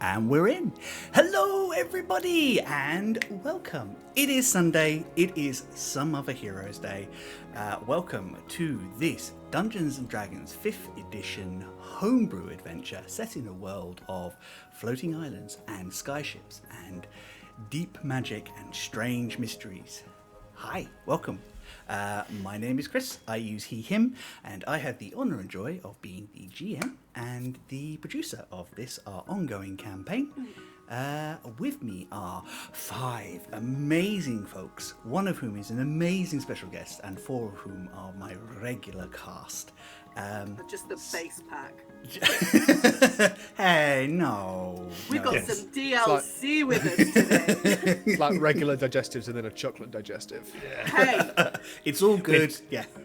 And we're in. Hello, everybody, and welcome. It is Sunday. It is Some Other Heroes Day. Welcome to this Dungeons and Dragons 5th edition homebrew adventure set in a world of floating islands and skyships and deep magic and strange mysteries. Hi, welcome. My name is Chris, I use he, him, and I have the honour and joy of being the GM and the producer of this, our ongoing campaign. With me are 5 amazing folks, one of whom is an amazing special guest, and 4 of whom are my regular cast. Just the base pack. Hey, no. We've got some DLC with us today. It's like regular digestives and then a chocolate digestive. Hey, It's all good.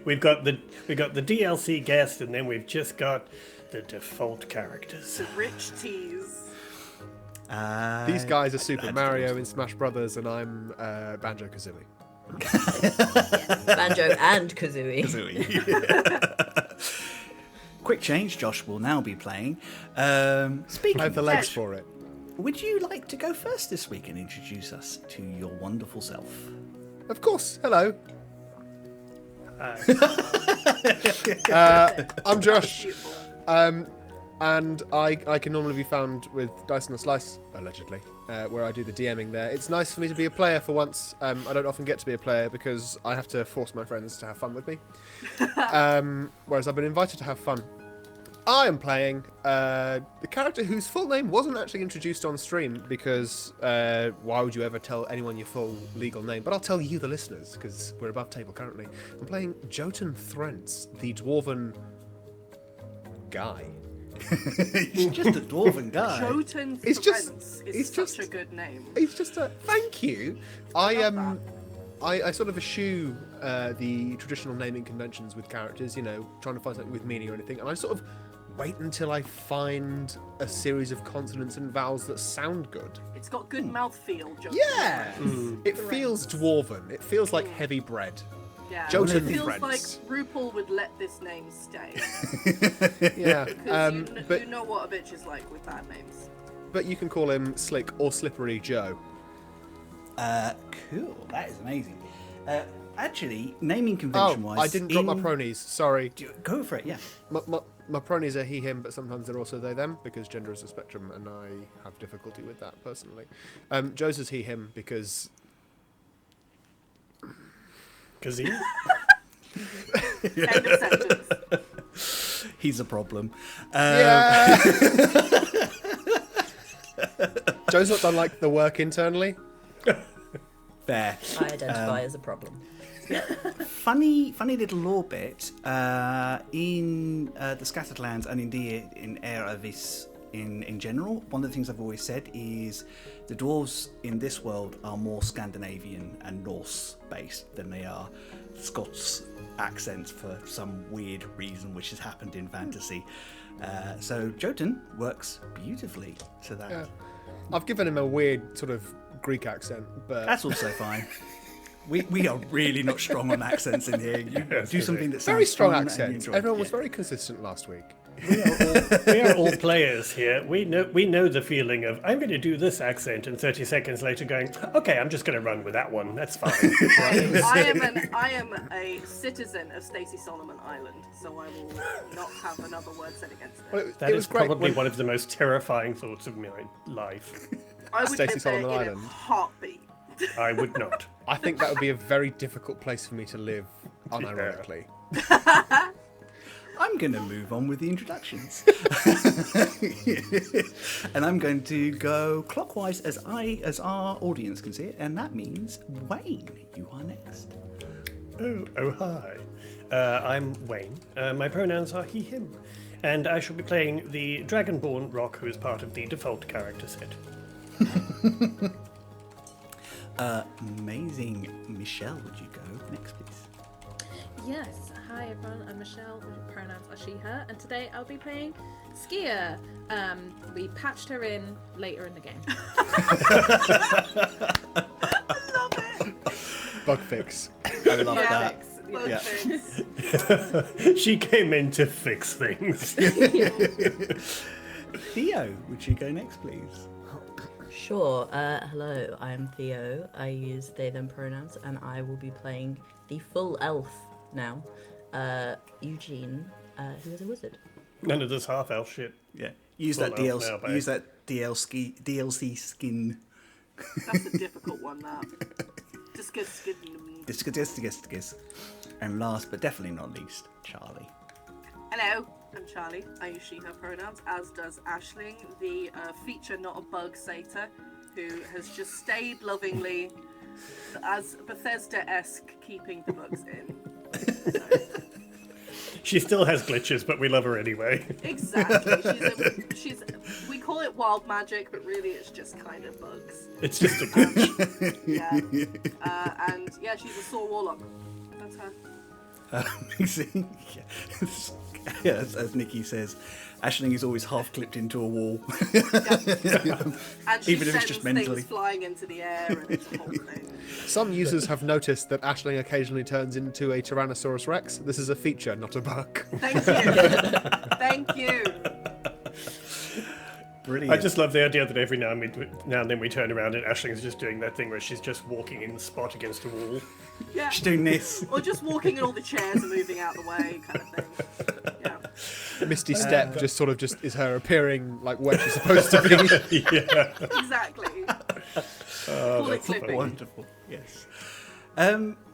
We've got the DLC guest, and then we've just got the default characters. rich teas. These guys are Super Mario in Smash Brothers, and I'm Banjo-Kazooie. Banjo and Kazooie. Quick change, Josh will now be playing. Speaking I have the of legs which, for it. would you like to go first this week and introduce us to your wonderful self? Of course. Hello. I'm Josh. And I can normally be found with Dice on a Slice, allegedly, where I do the DMing there. It's nice for me to be a player for once. I don't often get to be a player because I have to force my friends to have fun with me. Whereas I've been invited to have fun. I am playing the character whose full name wasn't actually introduced on stream because why would you ever tell anyone your full legal name? But I'll tell you, the listeners, because we're above table currently. I'm playing Jotun Threntz, the dwarven guy. He's just a dwarven guy. Jotun It's just- Threntz it's is such just- a good name. He's just a thank you. I sort of eschew the traditional naming conventions with characters, you know, trying to find something with meaning or anything, and I sort of wait until I find a series of consonants and vowels that sound good. It's got good mouthfeel, Jotun. Yeah, it feels dwarven. It feels like heavy bread. Yeah. Jotun It feels Threntz. like RuPaul would let this name stay. Yeah, Because but you know what a bitch is like with bad names. but you can call him Slick or Slippery Joe. Cool, that is amazing. Actually, naming Oh, convention-wise... I didn't drop my pronies. Sorry. Go for it, yeah. My pronies are he, him, but sometimes they're also they, them, because gender is a spectrum, and I have difficulty with that personally. Joe's is he, him, because... Kazee? End of sentence. He's a problem. Yeah! Joe's not done, like, the work internally. Fair. I identify as a problem. Funny little lore bit. In the Scattered Lands, and indeed in Air-Avis in general, one of the things I've always said is the dwarves in this world are more Scandinavian and Norse based than they are Scots accents for some weird reason which has happened in fantasy. So Jotun works beautifully to that. Yeah. I've given him a weird sort of Greek accent, but... That's also fine. We are really not strong on accents in here. You do something that sounds very strong fun and accent. you enjoy it. Everyone was Yeah. very consistent last week. We are all players here. We know the feeling of, I'm going to do this accent, and 30 seconds later going, okay, I'm just going to run with that one. That's fine. I am a citizen of Stacey Solomon Island, so I will not have another word said against it. Well, That it is was great probably when- one of the most terrifying thoughts of my life. I would Stacey get there Solomon in Island. a heartbeat. I would not. I think that would be a very difficult place for me to live, unironically. I'm going to move on with the introductions. And I'm going to go clockwise as our audience can see it, and that means Wayne, you are next. Oh, hi. I'm Wayne. My pronouns are he, him. And I shall be playing the Dragonborn Rock, who is part of the default character set. Amazing. Michelle, would you go next, please? Yes, hi everyone, I'm Michelle, my pronouns are she, her, and today I'll be playing Skier. We patched her in later in the game. Bug fix. I love that. Yeah. She came in to fix things. Theo, would you go next, please? Sure. Hello, I'm Theo. I use they, them pronouns, and I will be playing the full elf now, Eugene, who is a wizard. None of this half-elf shit. Yeah. Use Full that elf now, babe. DLC skin. That's a difficult one, that. Discus. And last but definitely not least, Charlie. Hello, I'm Charlie. I use she, her pronouns, as does Aisling, the feature, not a bug satyr, who has just stayed lovingly as Bethesda-esque, keeping the bugs in. So, She still has glitches, but we love her anyway. exactly. We call it wild magic, but really it's just kind of bugs. It's just a glitch. Yeah. And yeah, she's a sore warlock. That's her. Amazing. Yeah, as Nikki says, Aisling is always half clipped into a wall. And she Even if it's sends just mentally. things flying into the air, and it's a whole thing. Some users have noticed that Aisling occasionally turns into a Tyrannosaurus Rex. This is a feature, not a bug. Thank you. Thank you. Brilliant. I just love the idea that every now and then we turn around and Aisling is just doing that thing where she's just walking in the spot against a wall. Yeah. She's doing this. Or just walking and all the chairs are moving out of the way, kind of thing. Yeah. Misty Step just is her appearing like where she's supposed to be. Yeah. Exactly. Call it clipping. Wonderful. Yes.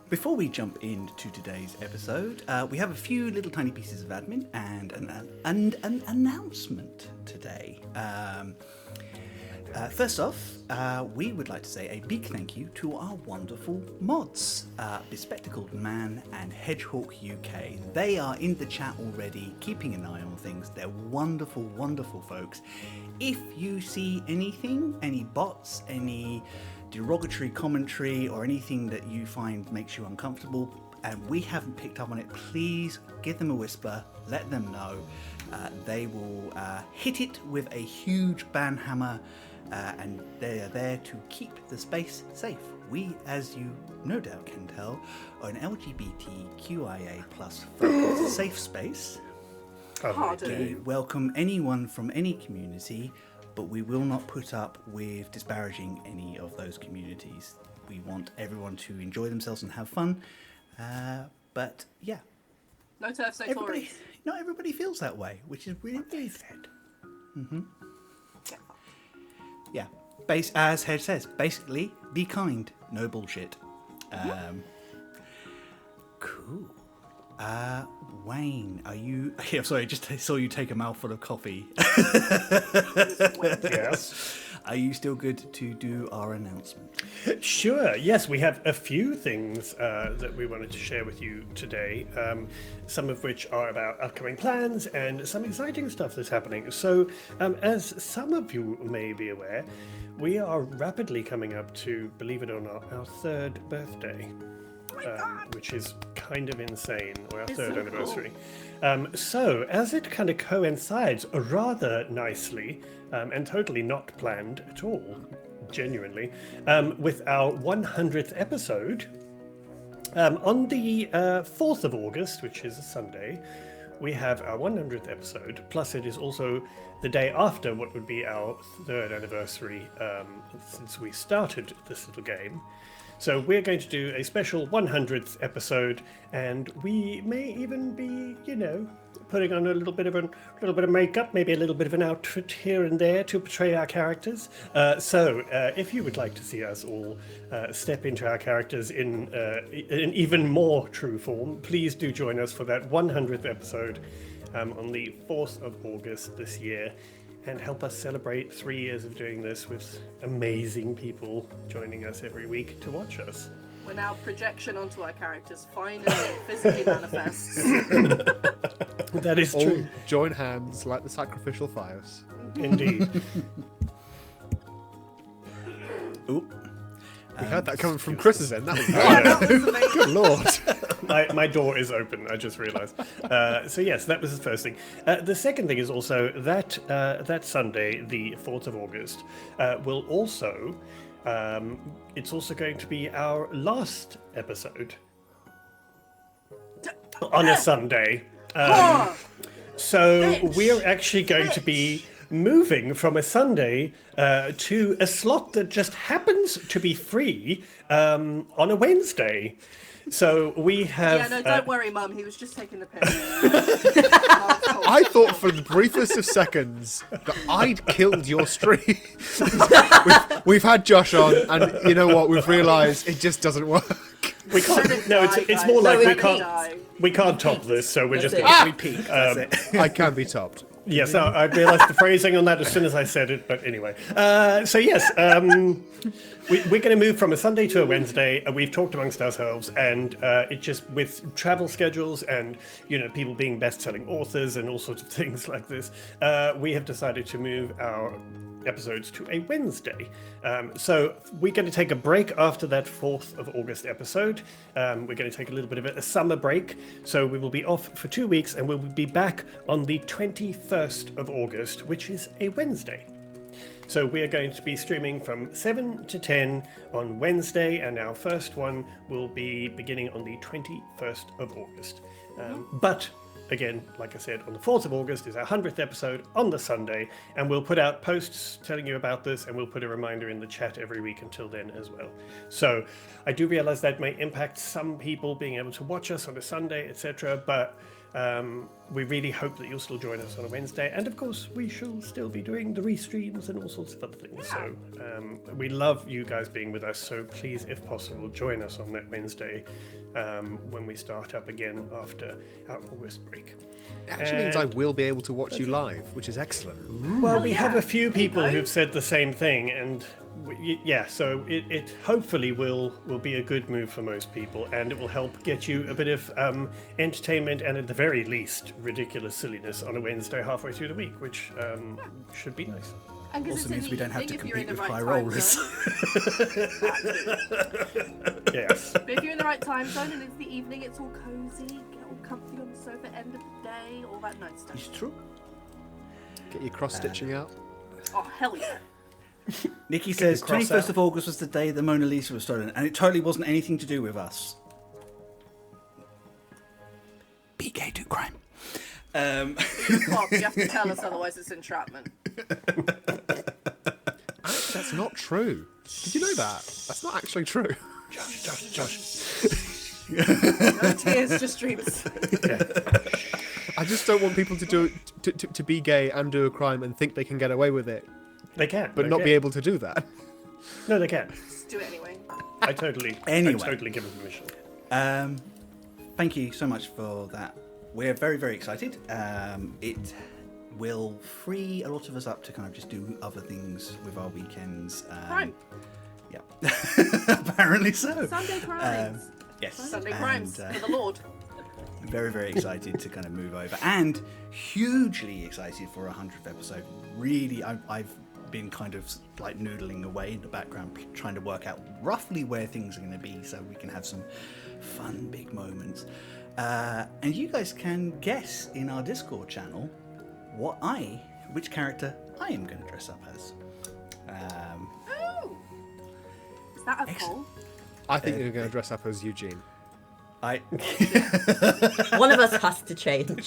Before we jump into today's episode, we have a few little tiny pieces of admin and an announcement today. First off, we would like to say a big thank you to our wonderful mods, Bespectacled Man and Hedgehawk UK. They are in the chat already, keeping an eye on things. They're wonderful, wonderful folks. If you see anything, any bots, any derogatory commentary, or anything that you find makes you uncomfortable, and we haven't picked up on it, please give them a whisper, let them know. They will hit it with a huge ban hammer, and they are there to keep the space safe. We, as you no doubt can tell, are an LGBTQIA plus focused safe space. We welcome anyone from any community, but we will not put up with disparaging any of those communities. We want everyone to enjoy themselves and have fun, but yeah. No turfs, no Tories. Not everybody feels that way, which is really, really sad. Yeah. As Head says, basically, be kind, no bullshit. Cool. Wayne, are you... Yeah, sorry, just saw you take a mouthful of coffee. Yes. Are you still good to do our announcement? Sure. Yes, we have a few things that we wanted to share with you today, some of which are about upcoming plans and some exciting stuff that's happening. So, as some of you may be aware, we are rapidly coming up to, believe it or not, our 3rd birthday. Which is kind of insane, or our 3rd anniversary. Cool. So, as it kind of coincides rather nicely, and totally not planned at all, genuinely, with our 100th episode, on the 4th of August, which is a Sunday, we have our 100th episode, plus it is also the day after what would be our 3rd anniversary since we started this little game. So we're going to do a special 100th episode, and we may even be, putting on a little bit of makeup, maybe a little bit of an outfit here and there to portray our characters. So if you would like to see us all step into our characters in an even more true form, please do join us for that 100th episode on the 4th of August this year. And help us celebrate 3 years of doing this with amazing people joining us every week to watch us. When our projection onto our characters finally physically manifests. That is All true. join hands like the sacrificial fires. Indeed. Oop. We heard that coming from Chris's end. That was That was amazing. good lord. My door is open, I just realised. So yes, that was the first thing. The second thing is also that that Sunday, the 4th of August, will also... it's also going to be our last episode on a Sunday. So we're actually going to be moving from a Sunday to a slot that just happens to be free on a Wednesday. So we have. Yeah, no, don't worry, Mum. He was just taking the piss. I thought for the briefest of seconds that I'd killed your stream. we've had Josh on, and you know what? We've realised it just doesn't work. We can't. No, it's more like we can't top this. So we're just. We peak. That's it. I can be topped. Yes, I realised the phrasing on that as soon as I said it, but anyway. So yes, we're going to move from a Sunday to a Wednesday. We've talked amongst ourselves, and it just, with travel schedules and, people being best-selling authors and all sorts of things like this, we have decided to move our episodes to a Wednesday. So we're going to take a break after that 4th of August episode. We're going to take a little bit of a summer break. So we will be off for 2 weeks, and we'll be back on the 21st of August, which is a Wednesday. So we are going to be streaming from 7 to 10 on Wednesday, and our first one will be beginning on the 21st of August. But again, like I said, on the 4th of August is our 100th episode on the Sunday, and we'll put out posts telling you about this, and we'll put a reminder in the chat every week until then as well. So I do realize that may impact some people being able to watch us on a Sunday, etc., but we really hope that you'll still join us on a Wednesday, and of course we shall still be doing the restreams and all sorts of other things. So we love you guys being with us, so please, if possible, join us on that Wednesday when we start up again after our August break. It actually means I will be able to watch you live, which is excellent. Well, we have a few people who've said the same thing, and so it hopefully will be a good move for most people, and it will help get you a bit of entertainment and, at the very least, ridiculous silliness on a Wednesday halfway through the week, which should be nice. And Also means we don't have to compete with high time rollers. Yes. But if you're in the right time zone and it's the evening, it's all cozy, get all comfy on the sofa, end of the day, all that nice stuff. It's true. Get your cross-stitching out. Oh, hell yeah. Nikki says cross 21st out. of August was the day the Mona Lisa was stolen, and it totally wasn't anything to do with us. Be gay, do crime. Bob, you have to tell us, otherwise it's entrapment. That's not true. Did you know that? That's not actually true. Josh. No tears, just dreams. I just don't want people to be gay and do a crime and think they can get away with it, They can. but not be able to do that. No, they can. Just do it anyway. I totally give them permission. Thank you so much for that. We're very, very excited. It will free a lot of us up to kind of just do other things with our weekends. Crime. Yeah. Apparently so. Sunday crimes. Yes. Sunday crimes and, for the Lord. very, very excited to kind of move over, and hugely excited for our 100th episode. Really, I've been kind of like noodling away in the background, trying to work out roughly where things are going to be so we can have some fun big moments. And you guys can guess in our Discord channel which character I am going to dress up as. Oh! Is that a poll? I think you're going to dress up as Eugene. One of us has to change.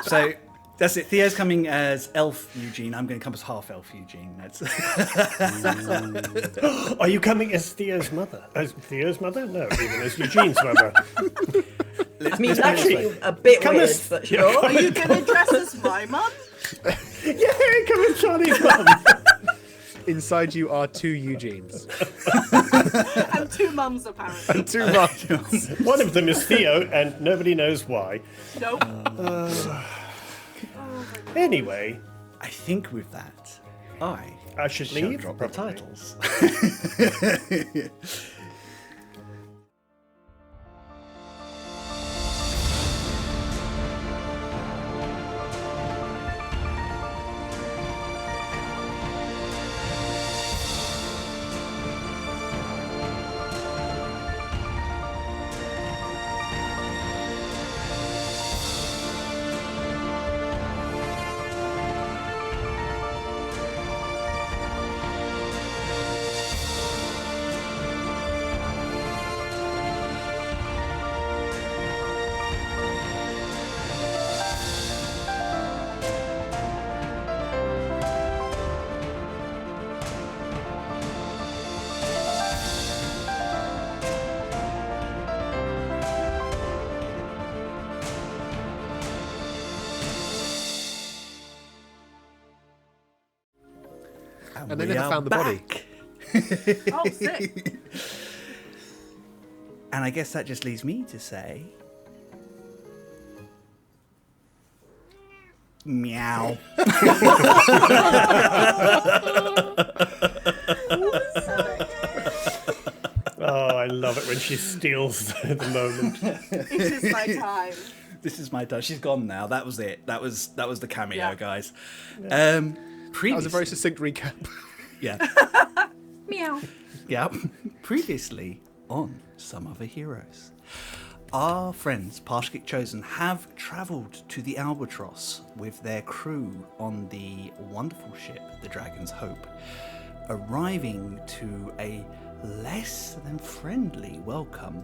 So that's it. Theo's coming as elf Eugene. I'm going to come as half elf Eugene. That's. Are you coming as Theo's mother? As Theo's mother? No, even as Eugene's mother. I mean, it's actually a bit weird, but sure. Are you going to dress as my mum? Yeah, come as Charlie's mum. Inside you are two Eugenes. And two mums, apparently. And two mums. One of them is Theo, and nobody knows why. Nope. Anyway, I think with that, I should shall leave. drop the probably. titles. And they we never are found the body. back. Oh, sick. And I guess that just leaves me to say, meow. Oh, I love it when she steals the moment. It is my time. This is my time. She's gone now. That was it. That was the cameo, Yeah. guys. That was a Previously, very succinct recap. yeah. Meow. Yeah. Previously on Some Other Heroes, our friends, Partially Chosen, have travelled to the Albatross with their crew on the wonderful ship, the Dragon's Hope, arriving to a less than friendly welcome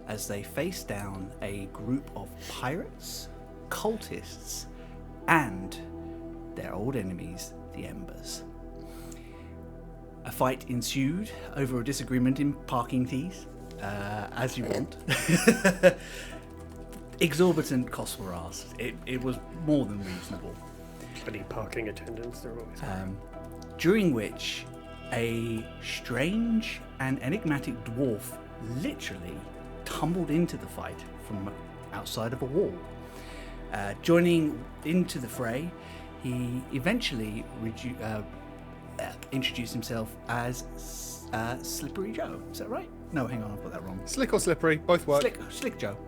as they face down a group of pirates, cultists, and their old enemies, the Embers. A fight ensued over a disagreement in parking fees, as you want. Exorbitant costs were asked. It was more than reasonable. Bloody parking attendants, they're always... During which a strange and enigmatic dwarf literally tumbled into the fight from outside of a wall. Joining into the fray, he eventually introduced himself as Slippery Joe. Is that right? No, hang on, I've got that wrong. Slick or slippery, both work. Slick Joe.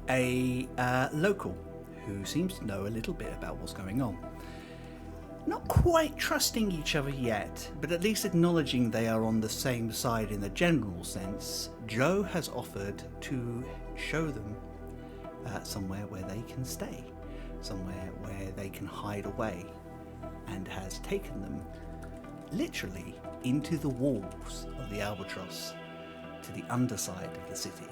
A local who seems to know a little bit about what's going on. Not quite trusting each other yet, but at least acknowledging they are on the same side in the general sense, Joe has offered to show them somewhere where they can stay, somewhere where they can hide away, and has taken them literally into the walls of the Albatross, to the underside of the city,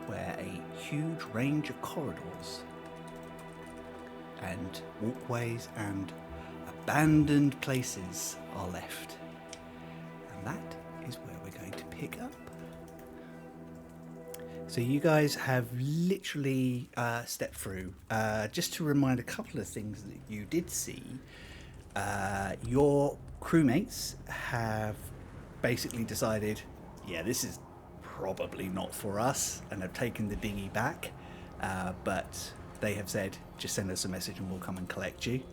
where a huge range of corridors and walkways and abandoned places are left. And that is where we're going to pick up. So you guys have literally stepped through. Just to remind a couple of things that you did see, your crewmates have basically decided, yeah, this is probably not for us, and have taken the dinghy back. But they have said, just send us a message and we'll come and collect you.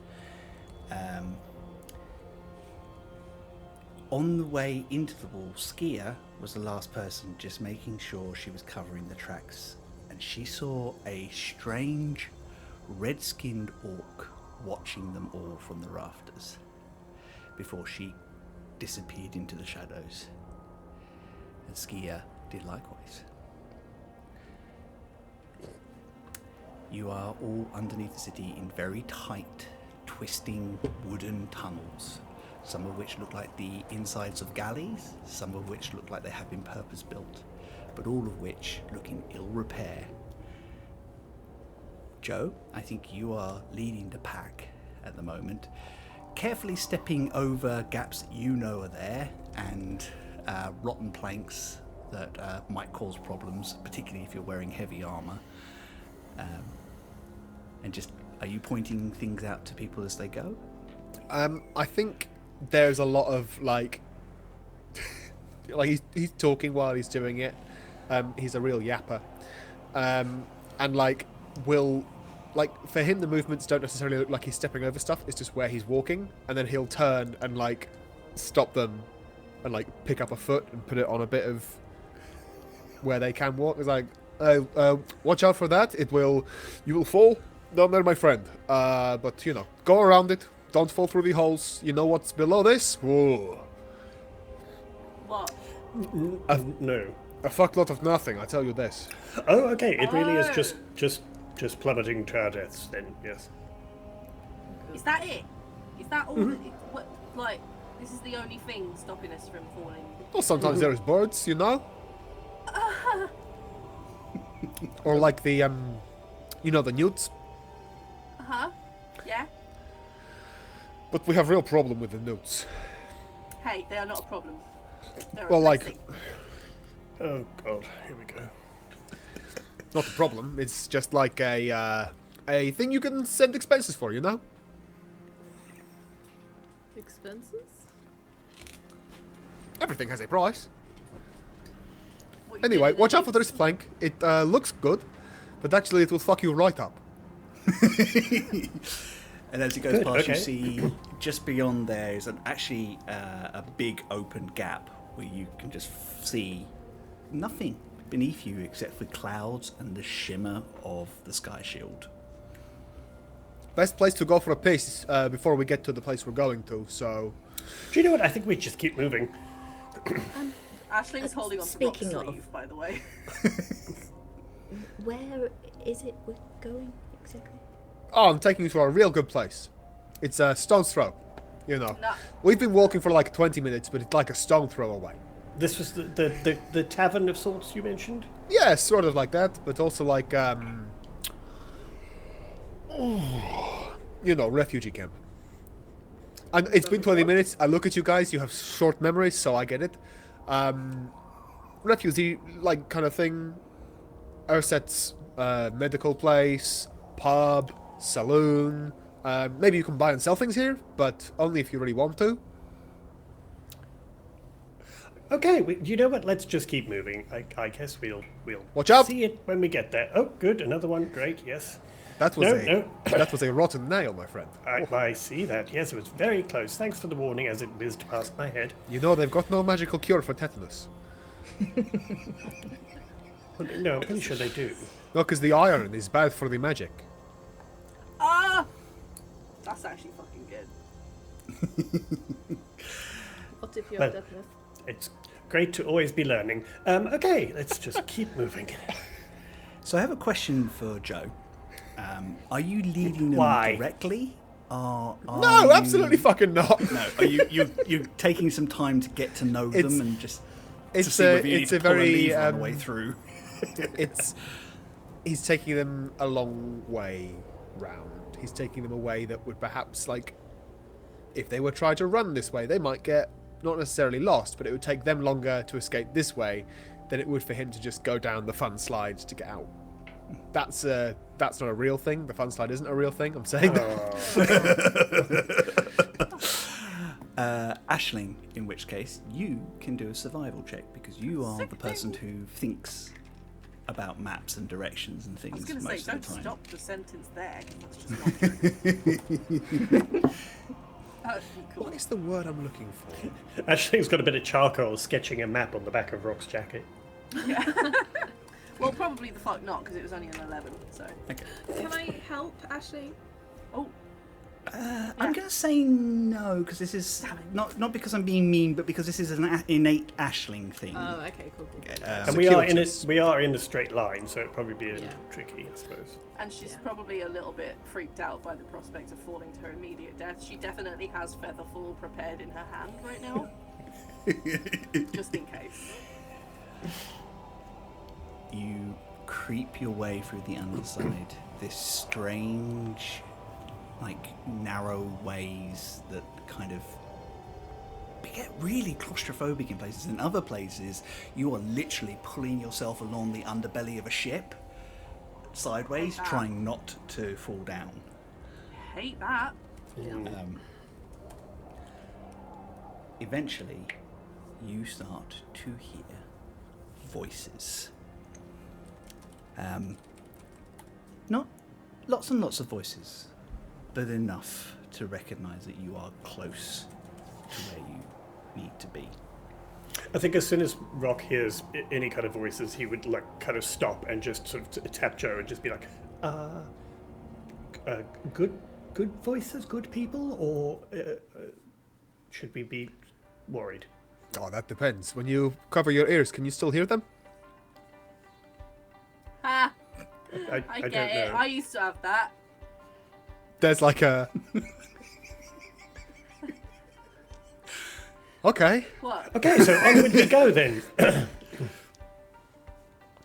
On the way into the wall, Skier was the last person, just making sure she was covering the tracks, and she saw a strange red-skinned orc watching them all from the rafters before she disappeared into the shadows, and Skier did likewise. You are all underneath the city in very tight, twisting wooden tunnels, some of which look like the insides of galleys, some of which look like they have been purpose-built, but all of which look in ill repair. Joe, I think you are leading the pack at the moment, carefully stepping over gaps that you know are there, and rotten planks that might cause problems, particularly if you're wearing heavy armour. And just, are you pointing things out to people as they go? I think there's a lot of like he's talking while he's doing it. He's a real yapper, and like for him the movements don't necessarily look like he's stepping over stuff. It's just where he's walking, and then he'll turn and like stop them and like pick up a foot and put it on a bit of where they can walk. It's like, watch out for that. You will fall down there, my friend. But you know, go around it. Don't fall through the holes. You know what's below this? Whoa. What? No. A fuckload of nothing, I tell you this. Oh, okay. It really is Oh. just plummeting to our deaths. Then yes. Is that it? Is that all? What, like, this is the only thing stopping us from falling? Well, sometimes there's birds, you know? Or like the, the newts. Uh-huh. Yeah. But we have real problem with the newts. Hey, they are not a problem. They're a Well, like, blessing. Oh God. Here we go. not a problem. It's just like a thing you can send expenses for, you know? Expenses? Everything has a price. What you Anyway, did watch in out for this plank. It looks good, but actually it will fuck you right up. And as it goes Good, past, okay. you see just beyond there is actually a big open gap where you can just see nothing beneath you except for clouds and the shimmer of the sky shield. Best place to go for a piss before we get to the place we're going to, so... Do you know what? I think we just keep moving. Ashling's holding on to Rock's speaking of- sleeve, by the way. Where is it we're going exactly? Oh, I'm taking you to a real good place. It's a stone's throw, you know. Nah. We've been walking for like 20 minutes, but it's like a stone throw away. This was the tavern of sorts you mentioned? Yeah, sort of like that, but also like, you know, refugee camp. And it's been 20 minutes. I look at you guys, you have short memories, so I get it. Refugee, like, kind of thing. Urset's medical place, pub, saloon. Maybe you can buy and sell things here, but only if you really want to. Okay, you know what? Let's just keep moving. I guess we'll Watch out! see it when we get there. Oh, good, another one. Great, yes. That was No. that was a rotten nail, my friend. I see that. Yes, it was very close. Thanks for the warning as it whizzed past my head. You know they've got no magical cure for tetanus. Well, no, I'm pretty sure they do. No, because the iron is bad for the magic. Ah! That's actually fucking good. What if you're Well- deadlift? It's great to always be learning. Okay, let's just keep moving. So I have a question for Joe. Are you leading them Why? directly? Or are No, you- absolutely fucking not. No, are you're taking some time to get to know It's- them and just to it's see a- whether you it's need a to pull very, lever on the way through. He's taking them a long way round. He's taking them a way that would perhaps, like, if they were trying to run this way, they might get not necessarily lost, but it would take them longer to escape this way than it would for him to just go down the fun slide to get out. That's not a real thing. The fun slide isn't a real thing. I'm saying that. Aisling, in which case you can do a survival check because you are the person who thinks about maps and directions and I things was going to say, most don't of the time. stop the sentence there, 'cause that's just not true. Cool. What is the word I'm looking for? Actually, he's got a bit of charcoal sketching a map on the back of Rock's jacket. Well, probably the fuck not, because it was only an 11, so... Okay. Can I help, Ashley? Oh, I'm going to say no because this is not because I'm being mean, but because this is an innate Aisling thing. Oh, okay, cool. And we are in a straight line, so it'd probably be a little tricky, I suppose. and she's probably a little bit freaked out by the prospect of falling to her immediate death. She definitely has Featherfall prepared in her hand right now. Just in case. You creep your way through the underside. This strange, like, narrow ways that kind of get really claustrophobic in places. In other places, you are literally pulling yourself along the underbelly of a ship, sideways, Like that. trying not to fall down. Hate that. Eventually, you start to hear voices. Not lots and lots of voices, but enough to recognize that you are close to where you need to be. I think as soon as Rock hears any kind of voices, he would like kind of stop and just sort of tap Joe and just be like, good voices, good people, or should we be worried? Oh, that depends. When you cover your ears, can you still hear them? Ha! I I don't get it. know. I used to have that. There's like a... Okay, What? Okay, so onward we go then.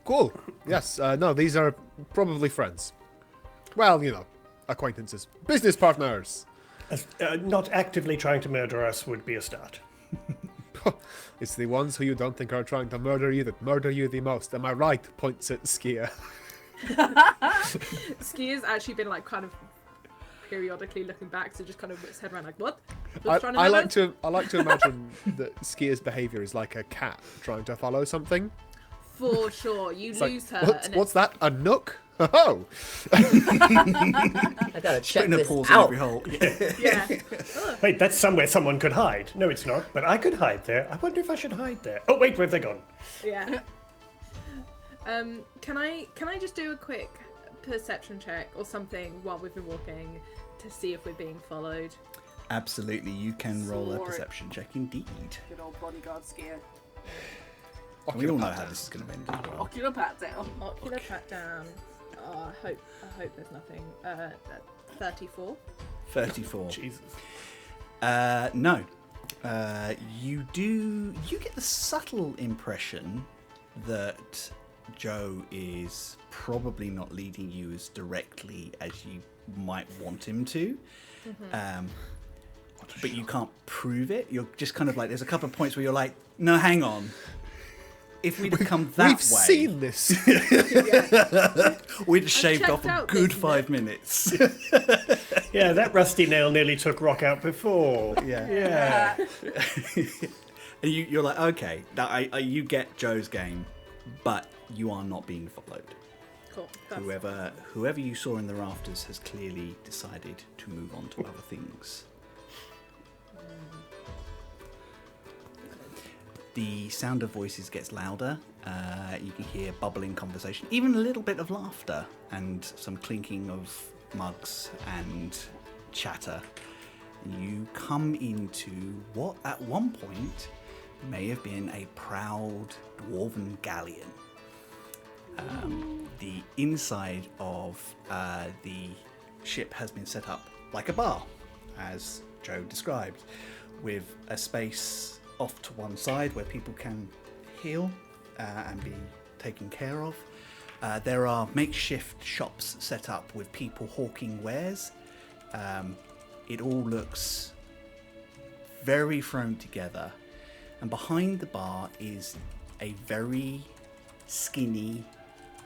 cool. Yes, no, these are probably friends. Well, you know, acquaintances. Business partners. Not actively trying to murder us would be a start. It's the ones who you don't think are trying to murder you that murder you the most. Am I right? Points at Skia. Skia's actually been like kind of periodically looking back, so just kind of whips his head around like, what? I like to imagine that Skier's behaviour is like a cat trying to follow something. For sure, you It's lose like, her. what's that? A nook? Oh! I gotta check Putting a this pause in out. every hole. Yeah. Wait, that's somewhere someone could hide. No, it's not, but I could hide there. I wonder if I should hide there. Oh, wait, where have they gone? Yeah. Can I just do a quick perception check or something while we've been walking to see if we're being followed? Absolutely, you can roll a Sword. perception check indeed. Good old bodyguard skier. We all know how this is going to end as well. Ocular pat down. Ocular pat down. Oh, I hope there's nothing. 34. 34. Jesus. No. You get the subtle impression that Joe is probably not leading you as directly as you might want him to. But you can't prove it. You're just kind of like, there's a couple of points where you're like, no, hang on. If we'd have come that We've way, seen this. we'd have shaved checked off a out good this 5 minutes. Yeah, that rusty nail nearly took Rock out before. Yeah. And you're like, okay, you get Joe's game, but you are not being followed. Cool. Whoever you saw in the rafters has clearly decided to move on to other things. The sound of voices gets louder. You can hear bubbling conversation, even a little bit of laughter and some clinking of mugs and chatter. You come into what at one point may have been a proud dwarven galleon. The inside of the ship has been set up like a bar, as Joe described, with a space off to one side where people can heal and be taken care of. There are makeshift shops set up with people hawking wares. It all looks very thrown together. And behind the bar is a very skinny,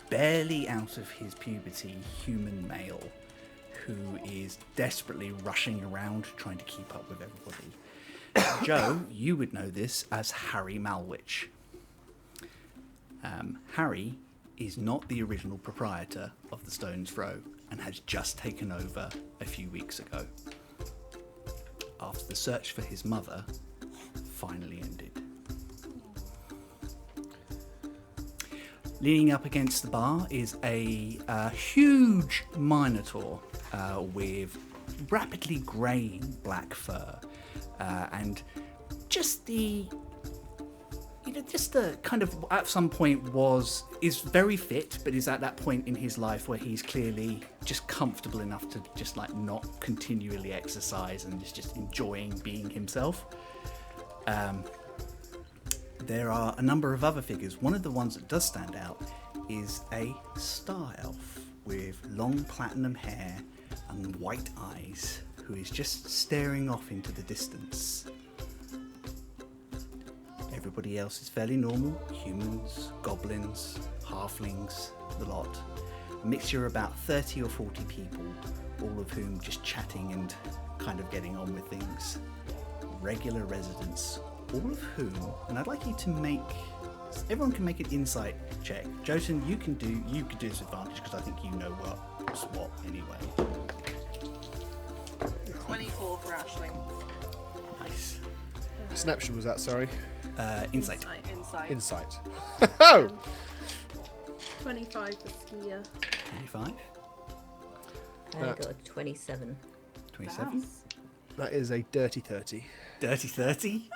barely out of his puberty human male who is desperately rushing around trying to keep up with everybody. Joe, you would know this as Harry Malwich. Harry is not the original proprietor of the Stone's Throw and has just taken over a few weeks ago, after the search for his mother finally ended. Leaning up against the bar is a huge minotaur with rapidly greying black fur and just the kind of at some point is very fit, but is at that point in his life where he's clearly just comfortable enough to just like not continually exercise and is just enjoying being himself. There are a number of other figures. One of the ones that does stand out is a star elf with long platinum hair and white eyes, who is just staring off into the distance. Everybody else is fairly normal. Humans, goblins, halflings, the lot. A mixture of about 30 or 40 people, all of whom just chatting and kind of getting on with things. Regular residents, all of whom, and I'd like you to make, everyone can make an insight check. Jotun, you can do this advantage because I think you know what's what anyway. 24 for Ashling. Nice. Snapshot was that, sorry. Insight. Insight. Insight. Oh! 25 for Skier. 25. I got a 27. 27. That is a dirty 30. Dirty 30.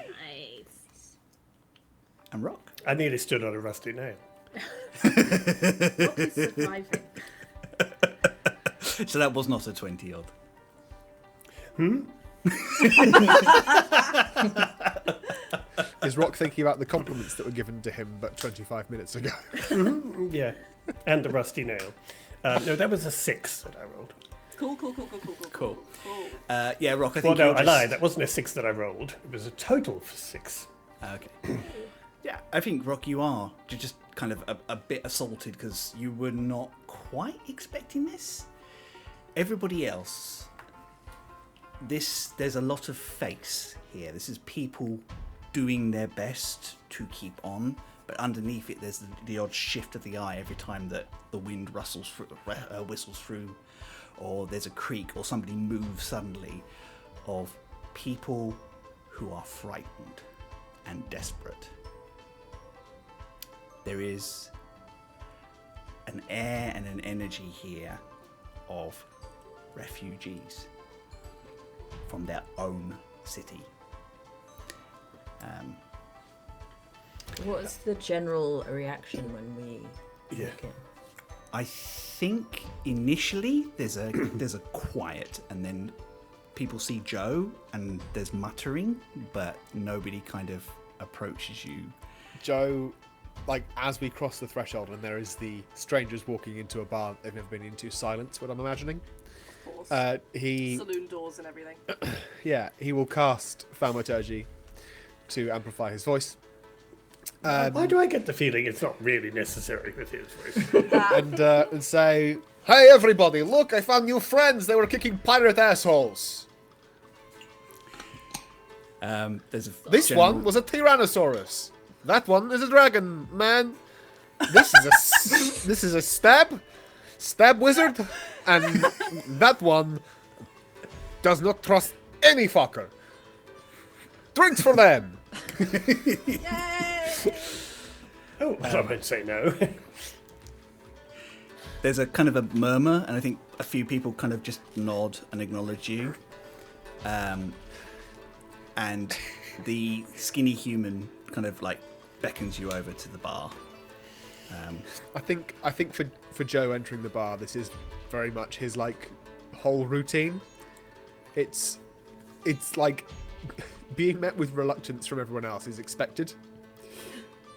Nice. And Rock. I nearly stood on a rusty nail. Rock is surviving. So that was not a 20 odd. Is Rock thinking about the compliments that were given to him but 25 minutes ago? Yeah, and the rusty nail. No, that was a 6 that I rolled. Cool. Yeah, Rock, I Well, think no, you're I just... lied. That wasn't a 6 that I rolled. It was a total for 6. Okay. Yeah, I think, Rock, you're just kind of a bit assaulted because you were not quite expecting this. everybody else, there's a lot of face here. This is people doing their best to keep on, but underneath it there's the odd shift of the eye every time that the wind whistles through, or there's a creak, or somebody moves suddenly, of people who are frightened and desperate. There is an air and an energy here of refugees from their own city. What's the general reaction when we walk in? I think initially there's a quiet, and then people see Joe and there's muttering, but nobody kind of approaches you. Joe, like, as we cross the threshold and there is the strangers walking into a bar they've never been into, silence, what I'm imagining. Of course. Saloon doors and everything. Yeah, he will cast Thaumaturgy to amplify his voice. Why do I get the feeling it's not really necessary with his voice? And say, "Hey everybody, look, I found new friends. They were kicking pirate assholes. This one was a Tyrannosaurus. That one is a dragon, man. This is a stab wizard, and that one does not trust any fucker. Drinks for them." Oh, I won't say no. There's a kind of a murmur, and I think a few people kind of just nod and acknowledge you. And the skinny human kind of like beckons you over to the bar. I think for Joe entering the bar, this is very much his like whole routine. It's like being met with reluctance from everyone else is expected,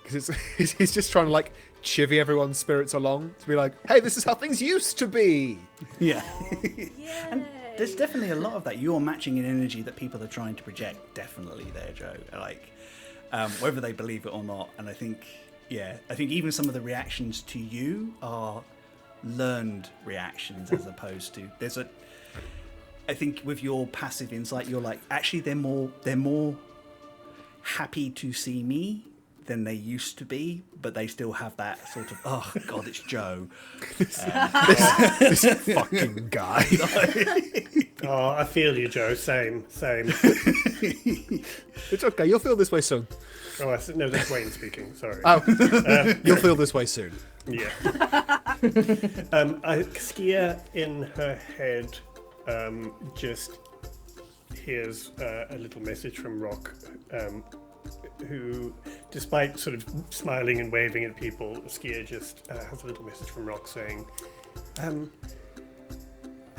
because he's just trying to like chivvy everyone's spirits along to be like, hey, this is how things used to be. Yeah. And there's definitely a lot of that. You're matching an energy that people are trying to project, definitely there, Joe. Like, whether they believe it or not. And I think even some of the reactions to you are learned reactions, as opposed to I think with your passive insight, you're like, actually, they're more happy to see me than they used to be, but they still have that sort of, oh god, it's Joe. This fucking guy. Oh, I feel you, Joe. Same. It's okay. You'll feel this way soon. Oh, no, that's Wayne speaking. Sorry. Oh, you'll feel this way soon. Yeah. Skia in her head just hears a little message from Rock, who, despite sort of smiling and waving at people, Skia just has a little message from Rock saying, I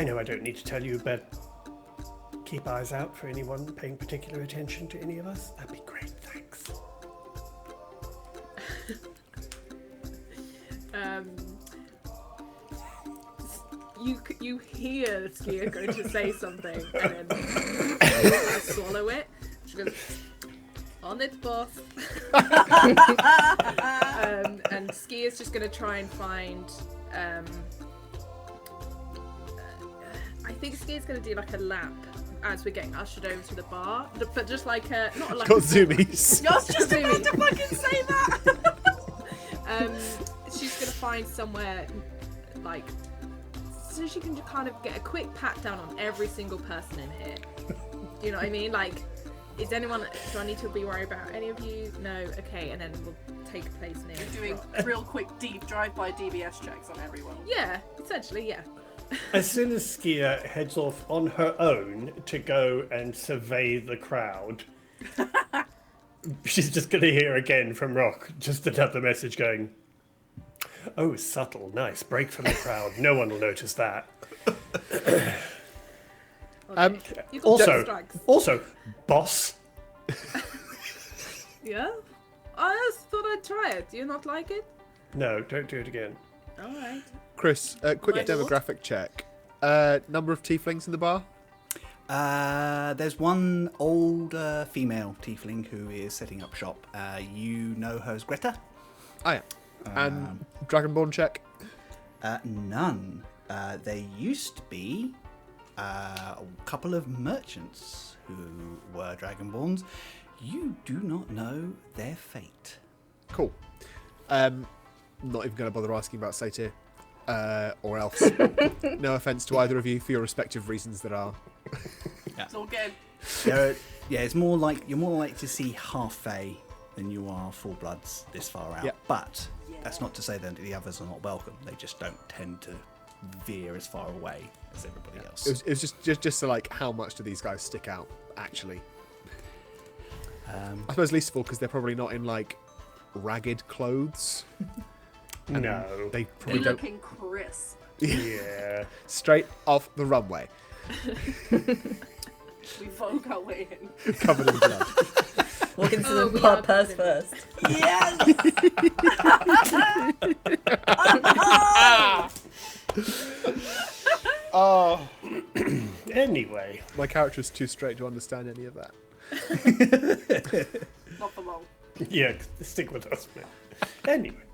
know I don't need to tell you, but keep eyes out for anyone paying particular attention to any of us. That'd be great, thanks. You hear Skia going to say something, and then swallow it. She goes, on it, boss. And Skia's just going to try and find. I think Skia's going to do like a lap as we're getting ushered over to the bar, but just like not like got zoomies. I was just about to fucking say that. She's going to find somewhere like. So she can just kind of get a quick pat down on every single person in here. Do you know what I mean? Like, do I need to be worried about any of you? No, okay, and then we'll take place near. Doing real quick deep drive-by DBS checks on everyone. Yeah, essentially, yeah. As soon as Skia heads off on her own to go and survey the crowd, she's just going to hear again from Rock just another message going, oh, subtle, nice, break from the crowd. No one will notice that. Also, boss. Yeah? I just thought I'd try it. Do you not like it? No, don't do it again. Alright. Chris, quick My lord. demographic check. Number of tieflings in the bar? There's one old female tiefling who is setting up shop. You know her as Greta? Oh, yeah. And Dragonborn check? None. there used to be a couple of merchants who were Dragonborns. You do not know their fate. Cool. Not even going to bother asking about Satyr or else. No offense to either of you for your respective reasons that are. It's all good. It's more like you're more likely to see half Fae than you are full bloods this far out. Yeah. But that's not to say that the others are not welcome. They just don't tend to veer as far away as everybody else. It was just so like, how much do these guys stick out actually? I suppose least of all because they're probably not in like ragged clothes. No. They They're probably don't. looking crisp. Yeah. Straight off the runway, We vogue our way in. covered in blood. Walk into Oh, the we bar are purse covered first. Yes! Oh, Anyway. my character's too straight to understand any of that. Not for long. Yeah, stick with us, man. Anyway.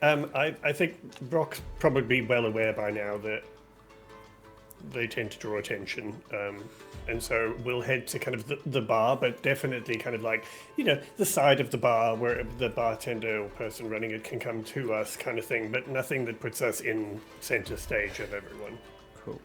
I think Brock's probably well aware by now that they tend to draw attention. And so we'll head to kind of the bar, but definitely kind of like, the side of the bar where the bartender or person running it can come to us kind of thing, but nothing that puts us in center stage of everyone. Cool.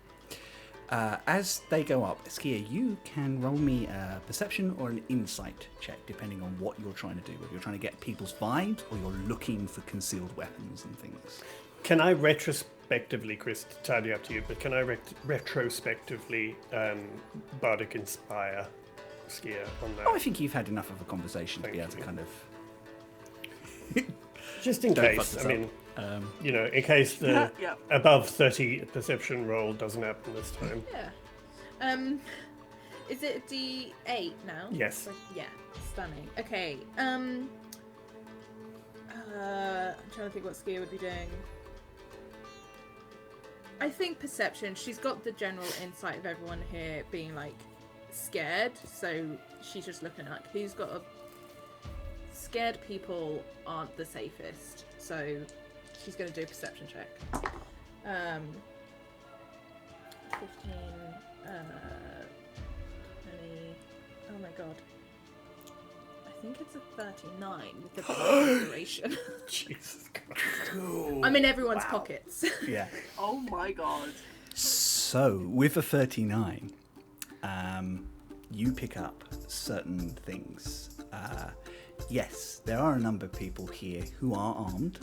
As they go up, Skier, you can roll me a perception or an insight check, depending on what you're trying to do. Whether you're trying to get people's vibes or you're looking for concealed weapons and things. Can I retrospectively, Chris, tidy up to you, but can I retrospectively Bardic Inspire Skier on that? Oh, I think you've had enough of a conversation to be able to Thank kind of... Just in Don't fuck case, this I up. mean, in case the Yeah. above 30 perception roll doesn't happen this time. Yeah. Is it a D8 now? Yes. Yeah. Stunning. Okay. I'm trying to think what Skier would be doing. I think perception. She's got the general insight of everyone here being like scared, so she's just looking at who's got a. Scared people aren't the safest, so she's going to do a perception check. 15, 20, oh my god. I think it's a 39 with the duration. Jesus Christ. Cool. I'm in everyone's pockets. Yeah. Oh my god. So, with a 39, you pick up certain things. Yes, there are a number of people here who are armed,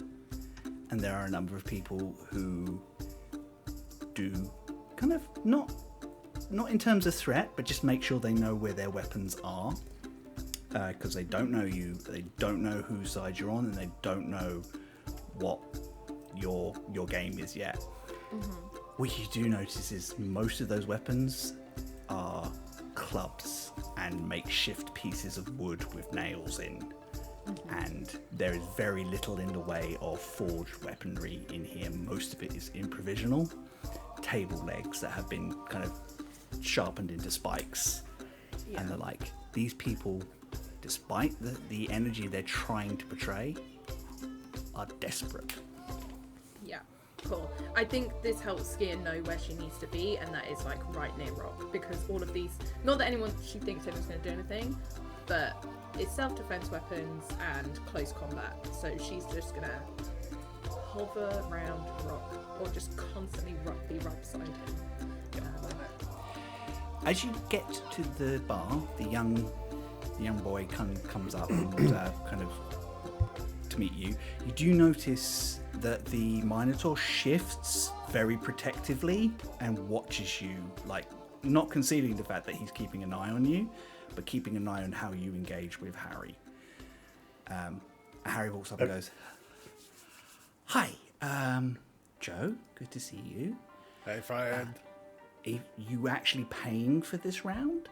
and there are a number of people who do kind of not in terms of threat, but just make sure they know where their weapons are, because they don't know you, they don't know whose side you're on, and they don't know what your game is yet. What you do notice is most of those weapons are clubs and makeshift pieces of wood with nails in. And there is very little in the way of forged weaponry in here. Most of it is improvisational. Table legs that have been kind of sharpened into spikes. Yeah. And they're like, these people, despite the energy they're trying to portray, are desperate. Yeah, cool. I think this helps Skier know where she needs to be, and that is like right near Rock, because all of these, not that she thinks anyone's going to do anything, but it's self-defense weapons and close combat, so she's just going to hover around Rock, or just constantly be right beside him. As you get to the bar, the young boy comes up and kind of to meet you. You do notice that the Minotaur shifts very protectively and watches you, like not concealing the fact that he's keeping an eye on you, but keeping an eye on how you engage with Harry. Harry walks up and goes, "Hi, Joe. Good to see you. Hey, friend. Are you actually paying for this round?"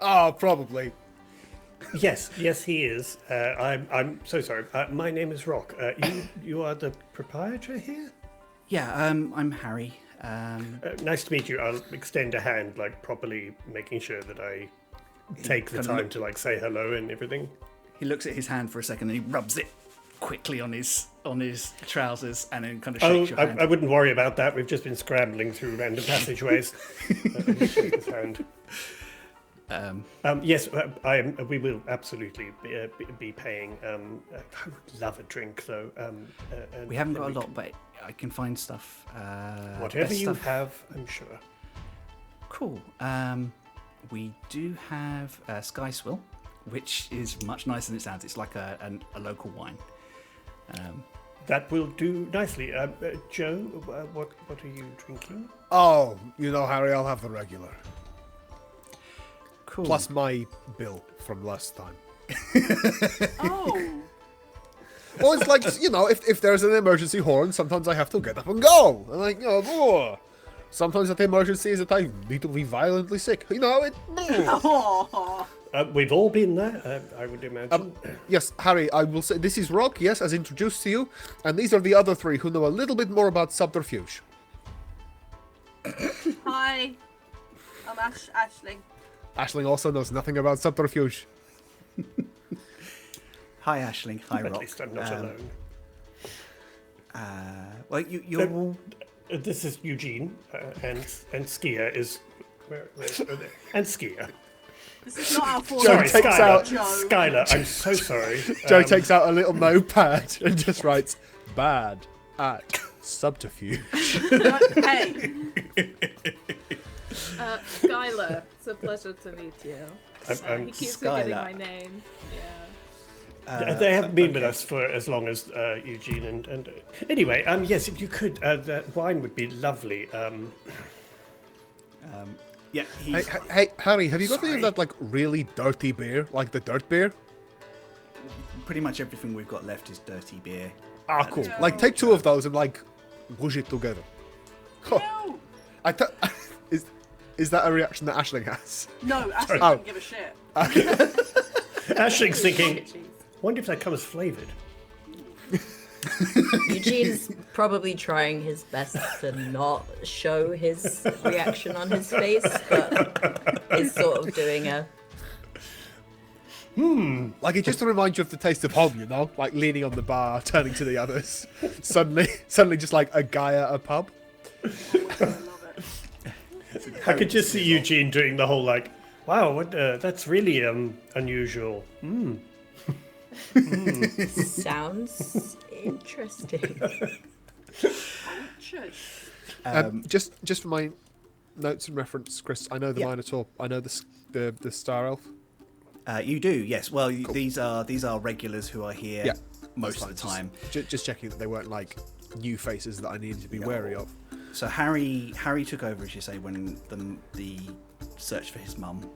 Oh, probably. Yes, he is. I'm so sorry. My name is Rock. You are the proprietor here? Yeah, I'm Harry. Nice to meet you. I'll extend a hand, like properly making sure that I take the Kinda time look- to like say hello and everything. He looks at his hand for a second and he rubs it quickly on his trousers and then kind of shakes your hand. I wouldn't worry about that. We've just been scrambling through random passageways. Shake his hand. Yes, we will absolutely be paying. I would love a drink, though. We haven't got a lot, but I can find stuff. Whatever best you stuff. have, I'm sure. Cool. We do have Sky Swill, which is much nicer than it sounds. It's like a local wine. That will do nicely. Joe, what are you drinking? Oh, Harry, I'll have the regular. Cool. Plus my bill from last time. Oh. Well, it's like, if there's an emergency horn, sometimes I have to get up and go. And like, sometimes the emergency is that I need to be violently sick. Oh. We've all been there, I would imagine. Yes, Harry, I will say, this is Rock, yes, as introduced to you. And these are the other three who know a little bit more about subterfuge. Hi. I'm Aisling. Aisling also knows nothing about subterfuge. Hi, Aisling. Hi, Rock. At least I'm not alone. Well, you're all... This is Eugene, and Skia is... and Skia. This is not our fault. Joe takes out- Joe. Skylar, I'm so sorry. Joe takes out a little notepad and just writes, bad at subterfuge. Hey. Skylar, it's a pleasure to meet you. I'm He keeps Skylar. forgetting my name. Yeah. they haven't been with us for as long as Eugene and anyway. Yes, if you could, that wine would be lovely. Yeah, Hey, Harry, have you got any Sorry. of that, like, really dirty beer? Like the dirt beer? pretty much everything we've got left is dirty beer. Ah, cool. No. Like, take two of those and, like, whoosh it together. Huh. No. Is that a reaction that Aisling has? No, Ashley Oh. doesn't give a shit. Ashling's thinking, Jeez. wonder if that comes flavoured. Eugene's probably trying his best to not show his reaction on his face, but is sort of doing a Like, it just to remind you of the taste of home, Like, leaning on the bar, turning to the others. Suddenly just like a guy at a pub. I love it. I could just see Eugene doing the whole like, wow, what, that's really unusual. sounds interesting. Shush. Just for my notes and reference, Chris, I know the Minotaur. I know the Star Elf. You do, yes. Well, these are regulars who are here Yeah, most of the time. Just checking that they weren't like new faces that I needed to be wary of. So Harry took over, as you say, when the search for his mum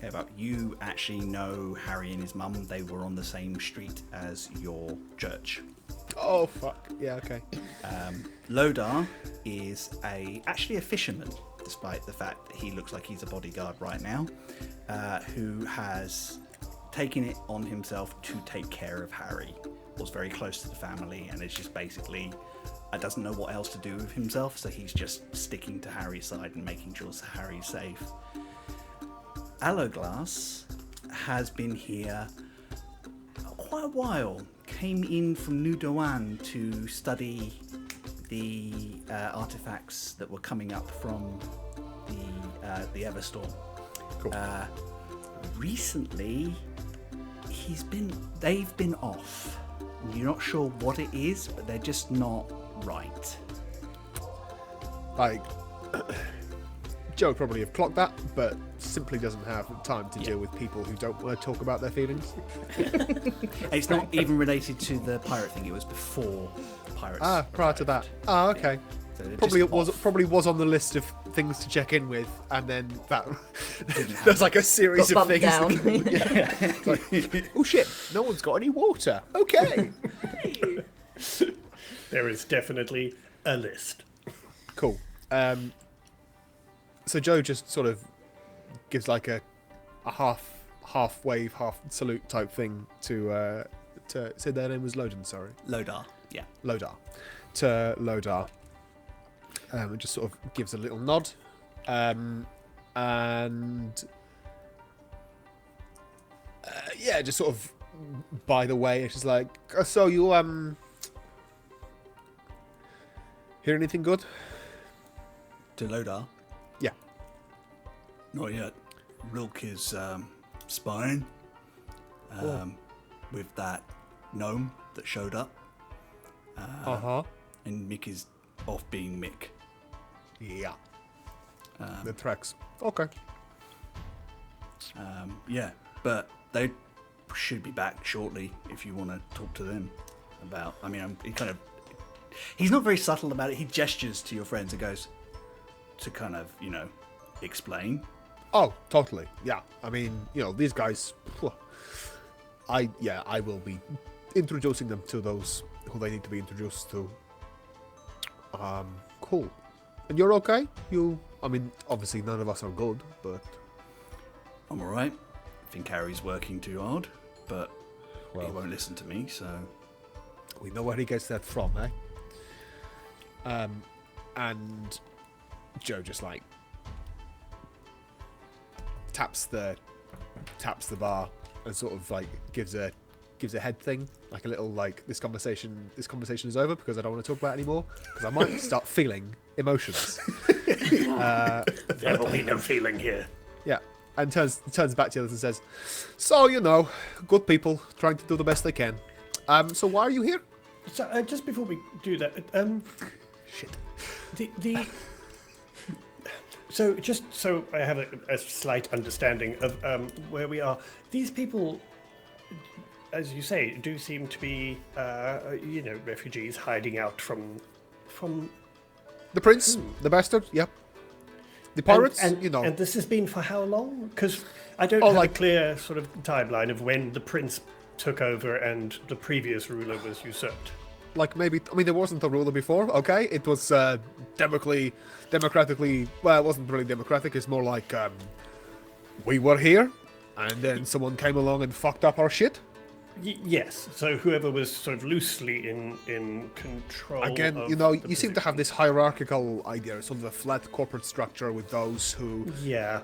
came about. You actually know Harry and his mum. They were on the same street as your church. Oh fuck! Yeah, okay. Lodar is actually a fisherman, despite the fact that he looks like he's a bodyguard right now, who has taken it on himself to take care of Harry. Was very close to the family and is just basically doesn't know what else to do with himself, so he's just sticking to Harry's side and making sure Harry's safe. Alloglass has been here quite a while. Came in from New Doan to study the artifacts that were coming up from the Everstorm. Cool. Recently, they've been off. You're not sure what it is, but they're just not right. Like, Joe probably have clocked that, but simply doesn't have time to deal with people who don't want to talk about their feelings. It's not even related to the pirate thing. It was before the pirates. Prior to that. Okay. So they're Probably just it off. was on the list of things to check in with, and then that Didn't there's like a series Got of bumped things. down. Yeah. It's like, oh shit! No one's got any water. Okay. There is definitely a list. Cool. So Joe just sort of gives like a half wave, half salute type thing to say their name was Loden. Sorry, Lodar. Yeah. Lodar. To Lodar. And just sort of gives a little nod. And just sort of by the way, and she's like, so you hear anything good? To Lodar? Yeah. Not yet. Rilk is spying with that gnome that showed up. And Mick is off being Mick. Yeah. The tracks. Okay. Yeah, but they should be back shortly if you want to talk to them about. I mean, he's not very subtle about it. He gestures to your friends and goes to kind of, explain. Oh, totally. Yeah. I mean, these guys. I will be introducing them to those who they need to be introduced to. Cool. And you're okay? Obviously none of us are good, but I'm alright. I think Harry's working too hard, but he won't listen to me, so... We know where he gets that from, eh? And Joe just, taps the bar and sort of, gives a head thing, like a little, this conversation is over because I don't want to talk about it anymore, because I might start feeling emotions. There will be no feeling here. Yeah. And turns back to the others and says, so, good people trying to do the best they can. So why are you here? So, just before we do that, Shit. So, just so I have a slight understanding of where we are, these people, as you say, do seem to be, refugees hiding out from... The prince, the bastard, yep. The pirates, And this has been for how long? Because I don't have a clear sort of timeline of when the prince took over and the previous ruler was usurped. There wasn't a ruler before, okay? It was democratically, well, it wasn't really democratic, it's more like, we were here, and then someone came along and fucked up our shit. Yes, so whoever was sort of loosely in control. Again, of you seem to have this hierarchical idea, sort of a flat corporate structure with those who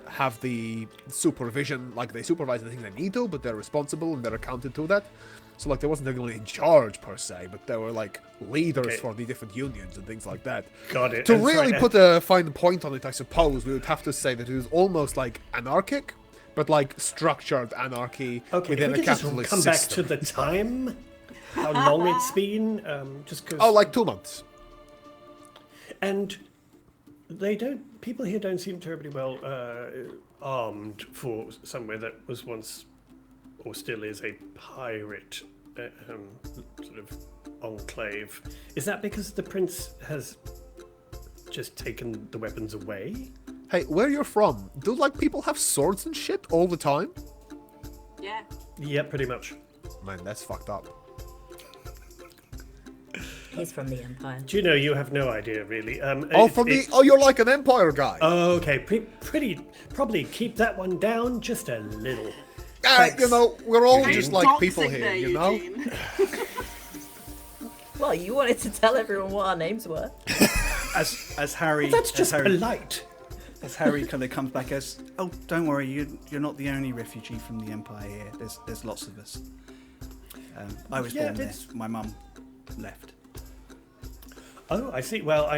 have the supervision, they supervise the things they need to, but they're responsible and they're accounted to that. So there wasn't anyone in charge per se, but there were leaders for the different unions and things like that. Got it. To really put a fine point on it, I suppose we would have to say that it was almost anarchic. But structured anarchy within a capitalist system. Come back to the time, how long it's been, just because. Oh, 2 months. And people here don't seem terribly well armed for somewhere that was once, or still is, a pirate sort of enclave. Is that because the prince has just taken the weapons away? Hey, where you're from, do people have swords and shit all the time? Yeah. Yeah, pretty much. Man, that's fucked up. He's from the Empire. Do you have no idea, really. You're like an Empire guy. Okay, probably keep that one down just a little. We're all Eugene. just like people here, Eugene. Well, you wanted to tell everyone what our names were. As Harry... That's just Harry, polite. As Harry kind of comes back as, oh, don't worry, you're not the only refugee from the Empire here. There's lots of us. I was born there. My mum left. Oh, I see. Well,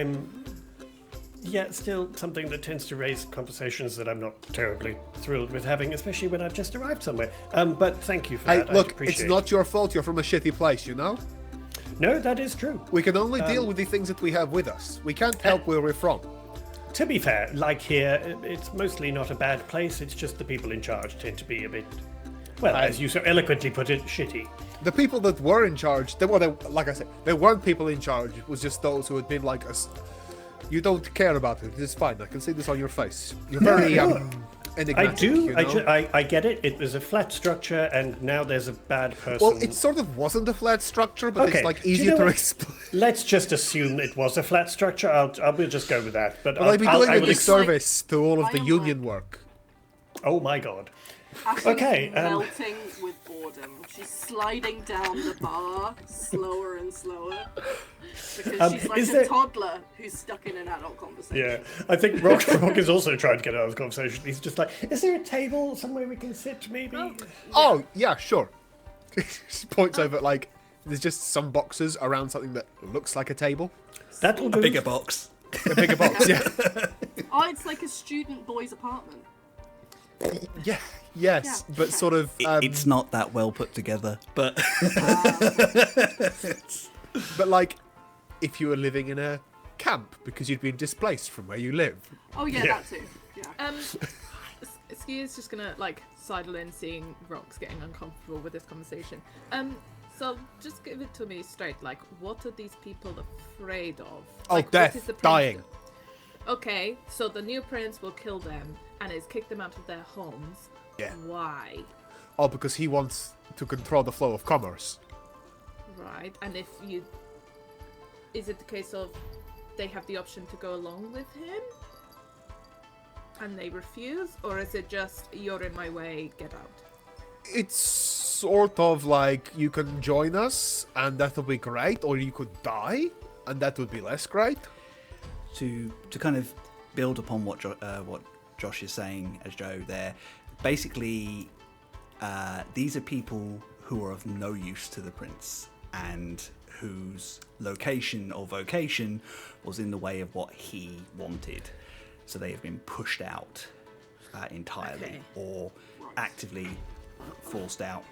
still something that tends to raise conversations that I'm not terribly thrilled with having, especially when I've just arrived somewhere. But thank you for that. Look, it's not your fault. You're from a shitty place, No, that is true. We can only deal with the things that we have with us. We can't help where we're from. To be fair, here, it's mostly not a bad place. It's just the people in charge tend to be a bit, as you so eloquently put it, shitty. The people that were in charge, like I said, they weren't people in charge. It was just those who had been like us. You don't care about it. It's fine. I can see this on your face. You're very enigmatic. I do. I get it. It was a flat structure, and now there's a bad person. Well, it sort of wasn't a flat structure, but it's easier to explain. Let's just assume it was a flat structure. We'll just go with that. But I'd be doing a disservice to all of the union work. Oh my god. Okay. Melting with boredom. She's sliding down the bar slower and slower because she's like a toddler who's stuck in an adult conversation. Yeah, I think Rock is also trying to get out of the conversation. He's just like, is there a table somewhere we can sit, maybe? Oh yeah, sure. She points over at, like, there's just some boxes around something that looks like a table. That'll do. A bigger box. A bigger box, yeah. Oh, it's like a student boy's apartment. Yeah, yes, Yeah, but okay. sort of... It's not that well put together, but But, like, if you were living in a camp because you'd been displaced from where you live. Oh yeah, Yeah. that too. Yeah. Ski is just gonna like sidle in, seeing Rox getting uncomfortable with this conversation. So just give it to me straight. Like, what are these people afraid of? Oh, Like, what death, is the prince- dying. Okay, so the new prince will kill them and has kicked them out of their homes. Yeah. Why? Oh, because he wants to control the flow of commerce. Right. And if you, is it the case of they have the option to go along with him? And they refuse, or is it just you're in my way, get out? It's sort of like you can join us and that would be great, or you could die and that would be less great. to kind of build upon what Josh is saying as Joe there, basically these are people who are of no use to the prince and whose location or vocation was in the way of what he wanted. So they have been pushed out entirely Okay. or actively forced out.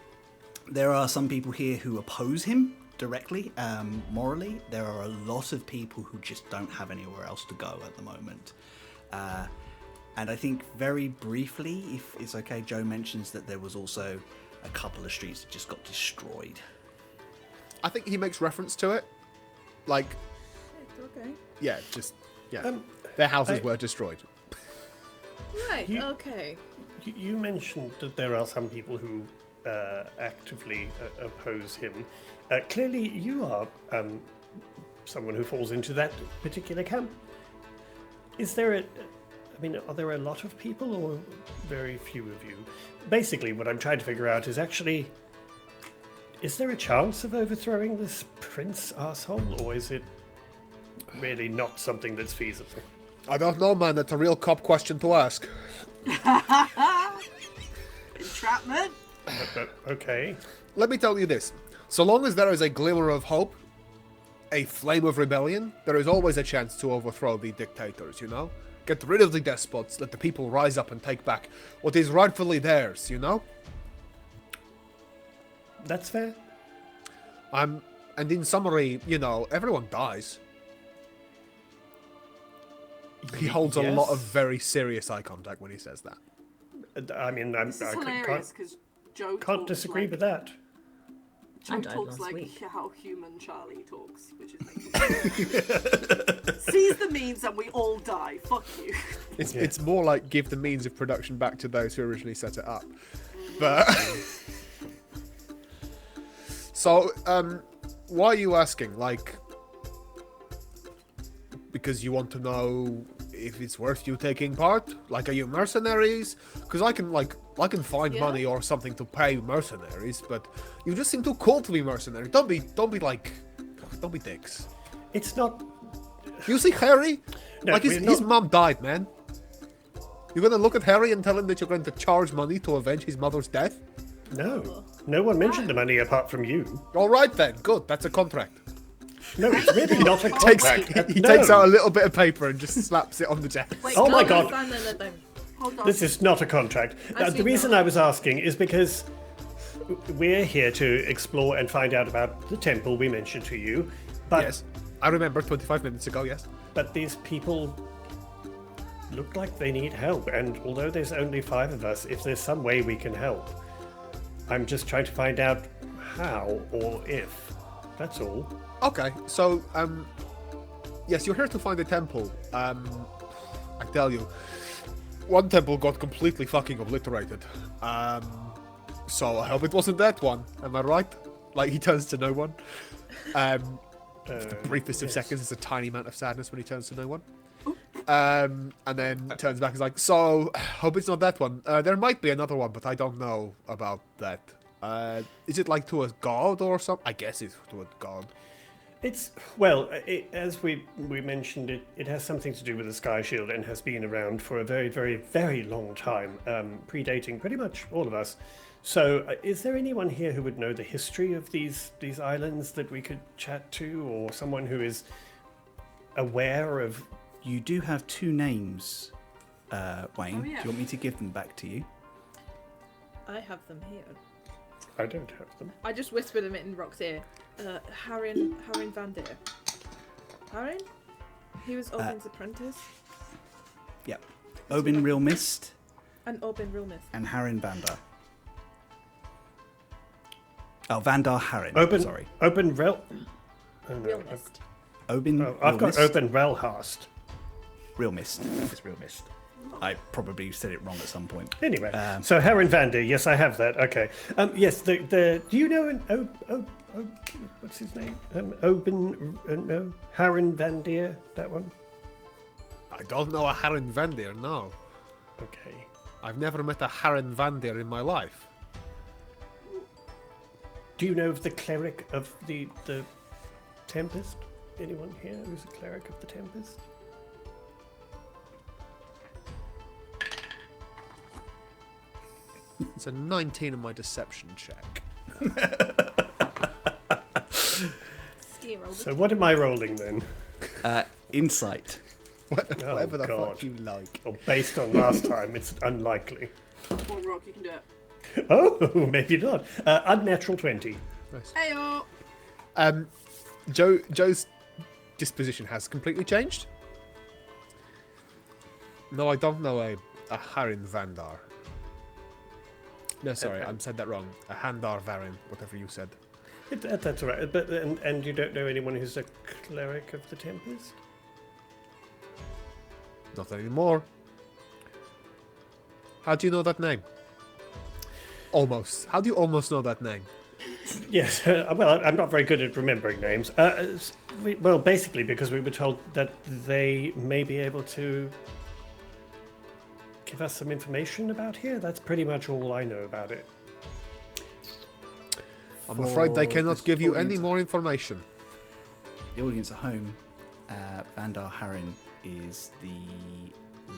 There are some people here who oppose him directly, morally. There are a lot of people who just don't have anywhere else to go at the moment. And I think very briefly, if it's okay, Joe mentions that there was also a couple of streets that just got destroyed. I think he makes reference to it. Like, Okay. yeah, just, yeah. Their houses I- were destroyed. Right. You- Okay. You mentioned that there are some people who actively oppose him. Clearly, you are someone who falls into that particular camp. Is there are there a lot of people or very few of you? Basically, what I'm trying to figure out is actually, is there a chance of overthrowing this prince arsehole, or is it really not something that's feasible? I don't know, man. That's a real cop question to ask. Entrapment. Okay. Let me tell you this. So long as there is a glimmer of hope, a flame of rebellion, there is always a chance to overthrow the dictators, you know? Get rid of the despots, let the people rise up and take back what is rightfully theirs, you know? That's fair. And in summary, you know, everyone dies. He holds a lot of Yes. very serious eye contact when he says that. I mean, This is hilarious because Joe can't talks disagree like, with that. Joe I died talks last like week. how human Charlie talks, which is seize the means and we all die. Fuck you. It's more like give the means of production back to those who originally set it up. But so, why are you asking? Like, because you want to know if it's worth you taking part? Like, are you mercenaries? Because I can find Yeah. money or something to pay mercenaries, but you just seem too cool to be mercenary. Don't be dicks. It's not. You see Harry? No, like we're his not- mum died, man. You're gonna look at Harry and tell him that you're going to charge money to avenge his mother's death? No. No one mentioned the money apart from you. All right then, good. That's a contract. No, it's really not a Takes, contract. he No. takes out a little bit of paper and just slaps it on the desk. Wait, Oh my no, God. Simon, let them- Hold on. This is not a contract. The Actually, reason no. I was asking is because we're here to explore and find out about the temple we mentioned to you. But, Yes, I remember 25 minutes ago. Yes. but these people look like they need help. And although there's only 5 of us, if there's some way we can help, I'm just trying to find out how or if. That's all. Okay, so yes, you're here to find a temple. I tell you, one temple got completely fucking obliterated. So I hope it wasn't that one. Am I right? Like he turns to no one. The briefest of yes. seconds is a tiny amount of sadness when he turns to no one. And then turns back and is like, so hope it's not that one. There might be another one, but I don't know about that. Is it like to a god or something? I guess it's to a god. As we mentioned, it has something to do with the Sky Shield and has been around for a very, very, very long time, predating pretty much all of us. So, is there anyone here who would know the history of these islands that we could chat to, or someone who is aware of? You do have 2 names, Wayne. Oh, yeah. Do you want me to give them back to you? I have them here. I don't have them. I just whispered them in Rock's ear. Harin Van Der. Harin? He was Oben's apprentice. Yep. Oben Real Mist And Oben Realness. and Harin Vandar. Oh, Vandar Harin. Sorry. Open Rel. Oh, no. Realness. Oben Oh, I've Real got Mist. Open Relhast. Real Mist. It's Real Mist. I probably said it wrong at some point. Anyway, so Harin Vander, yes, I have that. Okay. Yes, the do you know an what's his name? Oben no Harin Vandir, that one. I don't know a Harin Vandir, no. Okay. I've never met a Harin Vandir in my life. Do you know of the cleric of the Tempest? Anyone here who's a cleric of the Tempest? It's a 19 on my deception check. Ski roll. So what am I rolling then? Insight. Whatever the God. fuck you like. Well, based on last time, it's unlikely. Come on, Rock, you can do it. Oh, maybe not. Unnatural 20. Heyo! Joe's disposition has completely changed. No, I don't know a Harin Vandar. No, sorry, I said that wrong. A Handar Varin, whatever you said. That's all right. But and you don't know anyone who's a cleric of the Tempest? Not anymore. How do you know that name? Almost. How do you almost know that name? Yes. Well, I'm not very good at remembering names. Well, basically because we were told that they may be able to give us some information about here. That's pretty much all I know about it. I'm afraid they cannot give you any audience- more information. The audience at home, Vandar Harin is the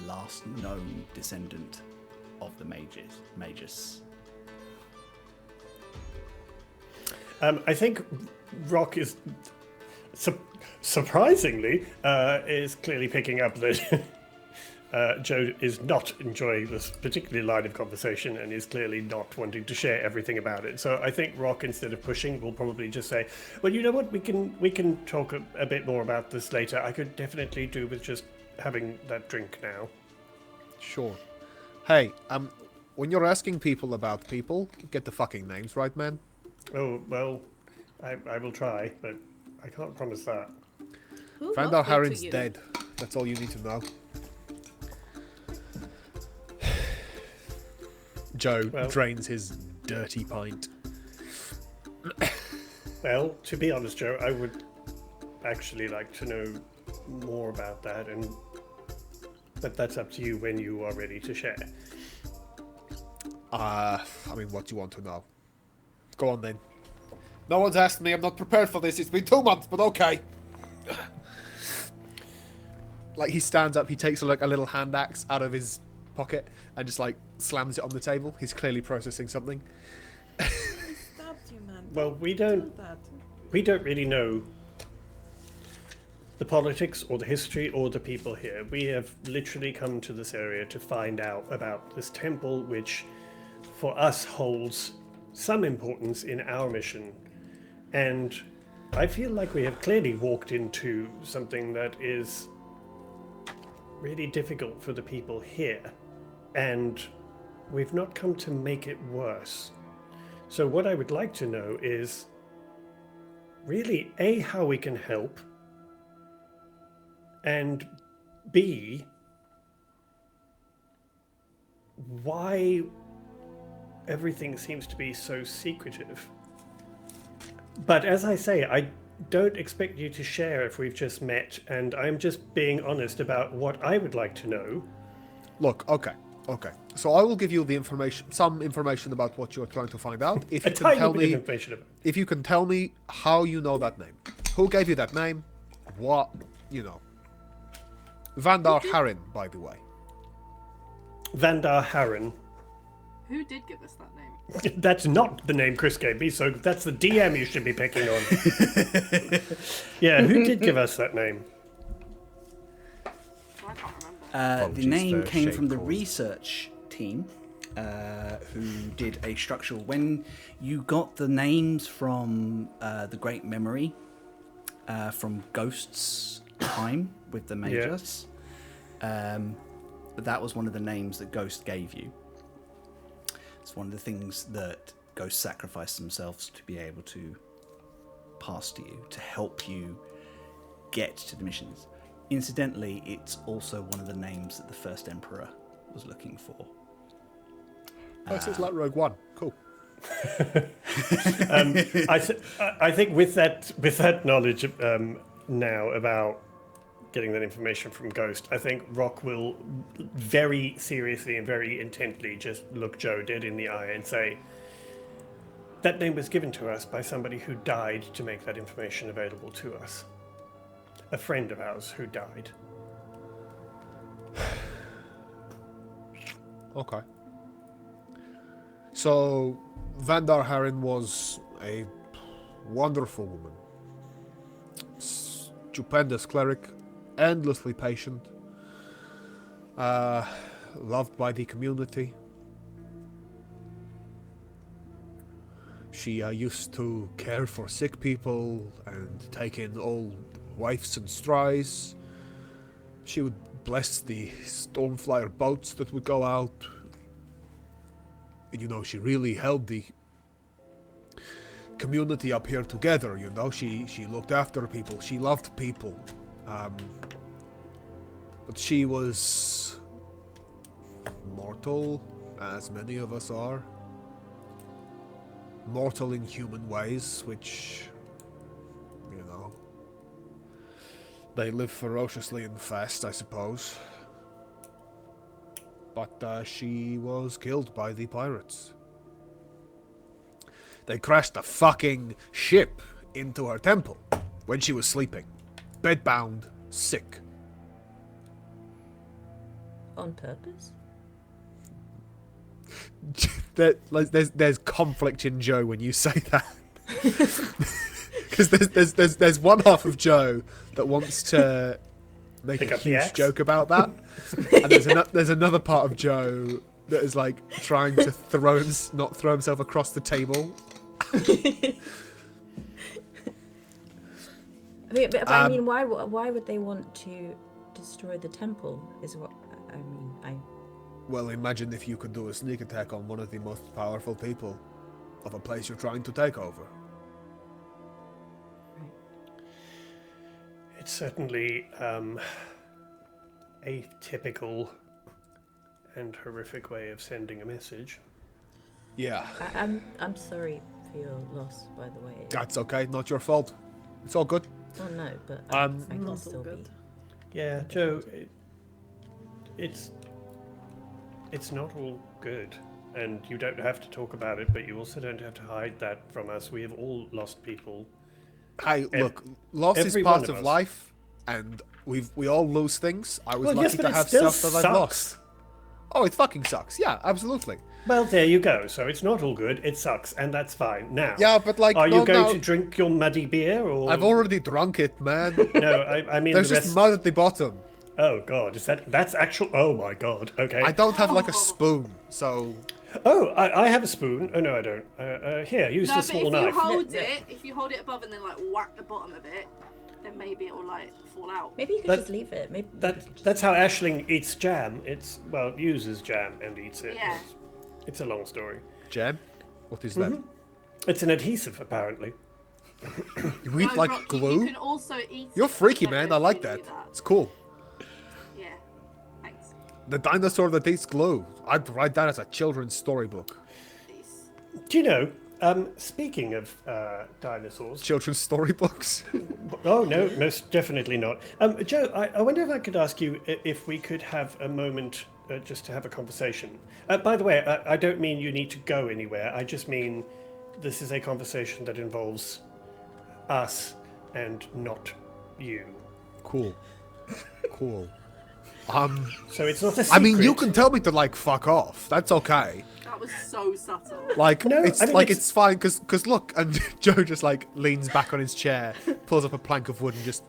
last known descendant of the Magus. I think Rock is surprisingly is clearly picking up that Joe is not enjoying this particular line of conversation and is clearly not wanting to share everything about it. So I think Rock, instead of pushing, will probably just say, "Well, you know what? We can talk a bit more about this later. I could definitely do with just having that drink now." Sure. Hey, when you're asking people about people, get the fucking names right, man. Oh well, I will try, but I can't promise that. Who Vandar got through to Harin's you? dead. That's all you need to know. Joe Well- drains his dirty pint. Well, to be honest, Joe, I would actually like to know more about that, but that's up to you when you are ready to share. I mean, what do you want to know? Go on then. No one's asked me. I'm not prepared for this. It's been 2 months, but okay. Like, he stands up, he takes a little hand axe out of his pocket and just slams it on the table. He's clearly processing something. Stabbed you, man. Well, we Do don't that. really know the politics or the history or the people here. We have literally come to this area to find out about this temple, which for us holds some importance in our mission. And I feel like we have clearly walked into something that is really difficult for the people here. And we've not come to make it worse. So what I would like to know is really, A, how we can help, and B, why everything seems to be so secretive. But as I say, I don't expect you to share if we've just met, and I'm just being honest about what I would like to know. Look, okay. So I will give you some information about what you're trying to find out. If A you can tiny tell bit of me, information about it. if you can tell me how you know that name. Who gave you that name? What? You know. Vandar Harin, by the way. Vandar Harren. Who did give us that name? That's not the name Chris gave me, so that's the DM you should be picking on. Yeah, who did give us that name? I can't remember. The Apologies name for came shade from the calls. research team who did a structural. When you got the names from the Great Memory from Ghost's time with the Magus, that was one of the names that Ghost gave you. It's one of the things that Ghosts sacrificed themselves to be able to pass to you, to help you get to the missions. Incidentally, it's also one of the names that the first Emperor was looking for. Oh, so it's like Rogue One. Cool. I think with that knowledge now about getting that information from Ghost, I think Rock will very seriously and very intently just look Joe dead in the eye and say, that name was given to us by somebody who died to make that information available to us. A friend of ours who died. Okay. So, Vandar Harin was a wonderful woman. Stupendous cleric, endlessly patient, loved by the community. She used to care for sick people and take in old waifs and strays. She would bless the Stormflyer boats that would go out. And, you know, she really held the community up here together, you know. She looked after people. She loved people. But she was mortal, as many of us are. Mortal in human ways, which, you know, they live ferociously and fast, I suppose. But she was killed by the pirates. They crashed a fucking ship into her temple when she was sleeping. Bedbound, sick. On purpose? There's conflict in Joe when you say that. Because there's one half of Joe that wants to make Pick a up the huge axe. joke about that, and there's another part of Joe that is like trying to not throw himself across the table. I mean, why would they want to destroy the temple? Is what I mean. Well, imagine if you could do a sneak attack on one of the most powerful people of a place you're trying to take over. It's certainly a typical and horrific way of sending a message. Yeah, I'm sorry for your loss, by the way. that's okay. Not your fault. It's all good. Oh no, but I can Not still all be. good. Yeah, Joe, it's not all good, and you don't have to talk about it, but you also don't have to hide that from us. We have all lost people. Hey, look, loss is every part one of of us. life, and we all lose things. I was Well, lucky yes, but to it have still stuff that I've sucks. lost. Oh, it fucking sucks. Yeah, absolutely. Well, there you go. So it's not all good. It sucks, and that's fine. Now, Yeah, but like, are you no, going no, to drink your muddy beer, or I've already drunk it, man. No, I mean There's the just rest. mud at the bottom. Oh God, that's actual? Oh my God. Okay. I don't have like a spoon, so Oh, I have a spoon. Oh no, I don't. Here, use No, the but small if knife. you hold it above and then like whack the bottom of it, then maybe it will like fall out. Maybe you could That- just leave it. Maybe That's how Aisling eats jam. Uses jam and eats it. Yeah. It's a long story. jam. What is that? It's an adhesive, apparently. You eat No, like Rocky, glue? You can also eat. You're it freaky, with man. it I like if you that. do It's cool. Yeah. Thanks. The dinosaur that eats glue. I'd write that as a children's storybook. Please. Do you know? Speaking of dinosaurs. Children's storybooks. Oh no, definitely not. Joe, I wonder if I could ask you if we could have a moment just to have a conversation. By the way, I don't mean you need to go anywhere. I just mean this is a conversation that involves us and not you. Cool. So it's not a secret. I mean, you can tell me to like fuck off. That's okay. That was so subtle. Like No, it's I mean, like it's- it's fine because look, and Joe just like leans back on his chair, pulls up a plank of wood, and just.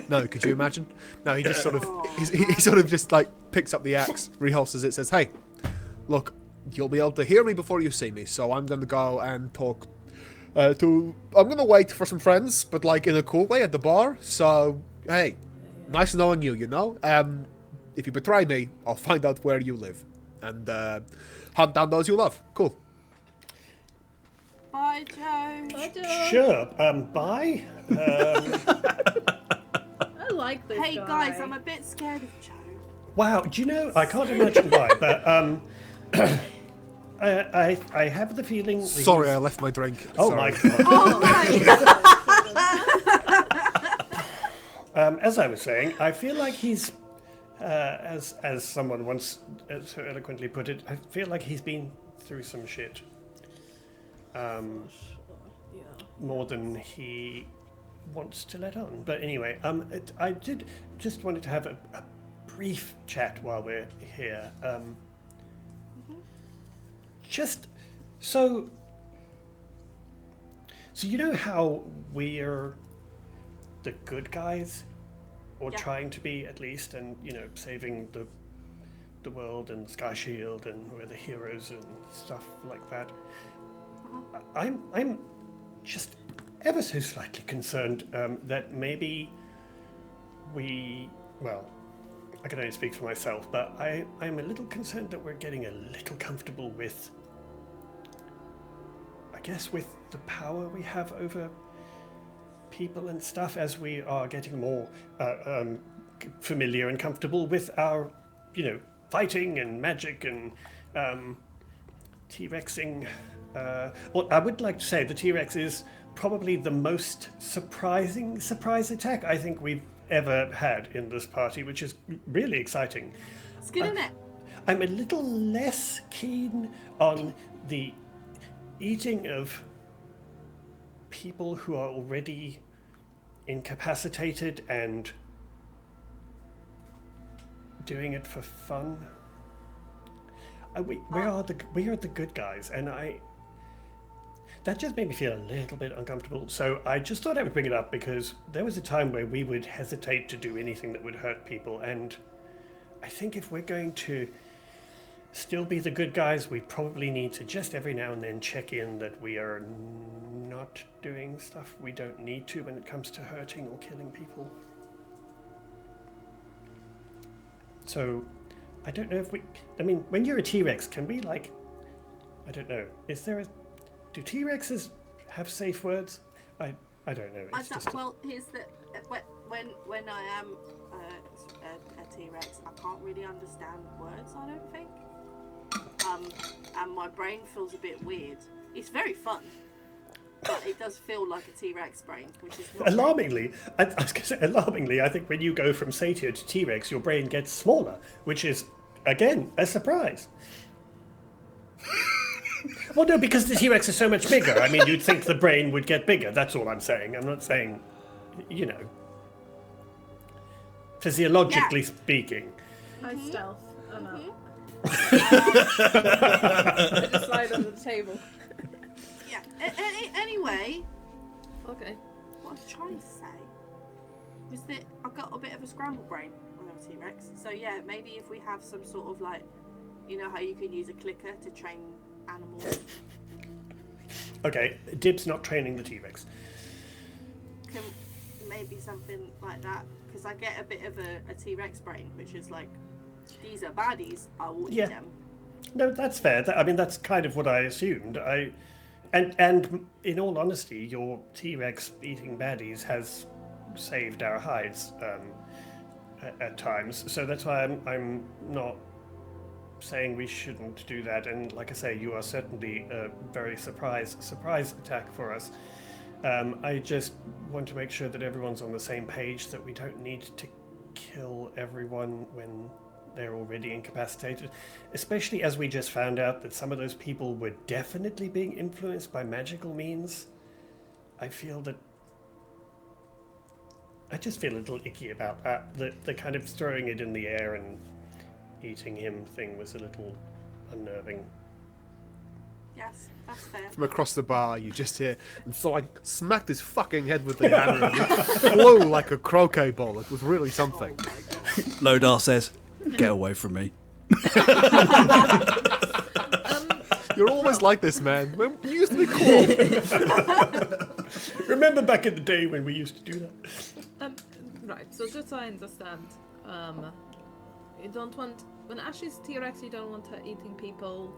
No, could you imagine? No, he just sort of he sort of just like picks up the axe, reholsters it, says, "Hey, look, you'll be able to hear me before you see me, so I'm gonna go and talk I'm gonna wait for some friends, but like in a cool way at the bar. So hey, nice knowing you. You know, if you betray me, I'll find out where you live and hunt down those you love. Cool." Bye, Joe. Bye, Joe. Sure. Bye. I like this Hey guy. guys, I'm a bit scared of Joe. Wow. Do you know? I can't imagine why, but I have the feeling. that Sorry, I he's- left my drink. Oh Sorry. my god. Oh, right. As I was saying, I feel like he's, as someone once so eloquently put it, I feel like he's been through some shit. More than he wants to let on. But anyway, I did just wanted to have a brief chat while we're here. Just so you know how we're the good guys, or Yeah. trying to be at least, and saving the world and Sky Shield, and we're the heroes and stuff like that. I'm just ever so slightly concerned that maybe well, I can only speak for myself, but I'm a little concerned that we're getting a little comfortable with, I guess, with the power we have over people and stuff as we are getting more familiar and comfortable with our, fighting and magic and T-Rexing. Well, I would like to say the T-Rex is probably the most surprise attack I think we've ever had in this party, which is really exciting. It's good, isn't it? I'm a little less keen on the eating of people who are already incapacitated and doing it for fun. We are the good guys, and that just made me feel a little bit uncomfortable. So I just thought I would bring it up because there was a time where we would hesitate to do anything that would hurt people, and I think if we're going to still be the good guys, we probably need to just every now and then check in that we are not doing stuff we don't need to when it comes to hurting or killing people. So I don't know if when you're a T-Rex, can we I don't know, do T-Rexes have safe words? I don't know. It's just Well, here's the when I am a T-Rex, I can't really understand words. I don't think. And my brain feels a bit weird. It's very fun, but it does feel like a T-Rex brain, which is not alarmingly, I was going to say, alarmingly, I think when you go from Satyr to T-Rex, your brain gets smaller, which is, again, a surprise. Well, no, because the T-Rex is so much bigger. I mean, you'd think the brain would get bigger. That's all I'm saying. I'm not saying, physiologically speaking. High stealth. Oh no. Mm-hmm. I just slide under the table. Yeah. Anyway, Okay. what I was trying to say was that I got a bit of a scramble brain when I was T-Rex. So yeah, maybe if we have some sort of how you can use a clicker to train animals. Okay, Dib's not training the T-Rex. Maybe something like that, because I get a bit of a T-Rex brain, which is like, these are baddies, I will eat Yeah. them. No, that's fair. That's kind of what I assumed. And in all honesty, your T-Rex eating baddies has saved our hides at times. So that's why I'm not saying we shouldn't do that. And like I say, you are certainly a very surprise attack for us. I just want to make sure that everyone's on the same page, that we don't need to kill everyone when they're already incapacitated, especially as we just found out that some of those people were definitely being influenced by magical means. I feel that I just feel a little icky about that. The kind of throwing it in the air and eating him thing was a little unnerving. Yes, that's fair. From across the bar, you just hear, and so I smacked his fucking head with the hammer and it flew like a croquet ball. It was really something. Lodar says, "Get away from me." You're always like this, man. You used to be cool. Remember back in the day when we used to do that? Right, so just so I understand, you don't want, when Ash is T-Rex, you don't want her eating people,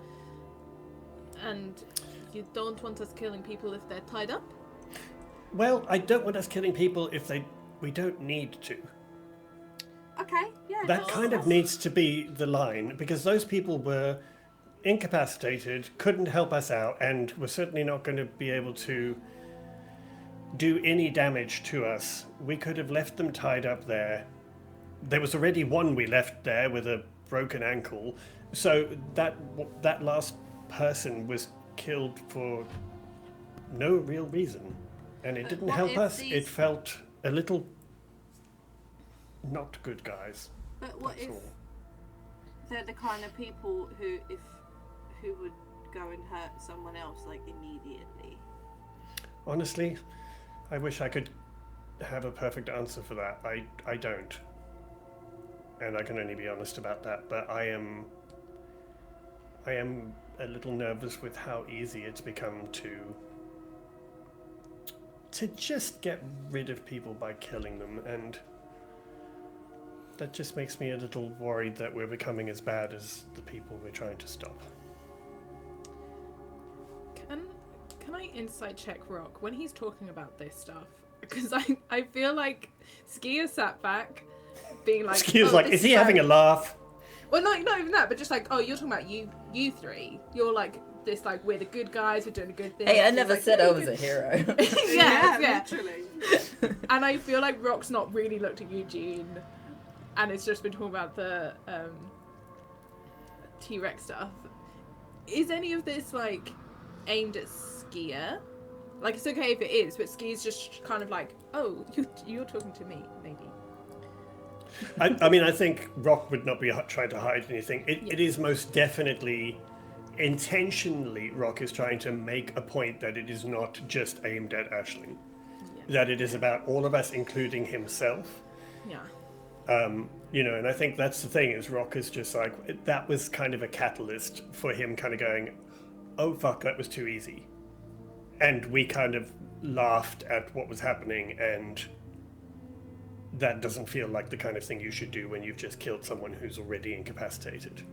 and you don't want us killing people if they're tied up? Well, I don't want us killing people if we don't need to. Okay, yeah. That kind of needs to be the line, because those people were incapacitated, couldn't help us out, and were certainly not going to be able to do any damage to us. We could have left them tied up there. There was already one we left there with a broken ankle, so that last person was killed for no real reason, and it didn't help us. It felt a little not good, guys. But what That's if all. they're the kind of people who would go and hurt someone else like immediately? Honestly, I wish I could have a perfect answer for that. I don't. And I can only be honest about that, but I am a little nervous with how easy it's become to just get rid of people by killing them, and that just makes me a little worried that we're becoming as bad as the people we're trying to stop. Can I insight check Rock when he's talking about this stuff? Because I feel like Skier sat back, being like, Skier's like, is he having a laugh? Well, not even that, but just like, oh, you're talking about you three. You're like this, like we're the good guys, we're doing a good thing. Hey, I He's never like, said "We're I was good." a hero. yeah. Literally. And I feel like Rock's not really looked at Eugene, and it's just been talking about the T-Rex stuff. Is any of this like aimed at Skier? Like, it's okay if it is, but Skier's just kind of like, oh, you're talking to me, maybe. I mean, I think Rock would not be trying to hide anything. It is most definitely, intentionally, Rock is trying to make a point that it is not just aimed at Aisling. Yeah. That it is about all of us, including himself. Yeah. And I think that's the thing, is Rock is just like, that was kind of a catalyst for him kind of going, oh fuck, that was too easy. And we kind of laughed at what was happening, and that doesn't feel like the kind of thing you should do when you've just killed someone who's already incapacitated.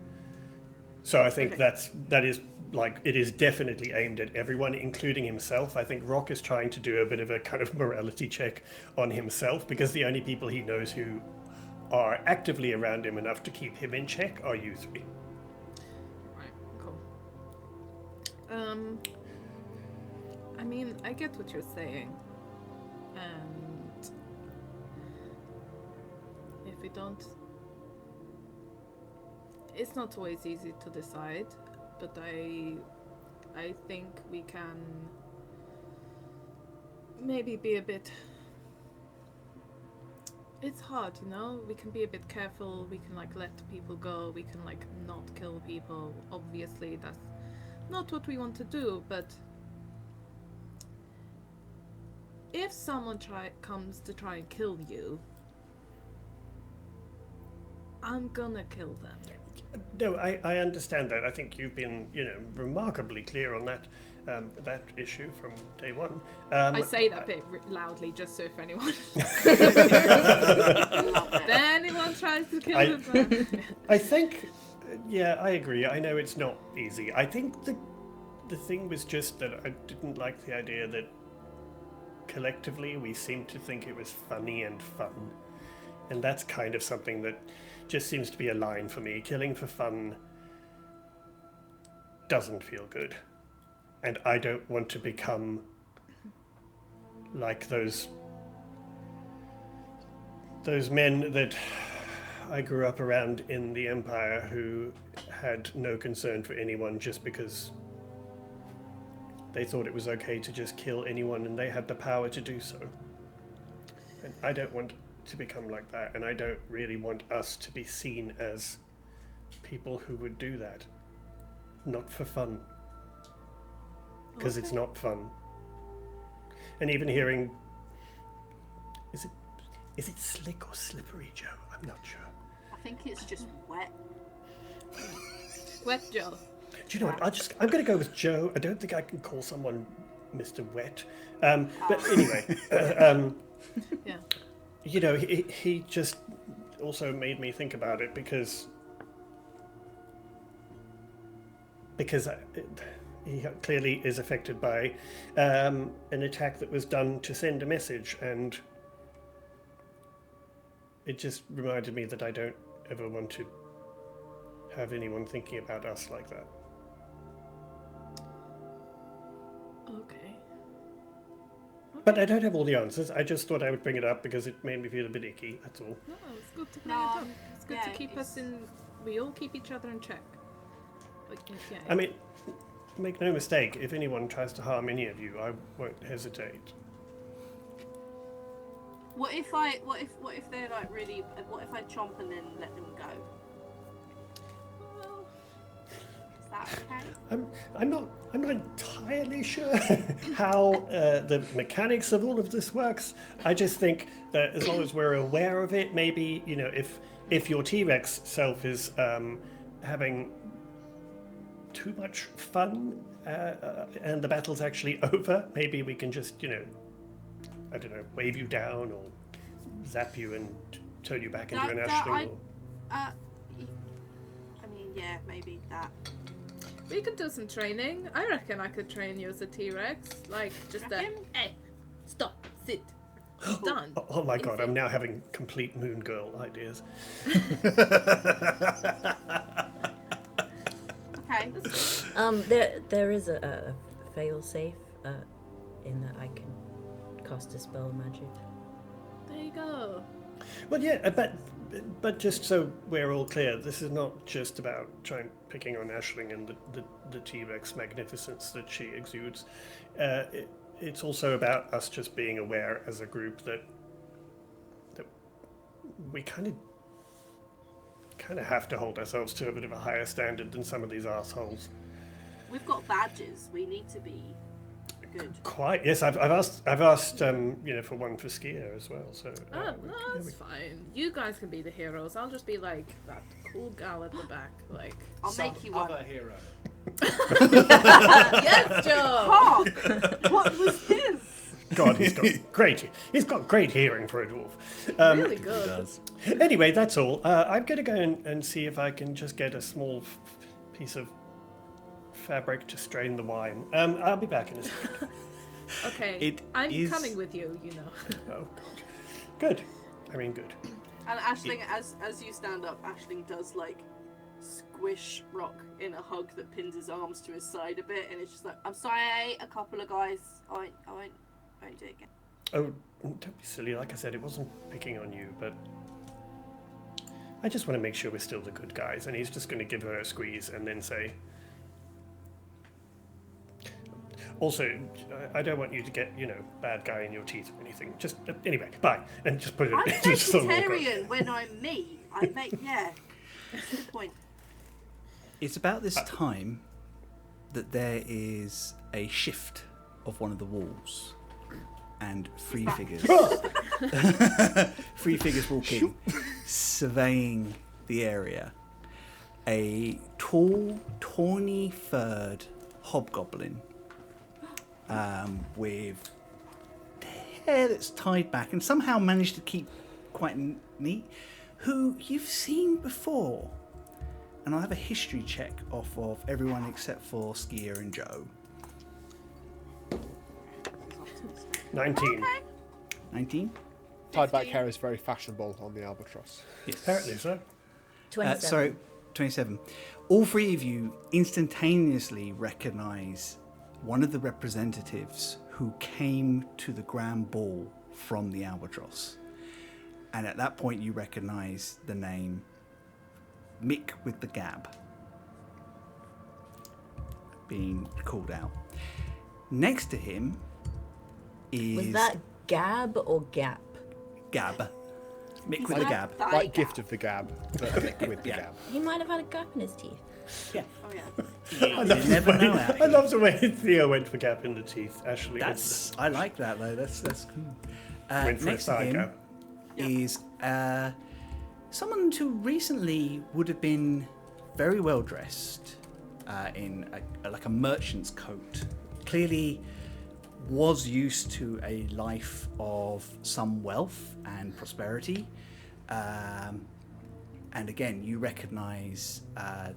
So I think that is like, it is definitely aimed at everyone, including himself. I think Rock is trying to do a bit of a kind of morality check on himself, because the only people he knows who are actively around him enough to keep him in check are you three. Right. Cool. I mean, I get what you're saying, and if we don't, it's not always easy to decide, but I think we can maybe be a bit, it's hard, we can be a bit careful, we can like let people go, we can like not kill people. Obviously that's not what we want to do, but if someone comes to try and kill you, I'm gonna kill them. No, I understand that. I think you've been, remarkably clear on that issue from day one. I say that bit loudly just so if anyone tries to kill them. I think, I agree. I know it's not easy. I think the thing was just that I didn't like the idea that collectively we seemed to think it was funny and fun. And that's kind of something that just seems to be a line for me. Killing for fun doesn't feel good. And I don't want to become like those men that I grew up around in the Empire who had no concern for anyone just because they thought it was okay to just kill anyone and they had the power to do so. And I don't want to become like that, and I don't really want us to be seen as people who would do that. Not for fun. Because it's not fun. And even hearing... Is it slick or slippery, Joe? I'm not sure. I think it's just wet. Wet Joe. Do you know what? I'm going to go with Joe. I don't think I can call someone Mr. Wet. But anyway, Yeah. you know, he just also made me think about it because he clearly is affected by an attack that was done to send a message, and it just reminded me that I don't ever want to have anyone thinking about us like that. Okay. But I don't have all the answers. I just thought I would bring it up because it made me feel a bit icky, that's all. No, it's good to bring No, it up. It's good to yeah, keep us in. We all keep each other in check. Like, yeah. I mean, make no mistake, if anyone tries to harm any of you, I won't hesitate. What if they're like really? What if I chomp and then let them go? Well, Is that okay? I'm not entirely sure how the mechanics of all of this works. I just think that as long as we're aware of it, maybe, you know, if your T-Rex self is having too much fun and the battle's actually over, maybe we can just, you know, I don't know, wave you down or zap you and turn you back into an ashling. I mean, yeah, maybe that. we could do some training. I reckon I could train you as a T-Rex. Like, just a, Reckon? hey, stop, sit, done. Oh my god, I'm now having complete Moon Girl ideas. Okay. There is a fail-safe in that I can cast a spell magic. There you go. Well, yeah, but just so we're all clear, this is not just about picking on Ashling and the T-Rex magnificence that she exudes. It's also about us just being aware as a group that we kind of have to hold ourselves to a bit of a higher standard than some of these assholes. We've got badges. We need to be good. Quite, yes. I've asked you know, for one for Skier as well. So Oh, no, that's fine. You guys can be the heroes. I'll just be like that cool gal at the back. Like, I'll make you one. Other hero. yes, Joe. Oh, what was this? God, he's got great hearing for a dwarf. Really good. Does. Anyway, that's all. I'm going to go and see if I can just get a small piece of fabric to strain the wine. I'll be back in a second. Okay, I'm coming with you. You know. Oh, God. Good. I mean, good. And Ashling, as you stand up, Ashling does like squish Rock in a hug that pins his arms to his side a bit, and it's just like, I'm sorry, I ate a couple of guys. I won't do it again. Oh, don't be silly. Like I said, it wasn't picking on you, but I just want to make sure we're still the good guys. And he's just going to give her a squeeze and then say, also, I don't want you to get, you know, bad guy in your teeth or anything. Just, anyway, bye. And just put it I'm just on the walk. vegetarian when I'm me. I make, yeah. That's the point. It's about this time that there is a shift of one of the walls, and three figures walking, surveying the area. A tall, tawny-furred hobgoblin with hair that's tied back and somehow managed to keep quite neat, who you've seen before. And I'll have a history check off of everyone except for Skier and Joe. 19. 19? Tied back hair is very fashionable on the albatross. Yes. Apparently so. 27. Sorry, 27. All three of you instantaneously recognise one of the representatives who came to the grand ball from the albatross. And at that point you recognise the name Mick with the Gab being called out. Next to him is Was that Gab or Gap? Gab. Mick with Like the Gab. Like gift of the gab, but with the Yeah. gab. He might have had a gap in his teeth. Yeah. Oh yeah. You never know. I love the way Theo went for gap in the teeth. Ashley I like that though. That's cool. went for a Next to side him gap. is someone who recently would have been very well dressed in like a merchant's coat. Clearly was used to a life of some wealth and prosperity. And again, you recognise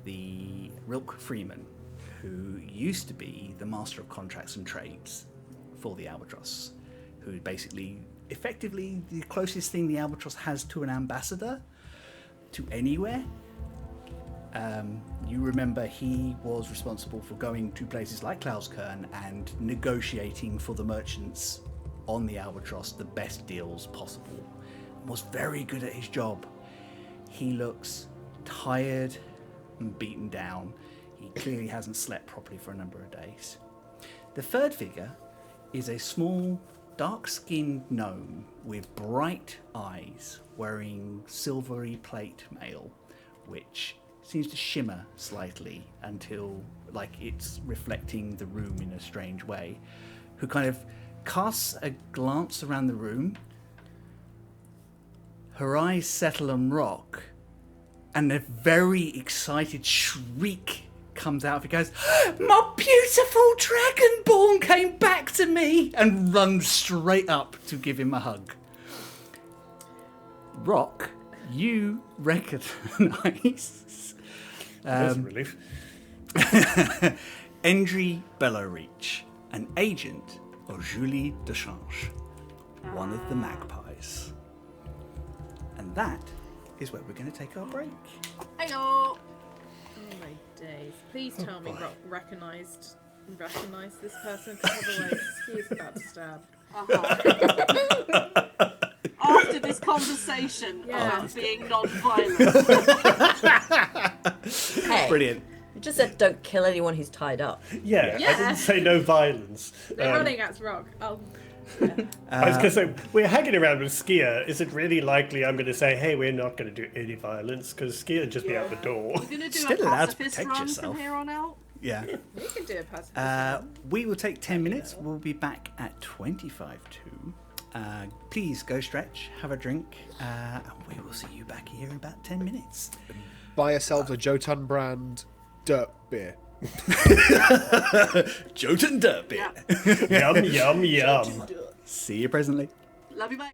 the Rilke Freeman, who used to be the Master of Contracts and Trades for the Albatross, who basically, effectively, the closest thing the Albatross has to an ambassador to anywhere. You remember he was responsible for going to places like Klauskern and negotiating for the merchants on the Albatross the best deals possible. Was very good at his job. He looks tired and beaten down. He clearly hasn't slept properly for a number of days. The third figure is a small, dark-skinned gnome with bright eyes, wearing silvery plate mail, which seems to shimmer slightly until, like, it's reflecting the room in a strange way, who kind of casts a glance around the room. Her eyes settle on Rock, and a very excited shriek comes out of it. Goes, "My beautiful dragonborn came back to me!" and runs straight up to give him a hug. Rock, you recognise That's a relief. Endry Bellowreach, an agent of Julie Dechange, one of the magpies. And that is where we're going to take our break. Heyo. Oh my days. Please tell me Rock recognised this person, because otherwise he's about to stab. After this conversation Yeah. about being non-violent. Hey, Brilliant. you just said don't kill anyone who's tied up. Yeah, I Yeah. didn't say no violence. They're running at Rock. Oh, I was going to say, we're hanging around with Skier. Is it really likely I'm going to say, hey, we're not going to do any violence? Because Skier would just be out the door. You're going to do Still a allowed to pacifist protect run yourself. from here on out? Yeah. we can do a person. We will take 10 minutes. We'll be back at 25 to. Please go stretch, have a drink, and we will see you back here in about 10 minutes. Buy yourselves a Jotun brand dirt beer. Jotun Dirt Beer. Yeah. Yum, yum, yum. See you presently. Love you, bye.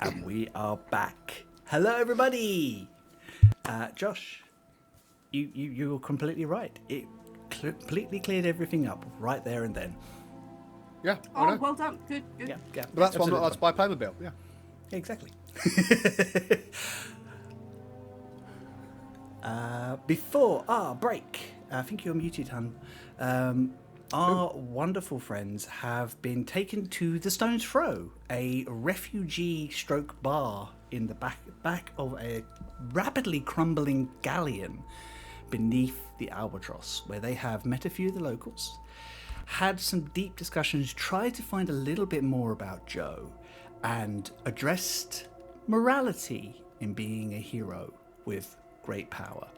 And we are back. Hello, everybody. Josh, you were completely right. It completely cleared everything up right there and then. Yeah. I Oh, know. well done. Good, good. Yeah. But that's absolutely. that's by payment bill. Yeah. Exactly. Before our break, I think you're muted, hun. Our wonderful friends have been taken to the Stone's Throw, a refugee stroke bar in the back of a rapidly crumbling galleon beneath the Albatross, where they have met a few of the locals, had some deep discussions, tried to find a little bit more about Joe, and addressed morality in being a hero with great power.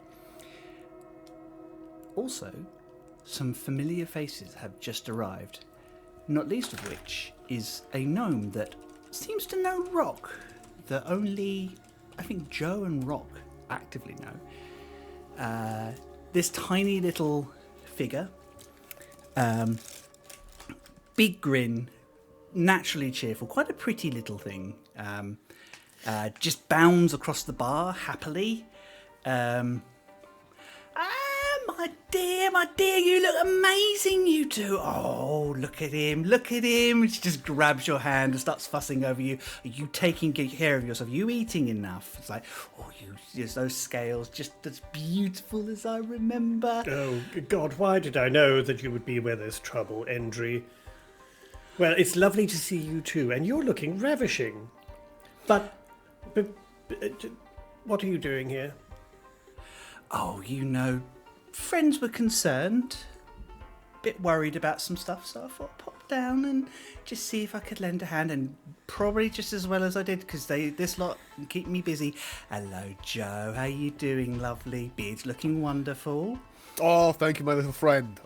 Also, some familiar faces have just arrived, not least of which is a gnome that seems to know Rock, that only, I think, Joe and Rock actively know. This tiny little figure, big grin, naturally cheerful, quite a pretty little thing, just bounds across the bar happily. My dear, you look amazing, you two. Oh, look at him. She just grabs your hand and starts fussing over you. Are you taking care of yourself? Are you eating enough? It's like, oh, just those scales, just as beautiful as I remember. Oh, God, why did I know that you would be where there's trouble, Endry? Well, it's lovely to see you too, and you're looking ravishing. But what are you doing here? Oh, friends were concerned, bit worried about some stuff, so I thought I'd pop down and just see if I could lend a hand, and probably just as well as I did, because this lot keep me busy. Hello, Joe. How you doing, lovely? Beard's looking wonderful. Oh, thank you, my little friend.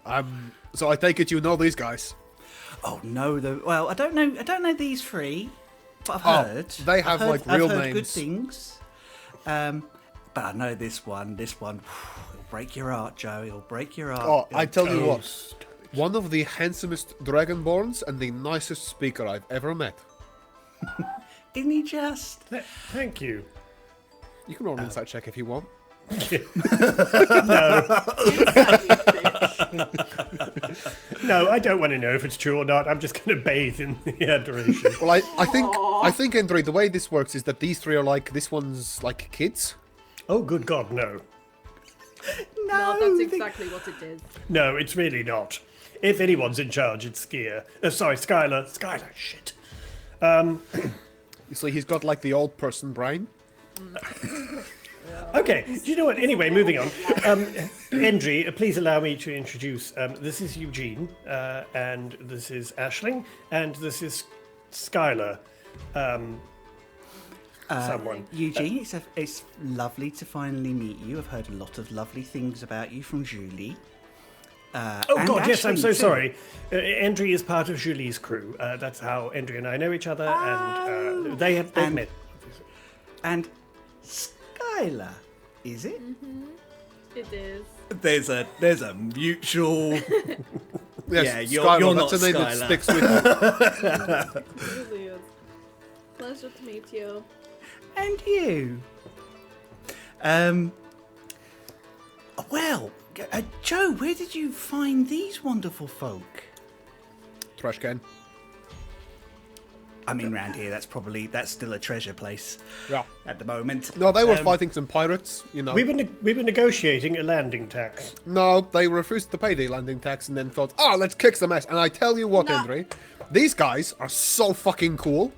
So I take it you know these guys. Oh no, well, I don't know these three, but I've heard they have I've real heard names. good things. But I know this one. It'll break your heart, Joe. It'll break your heart. Oh, I tell you what, Toast. one of the handsomest dragonborns and the nicest speaker I've ever met. Isn't he just? Thank you. You can roll an insight check if you want. No, I don't want to know if it's true or not. I'm just going to bathe in the adoration. Well, I think, Andre, the way this works is that these three are this one's like kids. Oh, good God, no. No, that's exactly what it is. No, it's really not. If anyone's in charge, it's Skylar. Skylar, shit. You see, he's got the old person brain. Okay, do you know what? Anyway, moving on. Endry, please allow me to introduce. This is Eugene, and this is Aisling, and this is Skylar. Someone. Eugene, it's lovely to finally meet you. I've heard a lot of lovely things about you from Julie. Oh and God, yes, I'm Aisling, so too. sorry. Endry is part of Julie's crew. That's how Endry and I know each other, and they've met. And Skylar, is it? It is. There's a mutual. Yes, Yeah, Skylar, you're that's not a name Skylar. that sticks with you. It really is. Pleasure to meet you. And you. Well, Joe, where did you find these wonderful folk? Trash can. I mean, round here, that's still a treasure place. Yeah. At the moment. No, they were fighting some pirates, you know. We were negotiating a landing tax. No, they refused to pay the landing tax and then thought, let's kick some ass. And I tell you what, No. Andre, these guys are so fucking cool.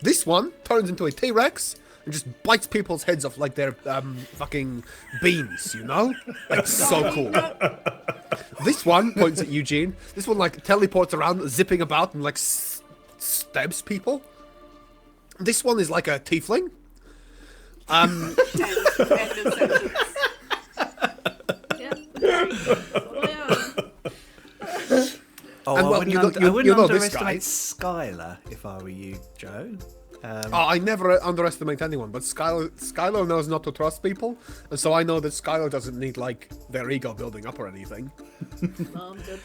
This one turns into a T-Rex and just bites people's heads off like they're fucking beans, you know? So cool. This one points at Eugene. This one teleports around, zipping about and stabs people. This one is like a tiefling. End of sentence. Yeah. Oh, yeah. Oh, And, I well, wouldn't, you know- I wouldn't you know this underestimate guy. Skylar if I were you, Joe. I never underestimate anyone, but Skylar knows not to trust people, and so I know that Skylar doesn't need their ego building up or anything. No, I'm good.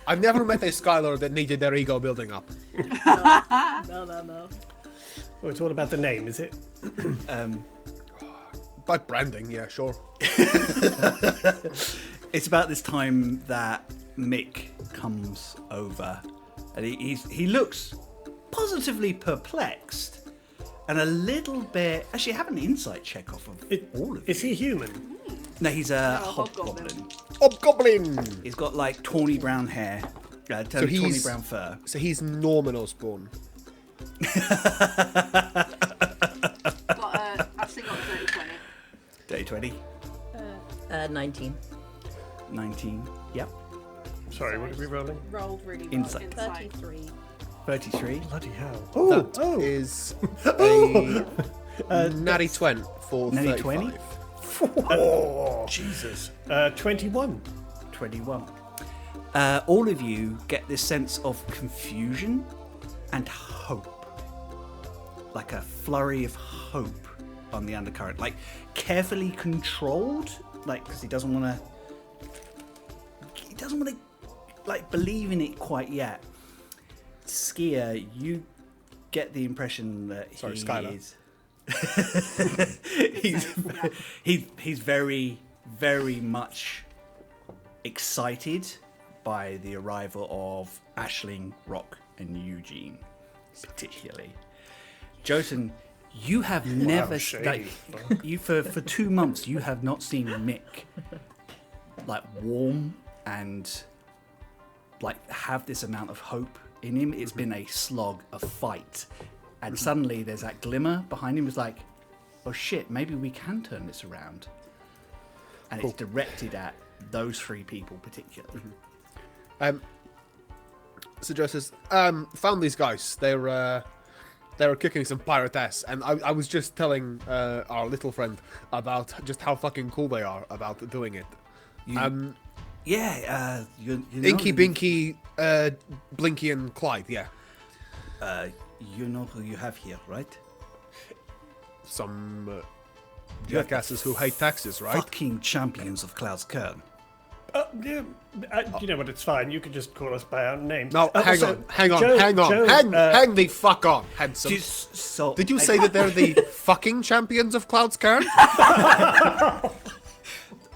I've never met a Skylar that needed their ego building up. No. Oh, it's all about the name, is it? By branding, yeah, sure. It's about this time that Mick comes over, and he looks positively perplexed and a little bit. Actually, have an insight check off of all of Is you. he human? No, he's a hobgoblin. hobgoblin. Hobgoblin! He's got like tawny brown hair, tawny brown fur. So he's Norman Osborn. Actually got a dirty 20. Day 20, 19. 19. Yep. Sorry, what are we rolling? Rolled really well. Insight. 33. 33. Bloody hell. That is a natty 20 for Natty 35. 20? Oh, Jesus. 21. 21. All of you get this sense of confusion and hope. Like a flurry of hope on the undercurrent. Like carefully controlled. Like, because he doesn't want to like believe in it quite yet. Skier, you get the impression that Skylar. he's very, very much excited by the arrival of Aisling, Rock, and Eugene, particularly. Jotun, you have never shady. you for 2 months you have not seen Mick like warm and like have this amount of hope in him. It's been a slog, a fight, and suddenly there's that glimmer behind him. It's like, oh shit, maybe we can turn this around. And it's directed at those 3 people particularly. So Joe says, found these guys. They were kicking some pirate ass, and I was just telling our little friend about just how fucking cool they are about doing it. You know Inky, Binky, Blinky, and Clyde, yeah. You know who you have here, right? Some jackasses who hate taxes, right? Fucking champions of Cloud's Kern. Yeah, you know what, it's fine. You can just call us by our names. No, hang so, on, hang Joe, hang the fuck on, handsome. Did you say that they're the fucking champions of Cloud's Cairn?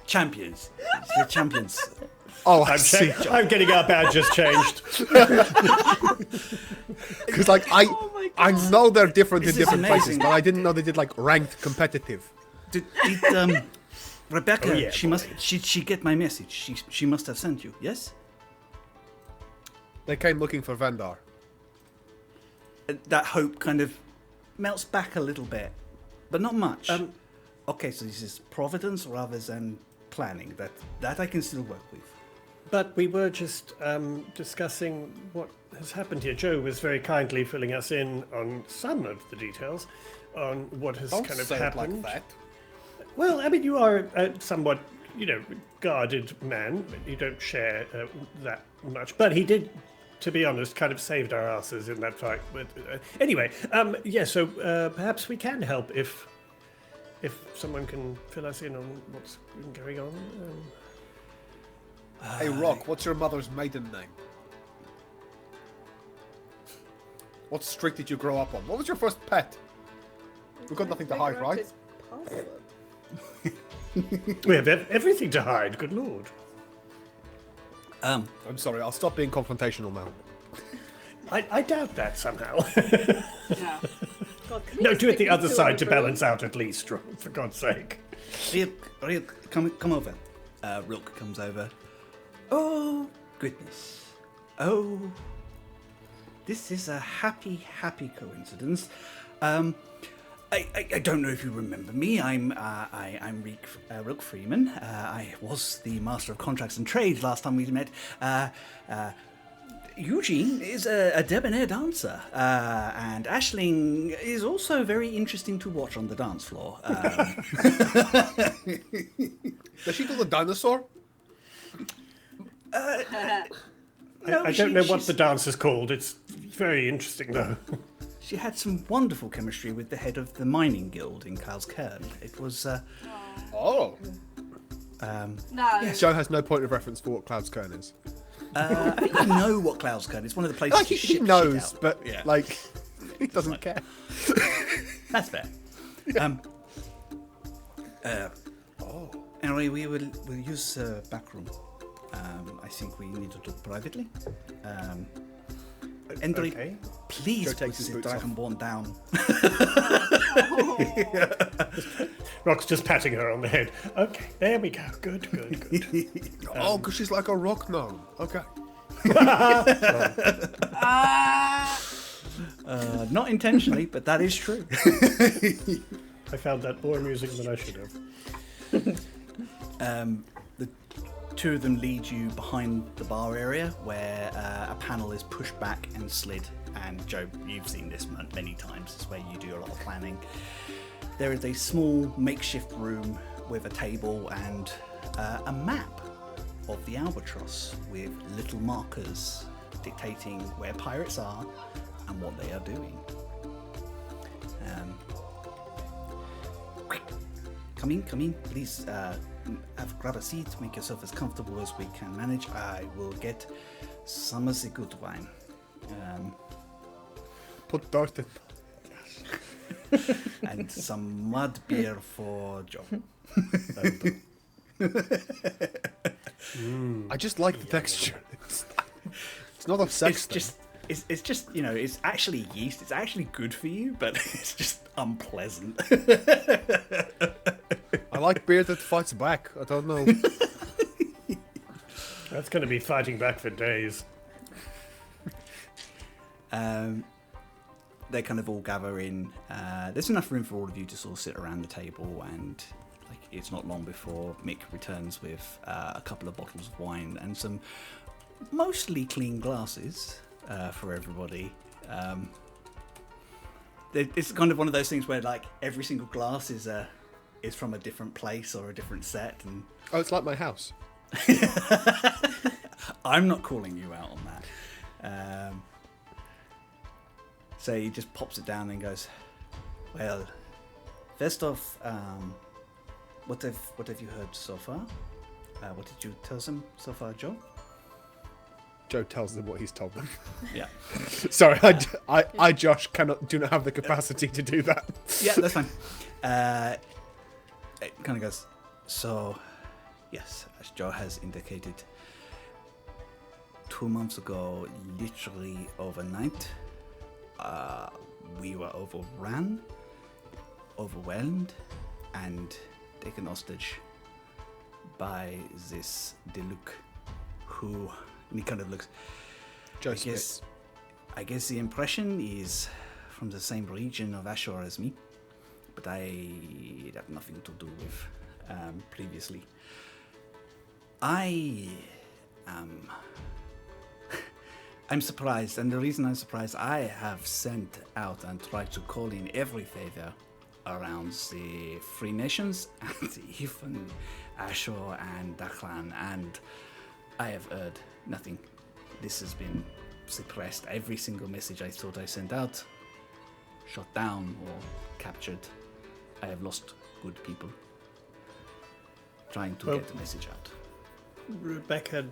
Champions? The champions. Oh, I see. I'm getting our badges changed. Because like I know they're different This in is different places, amazing. but I didn't know they did like ranked competitive. Did Rebecca? Oh, yeah, She get my message. She must have sent you. Yes. They came looking for Vandar. That hope kind of melts back a little bit, but not much. Okay, so this is providence rather than planning. That I can still work with. But we were just discussing what has happened here. Joe was very kindly filling us in on some of the details on what has kind of happened. Like that. Well, I mean, you are a somewhat, guarded man. You don't share that much. But he did, to be honest, kind of saved our asses in that fight. But anyway, so perhaps we can help if someone can fill us in on what's been going on. Hey, Rock, what's your mother's maiden name? What street did you grow up on? What was your first pet? We've got nothing to hide, Figure out right? his password. We have everything to hide, good lord. I'm sorry, I'll stop being confrontational now. I doubt that somehow. Yeah. God, can we No, just do it stick the these other two side in to a room? balance out at least, for God's sake. Ryuk, come over. Rilk comes over. Oh, goodness. Oh, this is a happy coincidence. I don't know if you remember me. I'm Rilk Freeman. I was the Master of Contracts and Trade last time we met. Eugene is a debonair dancer, and Aisling is also very interesting to watch on the dance floor. Does she do the dinosaur? I don't know what the dance is called. It's very interesting, though. She had some wonderful chemistry with the head of the mining guild in Cow's Cairn. It was, Oh. No. Joe has no point of reference for what Cloud's Cairn is. I think you know what Cow's Cairn is. One of the places Like, he ship knows, shit out. but Yeah. like, he doesn't care. That's fair. Anyway, we'll use back room. I think we need to talk privately. Endry, Okay. please Joe put takes his the boots off. Dragonborn down. Rock's just patting her on the head. Okay, there we go. Good. Oh, because she's like a rock gnome. Okay. Not intentionally, but that is true. I found that more amusing than I should have. The two of them lead you behind the bar area where a panel is pushed back and slid. And Joe, you've seen this many times. It's where you do a lot of planning. There is a small makeshift room with a table and a map of the Albatross with little markers dictating where pirates are and what they are doing. Come in, please. Grab a seat, make yourself as comfortable as we can manage. I will get some of the good wine. Put dirt in. And some mud beer for Joe. I just like the texture. It's not a sex thing. It's just it's actually yeast. It's actually good for you, but it's just unpleasant. I like beer that fights back. I don't know. That's going to be fighting back for days. They kind of all gather in. There's enough room for all of you to sort of sit around the table, and it's not long before Mick returns with a couple of bottles of wine and some mostly clean glasses for everybody. It's kind of one of those things where every single glass is from a different place or a different set, and Oh, it's like my house. I'm not calling you out on that. So he just pops it down and goes, well, first off, what have you heard so far? What did you tell them so far, Joe? Joe tells them what he's told them. Yeah. Sorry, I Josh, do not have the capacity to do that. Yeah, that's fine. It kind of goes, so, yes, as Joe has indicated, 2 months ago, literally overnight, we were overrun, overwhelmed, and taken hostage by this Deluc, who, and he kind of looks, I guess the impression is from the same region of Ashur as me, but I have nothing to do with previously. I'm surprised, and the reason I'm surprised, I have sent out and tried to call in every favor around the Free Nations and even Ashur and Dakhlan, and I have heard nothing. This has been suppressed. Every single message I thought I sent out, shot down or captured. I have lost good people trying to get the message out. Rebecca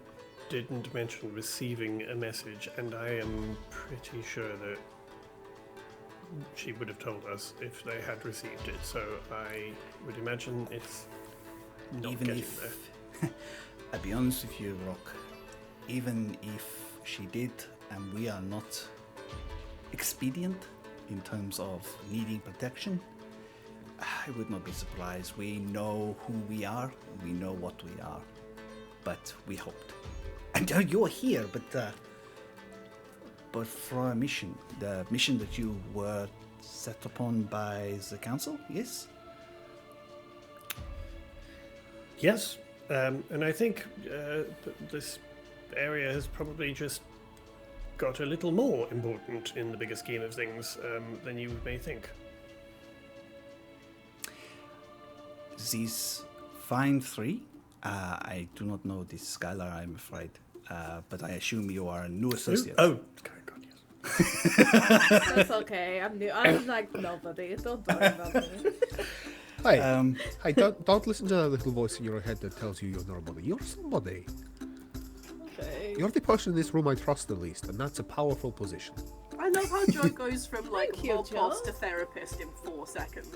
didn't mention receiving a message, and I am pretty sure that she would have told us if they had received it, so I would imagine it's not Even getting if, there. I'll be honest with you, Rock, even if she did and we are not expedient in terms of needing protection, I would not be surprised. We know who we are, we know what we are, but we hoped. And you're here, but for a mission, the mission that you were set upon by the council, yes? Yes, and I think this area has probably just got a little more important in the bigger scheme of things than you may think. These fine three, I do not know this Skylar, I'm afraid, but I assume you are a new associate. Oh, God, yes. That's okay. I'm new. I'm like nobody. Don't worry about me. Hey, hey, don't listen to that little voice in your head that tells you you're nobody. You're somebody. Okay. You're the person in this room I trust the least, and that's a powerful position. I love how Joe goes from like Thank you, mob boss Joe. to therapist in 4 seconds.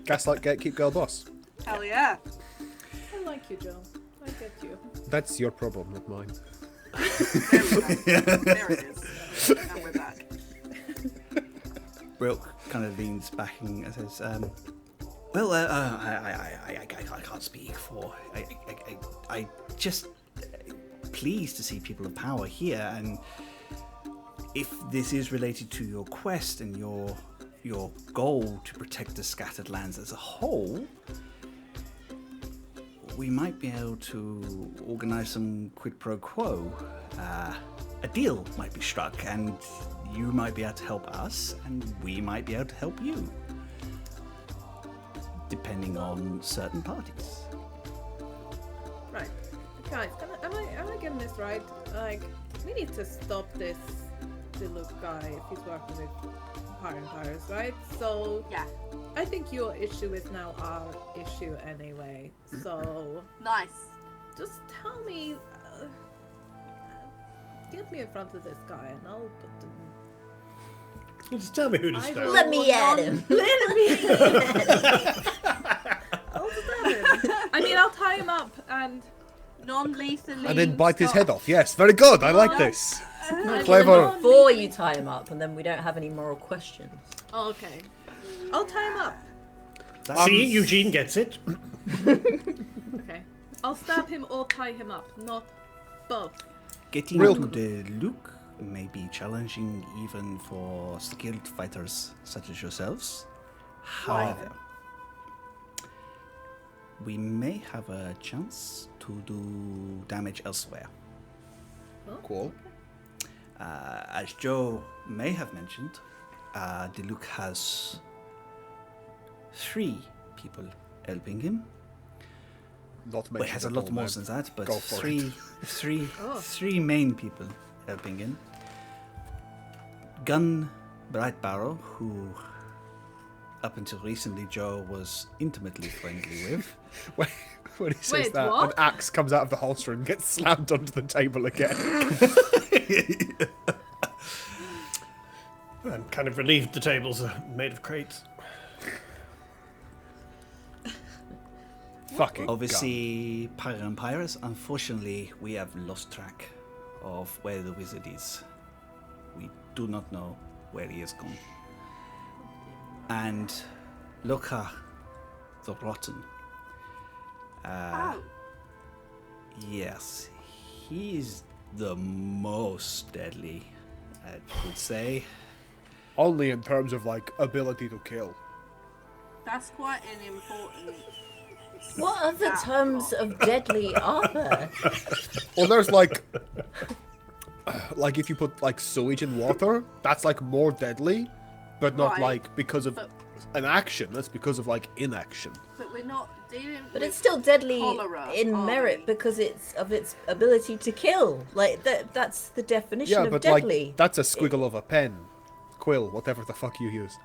Gaslight, gatekeep, girl boss. Hell yeah. I like you, Joe. I get you. That's your problem, not mine. There we go. There it is. And we're back. Brooke kind of leans back and says, well, I can't speak for. I just pleased to see people of power here, and if this is related to your quest and your goal to protect the scattered lands as a whole, we might be able to organize some quid pro quo. A deal might be struck, and you might be able to help us, and we might be able to help you, depending on certain parties. Right. Guys, am I getting this right? Like, we need to stop this Diluc guy if he's working with Pirates, right? So, Yeah. I think your issue is now our issue anyway. So, Nice. just tell me, get me in front of this guy and I'll put them. Just tell me who to I start. will- Let me at him. I'll stab him. I mean, I'll tie him up and Non-lethally. And then bite his head off. Yes, very good. I like this. Clever. Before you tie him up, and then we don't have any moral questions. Oh, okay. I'll tie him up. See, Eugene gets it. Okay. I'll stab him or tie him up, not both. Getting Real- to the look may be challenging even for skilled fighters such as yourselves. However, we may have a chance to do damage elsewhere. Cool. As Joe may have mentioned, Diluc has 3 people helping him. Not Well, it has a lot more than that, but Go for three main people helping him. Gun Brightbarrow, who up until recently Joe was intimately friendly with. When he says Wait, that, what? an axe comes out of the holster and gets slammed onto the table again. I'm kind of relieved the tables are made of crates. Fucking Obviously, Pyre and Pyrus, unfortunately, we have lost track of where the wizard is. We do not know where he has gone. And Loka, the Rotten. Oh. Yes, he is the most deadly, I would say. Only in terms of like ability to kill. That's quite an important. What other stat terms block. of deadly are there? Well, there's like if you put like sewage in water, that's like more deadly, but not Right. like because of But- an action. That's because of like inaction. But we're not dealing. But with it's still deadly cholera, in are merit we? because it's of its ability to kill. Like that's the definition Yeah, of but deadly. like that's a squiggle of a pen, quill, whatever the fuck you use.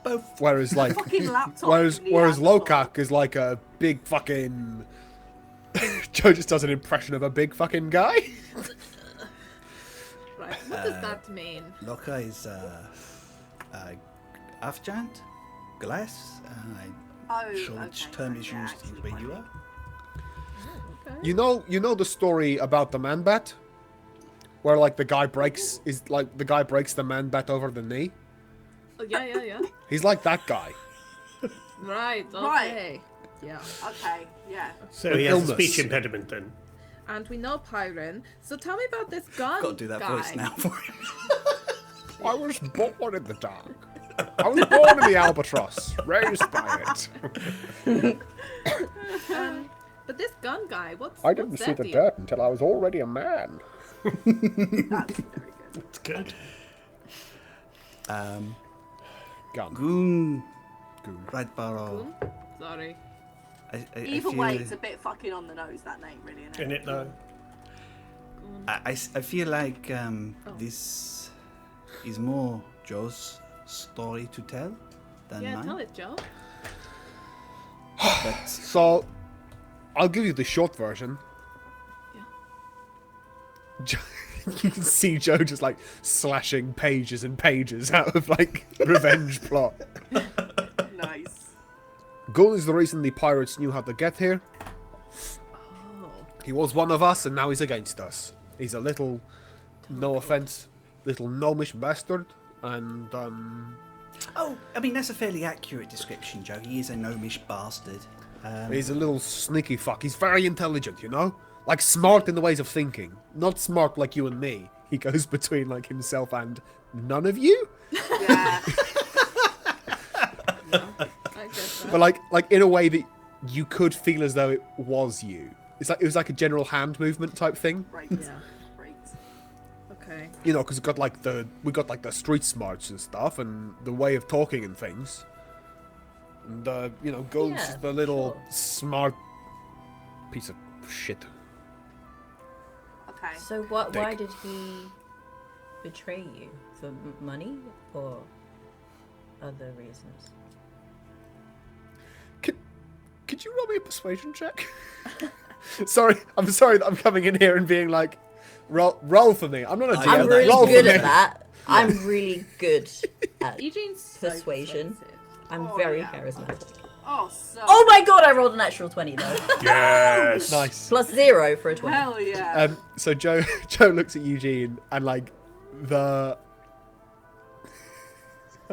Both. Whereas like Fucking laptop. whereas in the whereas Apple Lokak is like a big fucking. Joe just does an impression of a big fucking guy. Right. What does that mean? Loka is Afjant, glass. I'm Oh, sure which okay, term so is yeah, used actually where quite you are. Okay. You know the story about the man bat, where like the guy breaks the man bat over the knee. Oh, yeah. He's like that guy. Right. Okay. Right. Yeah. Okay, yeah. So he has Illness. a speech impediment then. And we know Pyron. So tell me about this gun Got to do that guy. voice now for him. I was born in the dark. I was born in the albatross, raised by it. But this gun guy, what's I didn't what's see that the deal? dirt until I was already a man. That's very good. It's good. Gun. Goon, Goon. Brightbarrow. Sorry. Either way, it's a bit fucking on the nose, that name, really, isn't In it? it though. I feel like this is more Joe's story to tell than Yeah, mine. tell it, Joe. But So, I'll give you the short version. Yeah. You can see Joe just like slashing pages and pages out of like revenge plot. Nice. Gould is the reason the pirates knew how to get here. Oh. He was one of us, and now he's against us. He's a little, no offense, little gnomish bastard, and Oh, I mean, that's a fairly accurate description, Joe. He is a gnomish bastard. he's a little sneaky fuck. He's very intelligent, you know? Like, smart in the ways of thinking. Not smart like you and me. He goes between, like, himself and none of you? Yeah. I guess that. But, like in a way that you could feel as though it was you. It was like a general hand movement type thing. Right. Yeah. Right. Okay. You know, because we got the street smarts and stuff, and the way of talking and things. And, you know, Gould's Yeah, the little sure. smart piece of shit. Okay. So why Dick. did he betray you? For money or other reasons? Could you roll me a persuasion check? I'm sorry that I'm coming in here and being like, roll for me. I'm not a I GM. Yeah, I'm really roll good for at me. that. I'm really good at Eugene's so persuasion. persuasive. I'm Oh, very yeah. charismatic. Oh, so. Oh my god, I rolled a natural 20 though. Yes. Nice. Plus 0 for a 20. Hell yeah. So Joe looks at Eugene and like I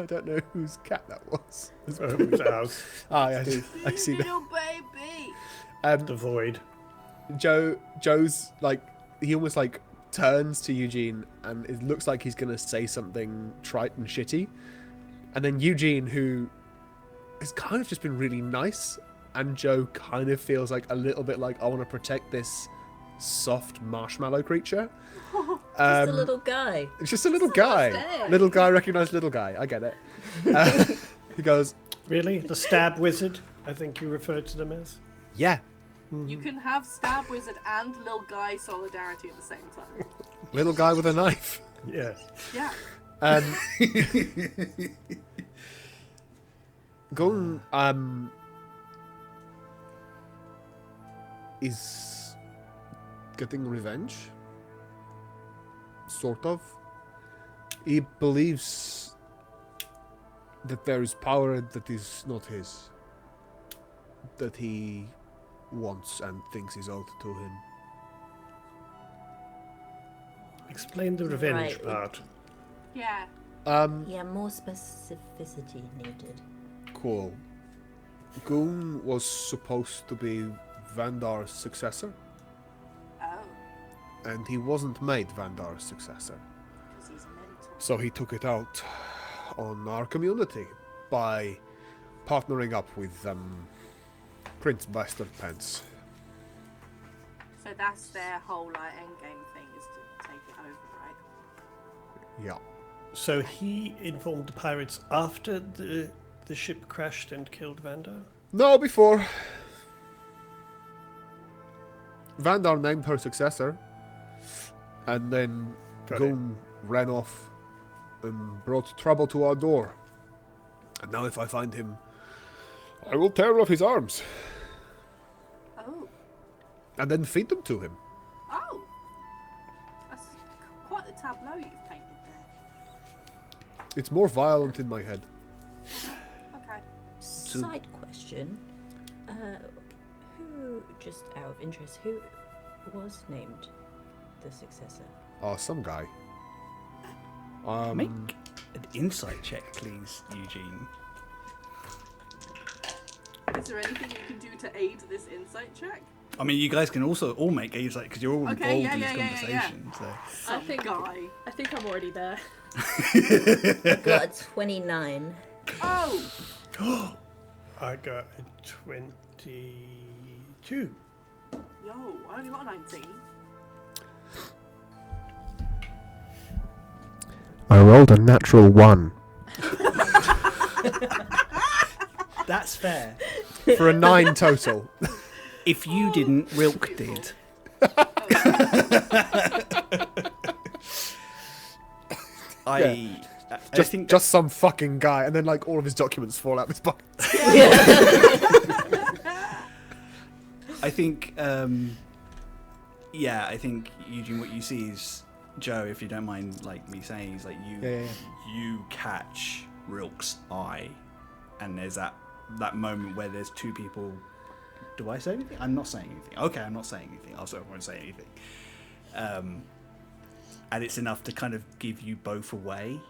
don't know whose cat that was. It was ours. Ah, yeah, I see that. Little baby. The void. Joe's like, he almost like turns to Eugene and it looks like he's gonna say something trite and shitty, and then Eugene, who has kind of just been really nice, and Joe kind of feels like a little bit like, I want to protect this soft marshmallow creature. Just a little guy. It's just a little guy. nice. Little guy recognized little guy. I get it. He goes, Really? The stab wizard, I think you referred to them as? yeah, You can have Stab Wizard and Lil Guy solidarity at the same time. little guy with a knife. Yes. Yeah. Gung is getting revenge. Sort of. He believes that there is power that is not his. That he wants and thinks is owed to him. Explain the revenge Right. part. Yeah. Yeah, more specificity needed. Cool. Goon was supposed to be Vandar's successor, Oh. and he wasn't made Vandar's successor. Because he's mental. So he took it out on our community by partnering up with Prince Bastard Pence. So that's their whole like endgame thing is to take it over, right? Yeah. So he informed the pirates after the ship crashed and killed Vandar? No, before. Vandar named her successor, and then Got Goon ran off and brought trouble to our door. And now if I find him, I will tear off his arms Oh. and then feed them to him. Oh. That's quite the tableau you've painted there. It's more violent in my head. Okay. Side question. Who, just out of interest, who was named the successor? Oh, some guy. Make an insight check, please, Eugene. Is there anything you can do to aid this insight check? I mean, you guys can also all make insight because you're all Okay, involved yeah, in this yeah, yeah, conversation. So. Some guy. I think I'm already there. Got a 29. Oh. I got a 22. Yo, I only got a 19. I rolled a natural 1 That's fair. for a 9 total. If you didn't, Rilk did. I think Just some fucking guy, and then like all of his documents fall out of his pocket. I think, yeah, I think, Eugene, what you see is Joe, if you don't mind, like me saying, is like you catch Rilk's eye, and there's that moment where there's two people. Do I say anything? I'm not saying anything. Okay, I'm not saying anything. Also, I won't say anything. And it's enough to kind of give you both away.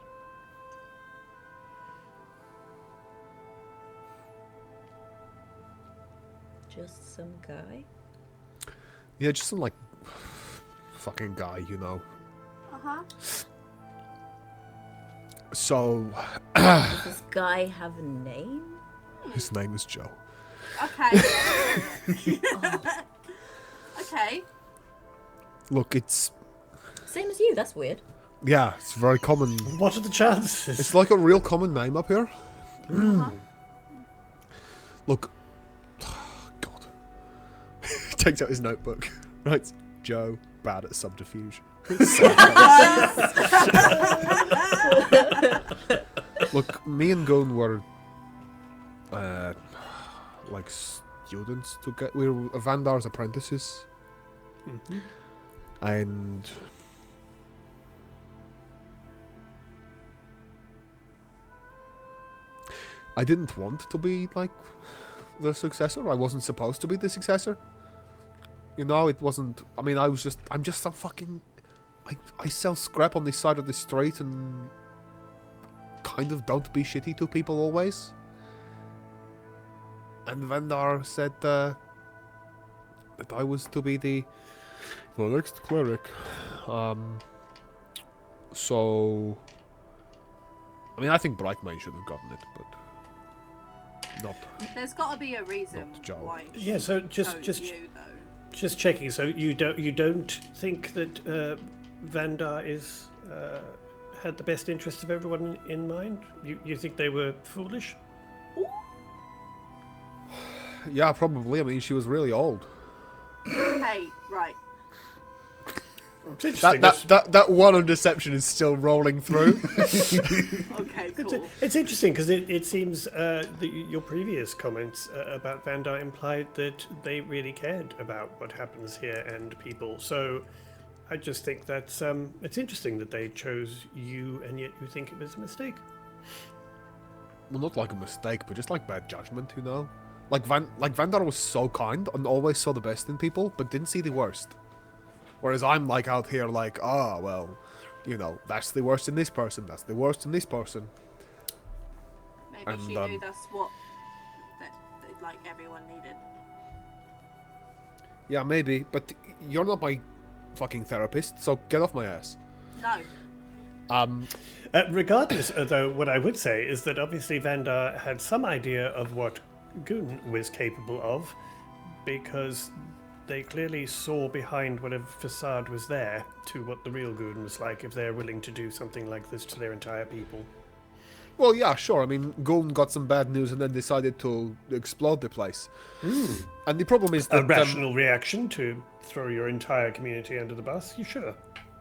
Just some guy. Yeah, just some like fucking guy, you know. Uh-huh. So Does this guy have a name? his name is Joe. Okay. Okay. Look, it's Same as you. That's weird. yeah, it's very common. What are the chances? It's like a real common name up here. Look, God. He takes out his notebook. Writes Joe, bad at subterfuge. Look, me and Gun were like students together. We were Vandar's apprentices, and I didn't want to be like the successor. I wasn't supposed to be the successor. You know, it wasn't. I mean, I'm just some fucking. I sell scrap on this side of the street and kind of don't be shitty to people always. And Vandar said that I was to be the next cleric. So, I mean, I think Brightmane should have gotten it, but not. There's got to be a reason Not Joe. why. Yeah, so just you, though. just checking. So you don't think that Vandar is had the best interest of everyone in mind? You think they were foolish? Yeah, probably. I mean, she was really old. Hey, right. It's interesting. That one on deception is still rolling through. Okay, cool. It's interesting because it seems that your previous comments about Vandar implied that they really cared about what happens here and people. So I just think that's it's interesting that they chose you, and yet you think it was a mistake. Well, not like a mistake, but just like bad judgment, you know? Like Vandar was so kind and always saw the best in people, but didn't see the worst. Whereas I'm like out here like, well, you know, that's the worst in this person, that's the worst in this person. Maybe And, she knew that's what that like everyone needed. Yeah, maybe, but you're not my fucking therapist, so get off my ass. No. Regardless, though, what I would say is that obviously Vandar had some idea of what Goon was capable of, because they clearly saw behind whatever facade was there to what the real Goon was like if they're willing to do something like this to their entire people. Well, yeah, sure. I mean, Goon got some bad news and then decided to explode the place. And the problem is that... A rational reaction to throw your entire community under the bus? You sure?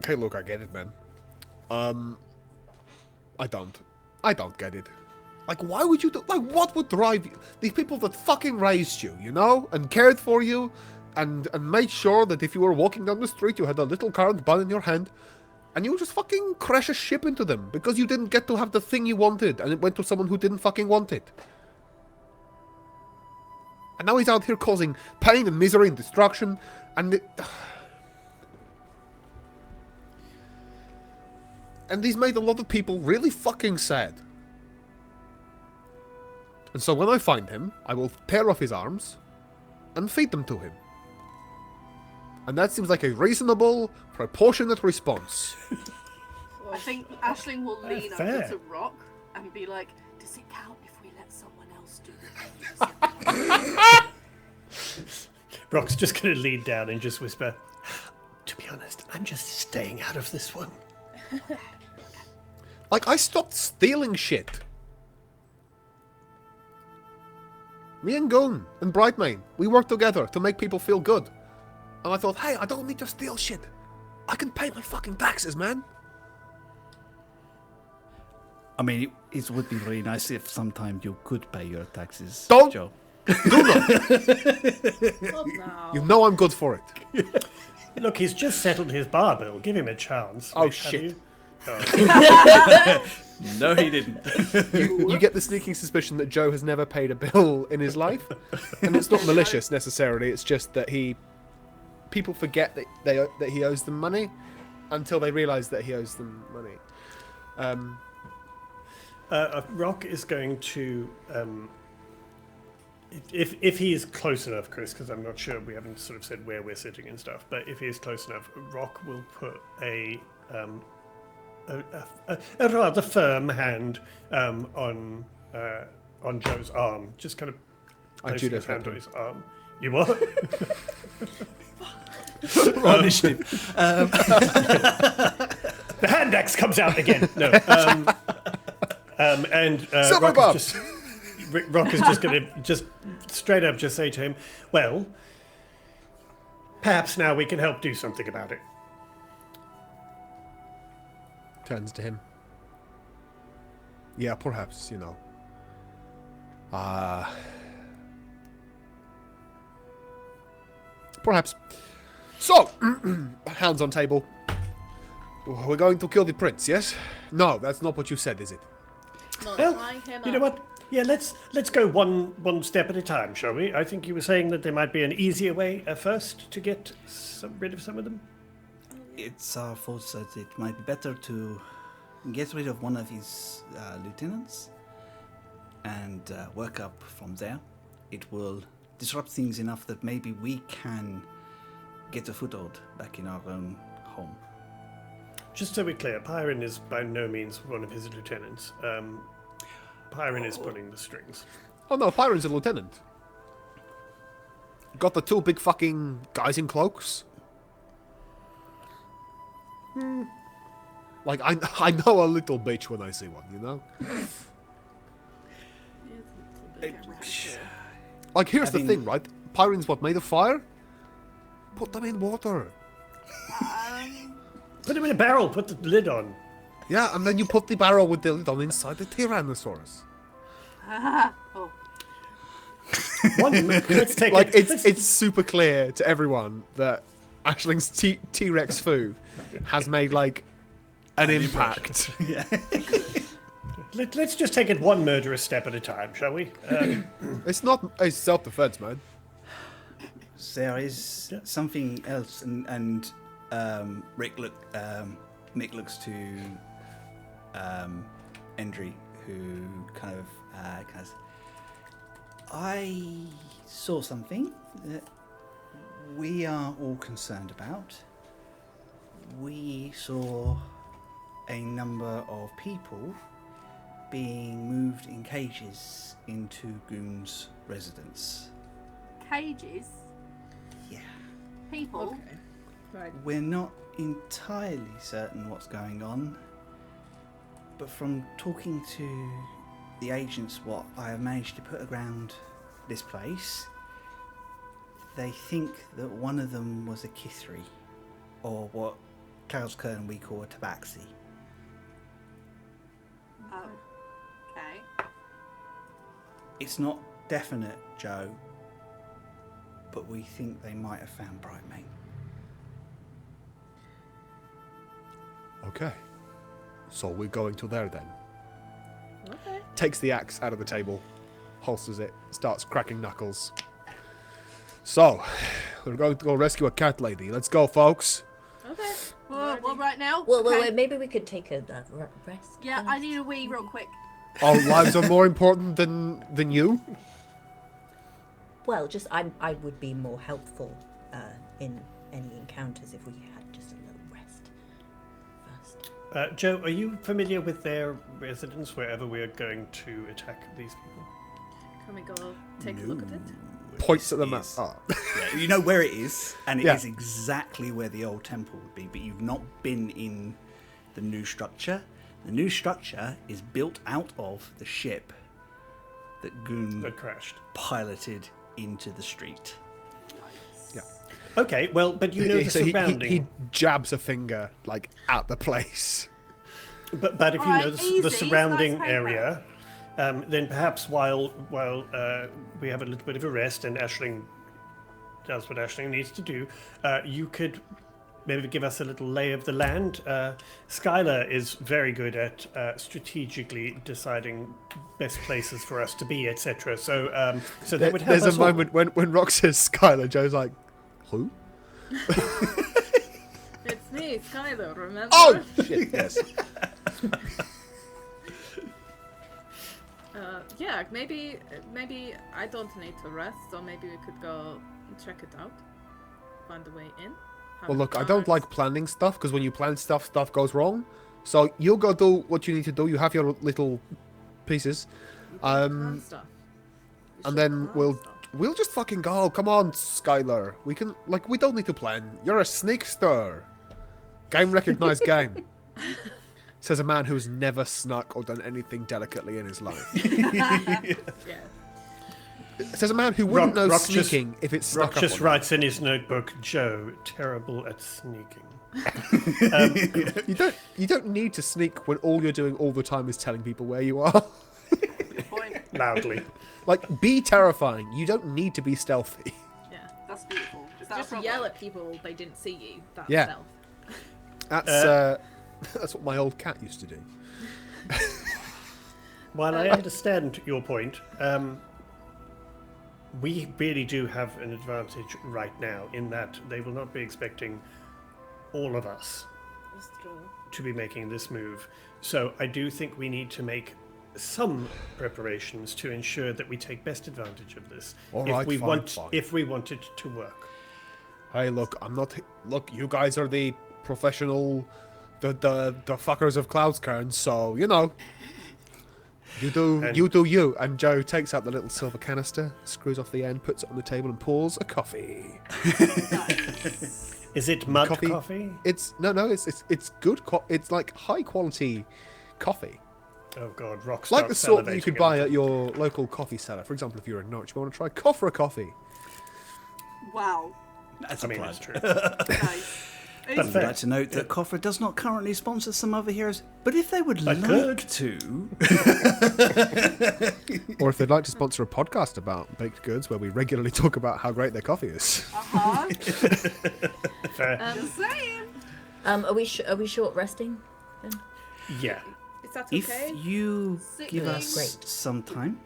Hey, look, I get it, man. I don't get it. Like, why would you do... Like, what would drive you? These people that fucking raised you, you know? And cared for you, and made sure that if you were walking down the street, you had a little current bun in your hand, and you just fucking crash a ship into them, because you didn't get to have the thing you wanted, and it went to someone who didn't fucking want it. And now he's out here causing pain and misery and destruction, and... And he's made a lot of people really fucking sad. And so when I find him, I will tear off his arms and feed them to him. And that seems like a reasonable, proportionate response. I think Aisling will lean fair. over to Rock and be like, does it count if we let someone else do it? Brock's just going to lean down and just whisper, to be honest, I'm just staying out of this one. Like, I stopped stealing shit. Me and Gun and Brightmane, we worked together to make people feel good. And I thought, hey, I don't need to steal shit. I can pay my fucking taxes, man. I mean, it would be really nice if sometime you could pay your taxes, Don't- Joe. Do not. God, no. You know I'm good for it. Look, he's just settled his bar bill. Give him a chance. Oh, Have shit. you? Oh. No, he didn't. You get the sneaking suspicion that Joe has never paid a bill in his life, and it's not malicious necessarily. It's just that people forget that he owes them money until they realise that he owes them money. Rock is going to, if he is close enough, Chris, because I'm not sure, we haven't sort of said where we're sitting and stuff, but if he is close enough, Rock will put a rather firm hand on Joe's arm, just kind of placing his hand on his arm. You what? Initiative. The hand axe comes out again. No. And Silver Rock is just going to just straight up just say to him, well, perhaps now we can help do something about it. Turns to him. Yeah, perhaps, perhaps. So, hands on table. We're going to kill the prince, yes? No, that's not what you said, is it? Not Well, tying him you know up. what? Yeah, let's go one step at a time, shall we? I think you were saying that there might be an easier way first to get rid of some of them. It's our thoughts that it might be better to get rid of one of his lieutenants and work up from there. It will disrupt things enough that maybe we can get a foothold back in our own home. Just so we're clear, Pyron is by no means one of his lieutenants. Pyron is pulling the strings. Oh no, Pyron's a lieutenant. Got the two big fucking guys in cloaks. Like, I know a little bitch when I see one, Like, here's the thing, right? Pyron's what, made of fire? Put them in water. Put him in a barrel, put the lid on. Yeah, and then you put the barrel with the lid on inside the Tyrannosaurus. Oh. Let's take Like, it. it's super clear to everyone that Ashling's T-Rex food has made, like, an impact. Yeah. Let's just take it one murderous step at a time, shall we? It's self-defense, man. There is something else, and Mick looks to Endry, who kind of I saw something that we are all concerned about. We saw a number of people being moved in cages into Goon's residence. Cages? Yeah. People? Okay. Right. We're not entirely certain what's going on, but from talking to the agents, what I have managed to put around this place, they think that one of them was a Kithri, or what Clarence we call a tabaxi. Oh. Okay. It's not definite, Joe, but we think they might have found Brightmane. Okay. So we're going to there then. Okay. Takes the axe out of the table, holsters it, starts cracking knuckles. So, we're going to go rescue a cat lady. Let's go, folks. Okay. Well, right now? Well, Okay. wait, maybe we could take a rest. Yeah, first. I need a wee real quick. Our lives are more important than you. Well, just I would be more helpful in any encounters if we had just a little rest first. Joe, are you familiar with their residence wherever we're going to attack these people? Can we go take a look at it? Points at the map. Is- Oh. Yeah, you know where it is, and it Yeah. is exactly where the old temple would be, but you've not been in the new structure. The new structure is built out of the ship that Goon That crashed. piloted into the street. Yeah. Okay, well, but you know the So surrounding. he jabs a finger, like, at the place. But if you Alright, know the easy, surrounding slice paper. area, then perhaps while we have a little bit of a rest and Aisling does what Aisling needs to do, you could maybe give us a little lay of the land. Skylar is very good at strategically deciding best places for us to be, etc. So that would help us. There's a moment when Rock says Skylar, Joe's like, who? It's me, Skylar, remember? Oh, shit, yes. Yeah, maybe I don't need to rest, so maybe we could go and check it out. Find a way in. Well, look, I don't like planning stuff, because when you plan stuff goes wrong. So you'll go do what you need to do. You have your little pieces. Plan stuff. We And should then plan stuff. we'll just fucking go. Come on, Skylar. We can, like, we don't need to plan. You're a sneakster. Game recognized game. Says a man who's never snuck or done anything delicately in his life. Yeah. Says a man who wouldn't know Rock sneaking if it's snuck Rock up just on writes in his notebook, Joe, terrible at sneaking. You don't need to sneak when all you're doing all the time is telling people where you are. Good point. Loudly. Like, be terrifying. You don't need to be stealthy. Yeah. That's beautiful. Is that Just a problem? yell at people they didn't see you. That's Yeah. stealth. That's what my old cat used to do. While I understand your point, we really do have an advantage right now in that they will not be expecting all of us That's true. to be making this move. So I do think we need to make some preparations to ensure that we take best advantage of this. All right, fine. If we want it to work. Hey, look, I'm not. Look, you guys are the professional, the fuckers of Cloudscairn, so you know. You do you. And Joe takes out the little silver canister, screws off the end, puts it on the table, and pours a coffee. Is it mud coffee? It's it's good. It's like high quality coffee. Oh God, Rock Like the starts sort that you salivating could buy at your local coffee seller. For example, if you're in Norwich, you want to try Coffer coffee. Wow. That's I a mean, that's plus. true. Nice. But I would fair. like to note that Coffer does not currently sponsor Some Other Heroes, but if they would like could. to, Or if they'd like to sponsor a podcast about baked goods where we regularly talk about how great their coffee is. Uh-huh. Fair. Just saying. Are we short resting? Then? Yeah. Is that if okay? you Sick give leave. us Great. some time,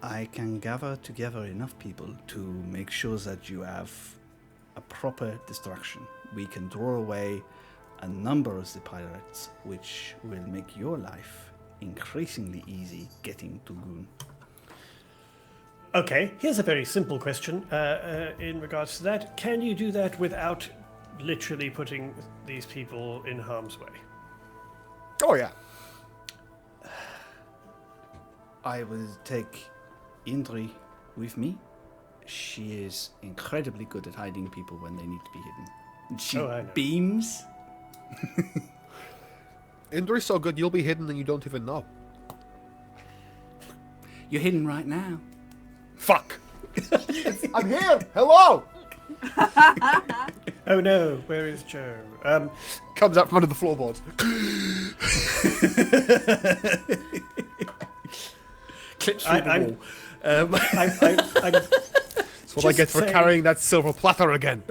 I can gather together enough people to make sure that you have a proper distraction. We can draw away a number of the pirates, which will make your life increasingly easy getting to Goon. Okay, here's a very simple question in regards to that. Can you do that without literally putting these people in harm's way? Oh yeah. I will take Indri with me. She is incredibly good at hiding people when they need to be hidden. She Oh, I know. beams. Indri's so good you'll be hidden and you don't even know. You're hidden right now. Fuck! I'm here! Hello! Oh no, where is Joe? Comes out from under the floorboards. Clips through I'm- the wall. I'm That's what I Just get for saying. carrying that silver platter again.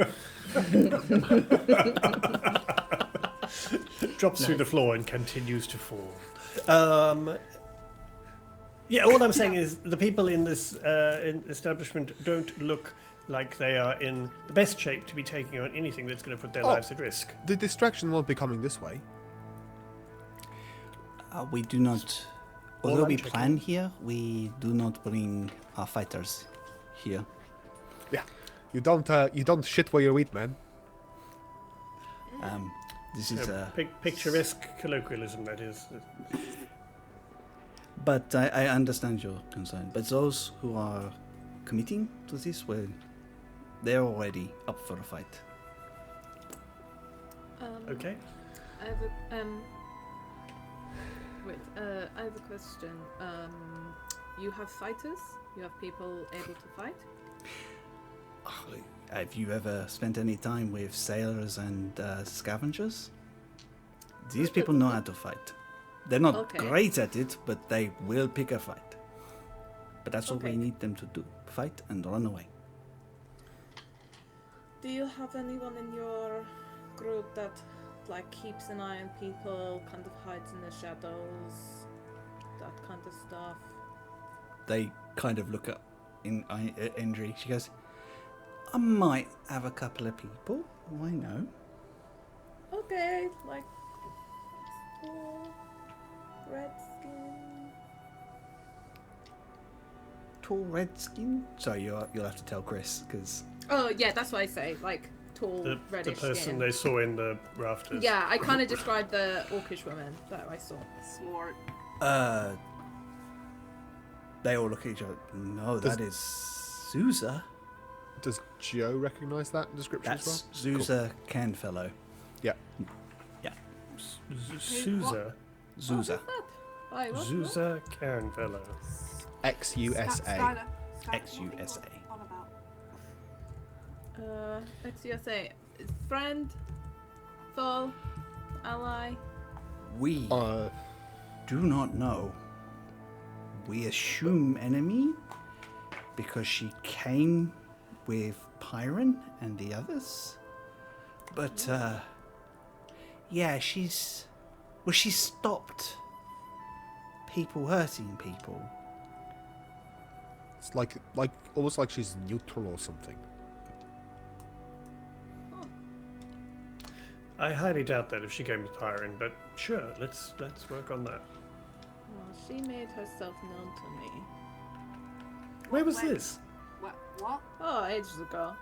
drops through the floor and continues to fall. Yeah, all I'm saying is the people in this establishment don't look like they are in the best shape to be taking on anything that's going to put their lives at risk. The distraction won't be coming this way. We do not, All although I'm we checking. plan here, we do not bring our fighters here. Yeah. You don't shit where you eat, man. This is Picturesque colloquialism, that is. But I understand your concern. But those who are committing to this, well, they're already up for a fight. Okay. I have a I have a question. You have fighters? You have people able to fight? Have you ever spent any time with sailors and scavengers? These people know how to fight. They're not Okay. great at it, but they will pick a fight. But that's all we Okay. need them to do. Fight and run away. Do you have anyone in your group that like keeps an eye on people, kind of hides in the shadows, that kind of stuff. They kind of look at Indri. She goes, I might have a couple of people. Why no? Okay, like red skin. Tall red skin? Sorry, you'll have to tell Chris, because... Oh yeah, that's what I say. Like tall, The reddish person skin. they saw in the rafters. Yeah, I kind of described the orcish woman that I saw. Smart. They all look at each other. No, that is Zuza. Does Joe recognise that description That's as well? Zuza Canfellow. Yeah. Yeah. Sousa. Zuza. Why, what? Sousa Cairnfellow. XUSA. Skylar, XUSA. what are you on about? XUSA. Friend, foe, ally. We do not know. We assume enemy because she came with Pyron and the others. But, yeah, she stopped people hurting people. It's like almost like she's neutral or something. I highly doubt that if she came to Tyron, but sure, let's work on that. Well, she made herself known to me. Where was Wait. this? What? Oh, ages ago.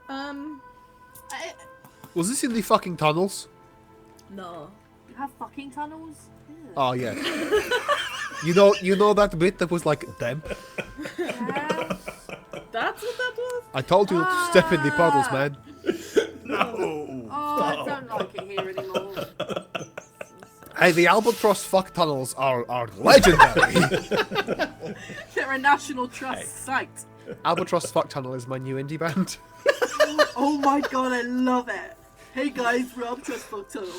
Was this in the fucking tunnels? No. You have fucking tunnels? Ew. Oh yeah. you know that bit that was like damp? Yeah. That's what that was? I told you not to step in the puddles, man. No! Oh, I don't like it here anymore. Hey, the Albatross fuck tunnels are legendary. They're a National Trust site. Albatross fuck tunnel is my new indie band. Oh my god, I love it. Hey guys, we're up Trust Fuck Tunnel.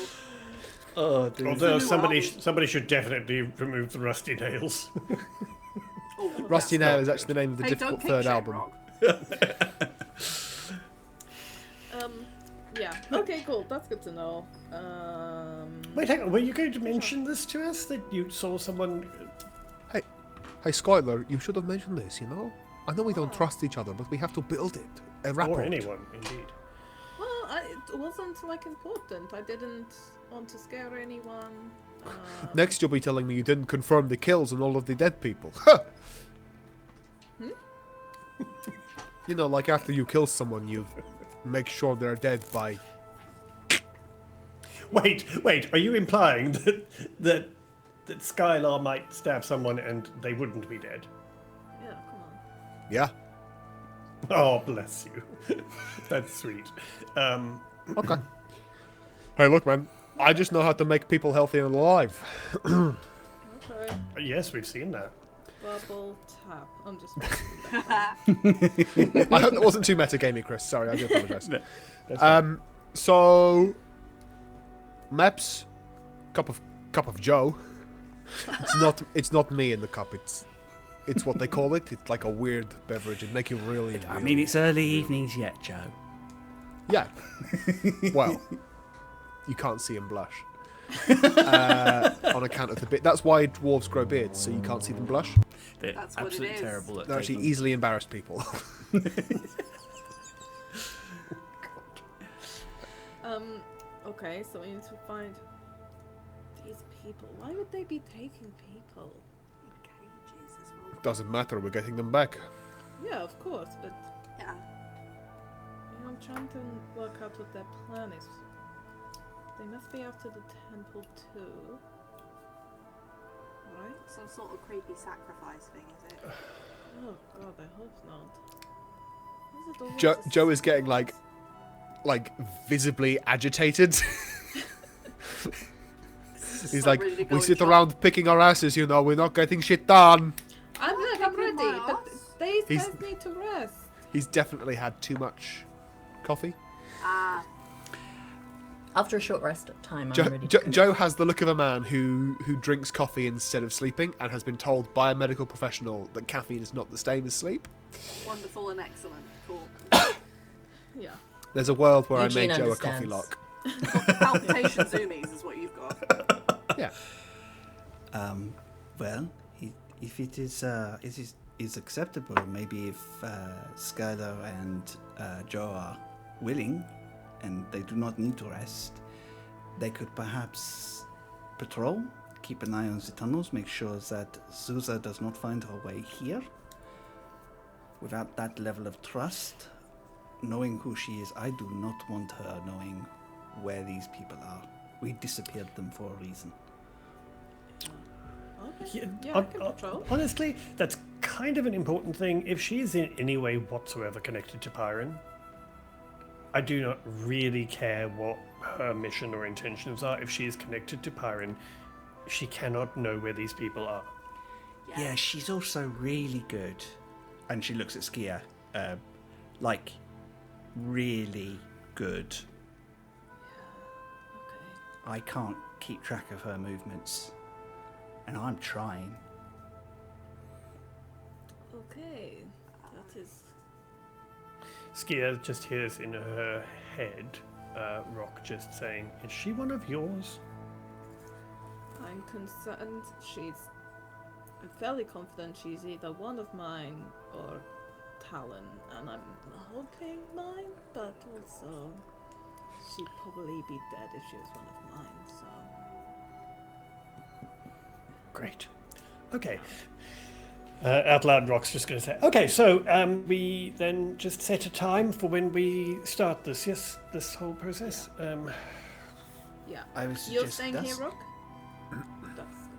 Oh, dude. Although It's a new somebody should definitely remove the rusty nails. Oh, Rusty yeah. Nail is actually the name of the Hey, difficult don't kick third shit, album. Rock. Yeah. Okay, cool. That's good to know. Wait, hang on. Were you going to mention this to us? That you saw someone? Hey, Skylar, you should have mentioned this, you know? I know we don't trust each other, but we have to build it. A rapport. Or anyone, indeed. Well, it wasn't like important. I didn't want to scare anyone. Next, you'll be telling me you didn't confirm the kills on all of the dead people. You know, like after you kill someone, you make sure they're dead by... Wait. Are you implying that Skylar might stab someone and they wouldn't be dead? Yeah, come on. Yeah. Oh, bless you. That's sweet. Okay. Hey, look, man. I just know how to make people healthy and alive. Okay. Yes, we've seen that. Bubble tap. I'm just. I hope that wasn't too metagamey, Chris. Sorry, I do apologise. That's fine. So Maps, cup of Joe. It's not me in the cup. It's what they call it. It's like a weird beverage. It make you really. I mean, it's early evenings yet, Joe. Yeah. Well, you can't see him blush. On account of the bit. That's why dwarves grow beards, so you can't see them blush. They're That's what it absolutely is. terrible at They're actually taking- easily embarrassed people. Okay, so we need to find these people. Why would they be taking people? Cages as well. Doesn't matter. We're getting them back. Yeah, of course, but Yeah. I'm trying to work out what their plan is. They must be after the temple too. Right? Some sort of creepy sacrifice thing, is it? Oh god, I hope not. Is it always Joe is getting like visibly agitated. He's like, ready to go we and sit chop. around picking our asses, you know, we're not getting shit done. I'm ready, my but ass. these He's- guys need to rest. He's definitely had too much coffee. Ah, After a short rest time, I'm ready to go. Joe has the look of a man who drinks coffee instead of sleeping and has been told by a medical professional that caffeine is not the same as sleep. wonderful and excellent. Cool. Yeah. There's a world where Eugene I made Joe a coffee understands. lock. Palpitation zoomies is what you've got. Yeah. Well, if it is acceptable, maybe if Skylar and Joe are willing, and they do not need to rest, they could perhaps patrol, keep an eye on the tunnels, make sure that Zuza does not find her way here. Without that level of trust, knowing who she is, I do not want her knowing where these people are. We disappeared them for a reason. Okay. Yeah, I can patrol. Honestly, that's kind of an important thing. If she is in any way whatsoever connected to Pyron, I do not really care what her mission or intentions are. If she is connected to Pyron, she cannot know where these people are. Yeah, she's also really good. And she looks at Skia, like, really good. Okay. I can't keep track of her movements, and I'm trying. Okay. That is. Skia just hears in her head Rock just saying, "Is she one of yours?" I'm concerned I'm fairly confident she's either one of mine or Talon, and I'm hoping mine, but also she'd probably be dead if she was one of mine, so. Great. Okay. Out loud, Rock's just going to say, "Okay, so we then just set a time for when we start this, yes? This whole process? Yeah. I would You're suggest staying here, dusk. Rock? Dusk,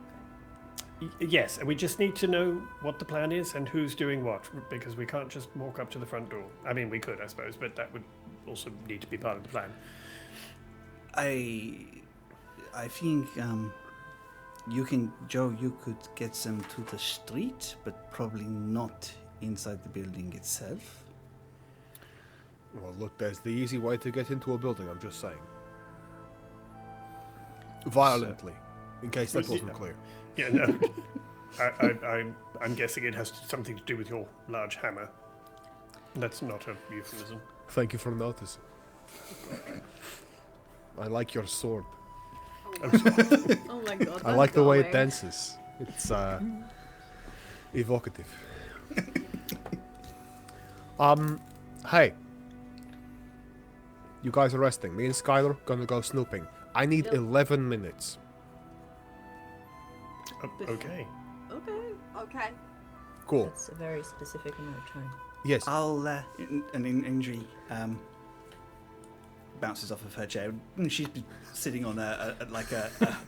okay. Yes, and we just need to know what the plan is and who's doing what, because we can't just walk up to the front door. I mean, we could, I suppose, but that would also need to be part of the plan." I think Joe, you could get them to the street, but probably not inside the building itself. Well, look, there's the easy way to get into a building, I'm just saying. Violently, in case that wasn't clear. Yeah, no. I'm guessing it has something to do with your large hammer. That's not a euphemism. Thank you for noticing. I like your sword. Oh my god. I like the way it going. dances. It's evocative. Hey. You guys are resting. Me and Skylar gonna go snooping. I need Yep. 11 minutes. Okay. Okay. Okay. Cool. That's a very specific amount of time. Yes. I'll, an injury bounces off of her chair. She's been sitting on a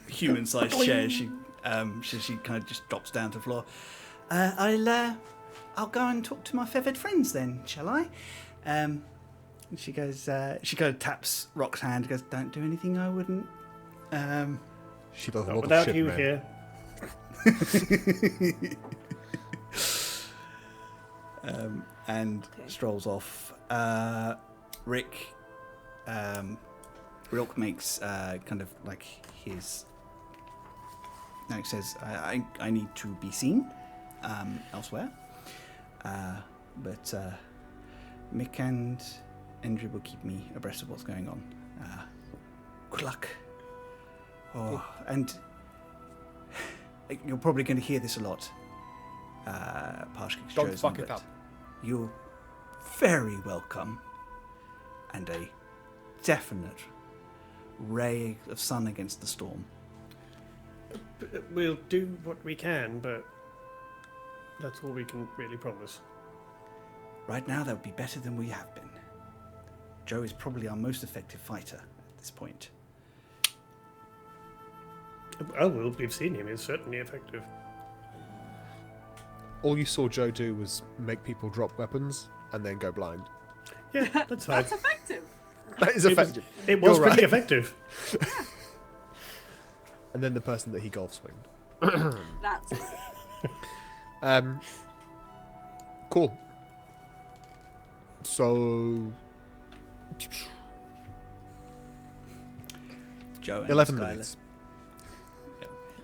human-sized chair. She kind of just drops down to the floor. I'll go and talk to my feathered friends then, shall I? And she goes. She kind of taps Rock's hand. Goes, "Don't do anything I wouldn't." She does a Not lot of without shit, you man. here. And Okay. strolls off. Rick makes kind of like his. Now he says, "I need to be seen elsewhere." But Mick and Endry will keep me abreast of what's going on. Good luck. Oh, and you're probably going to hear this a lot. Parshkik's Don't chosen, fuck it but up. You're very welcome. And a definite ray of sun against the storm. We'll do what we can, but that's all we can really promise. Right now, that would be better than we have been. Joe is probably our most effective fighter at this point. Oh, well, we've seen him. He's certainly effective. All you saw Joe do was make people drop weapons and then go blind. Yeah, that's fine. That's effective. That is effective. It was You're pretty right. effective. And then the person that he golf swinged. That's Cool. So, Joe and 11 Skylar, minutes.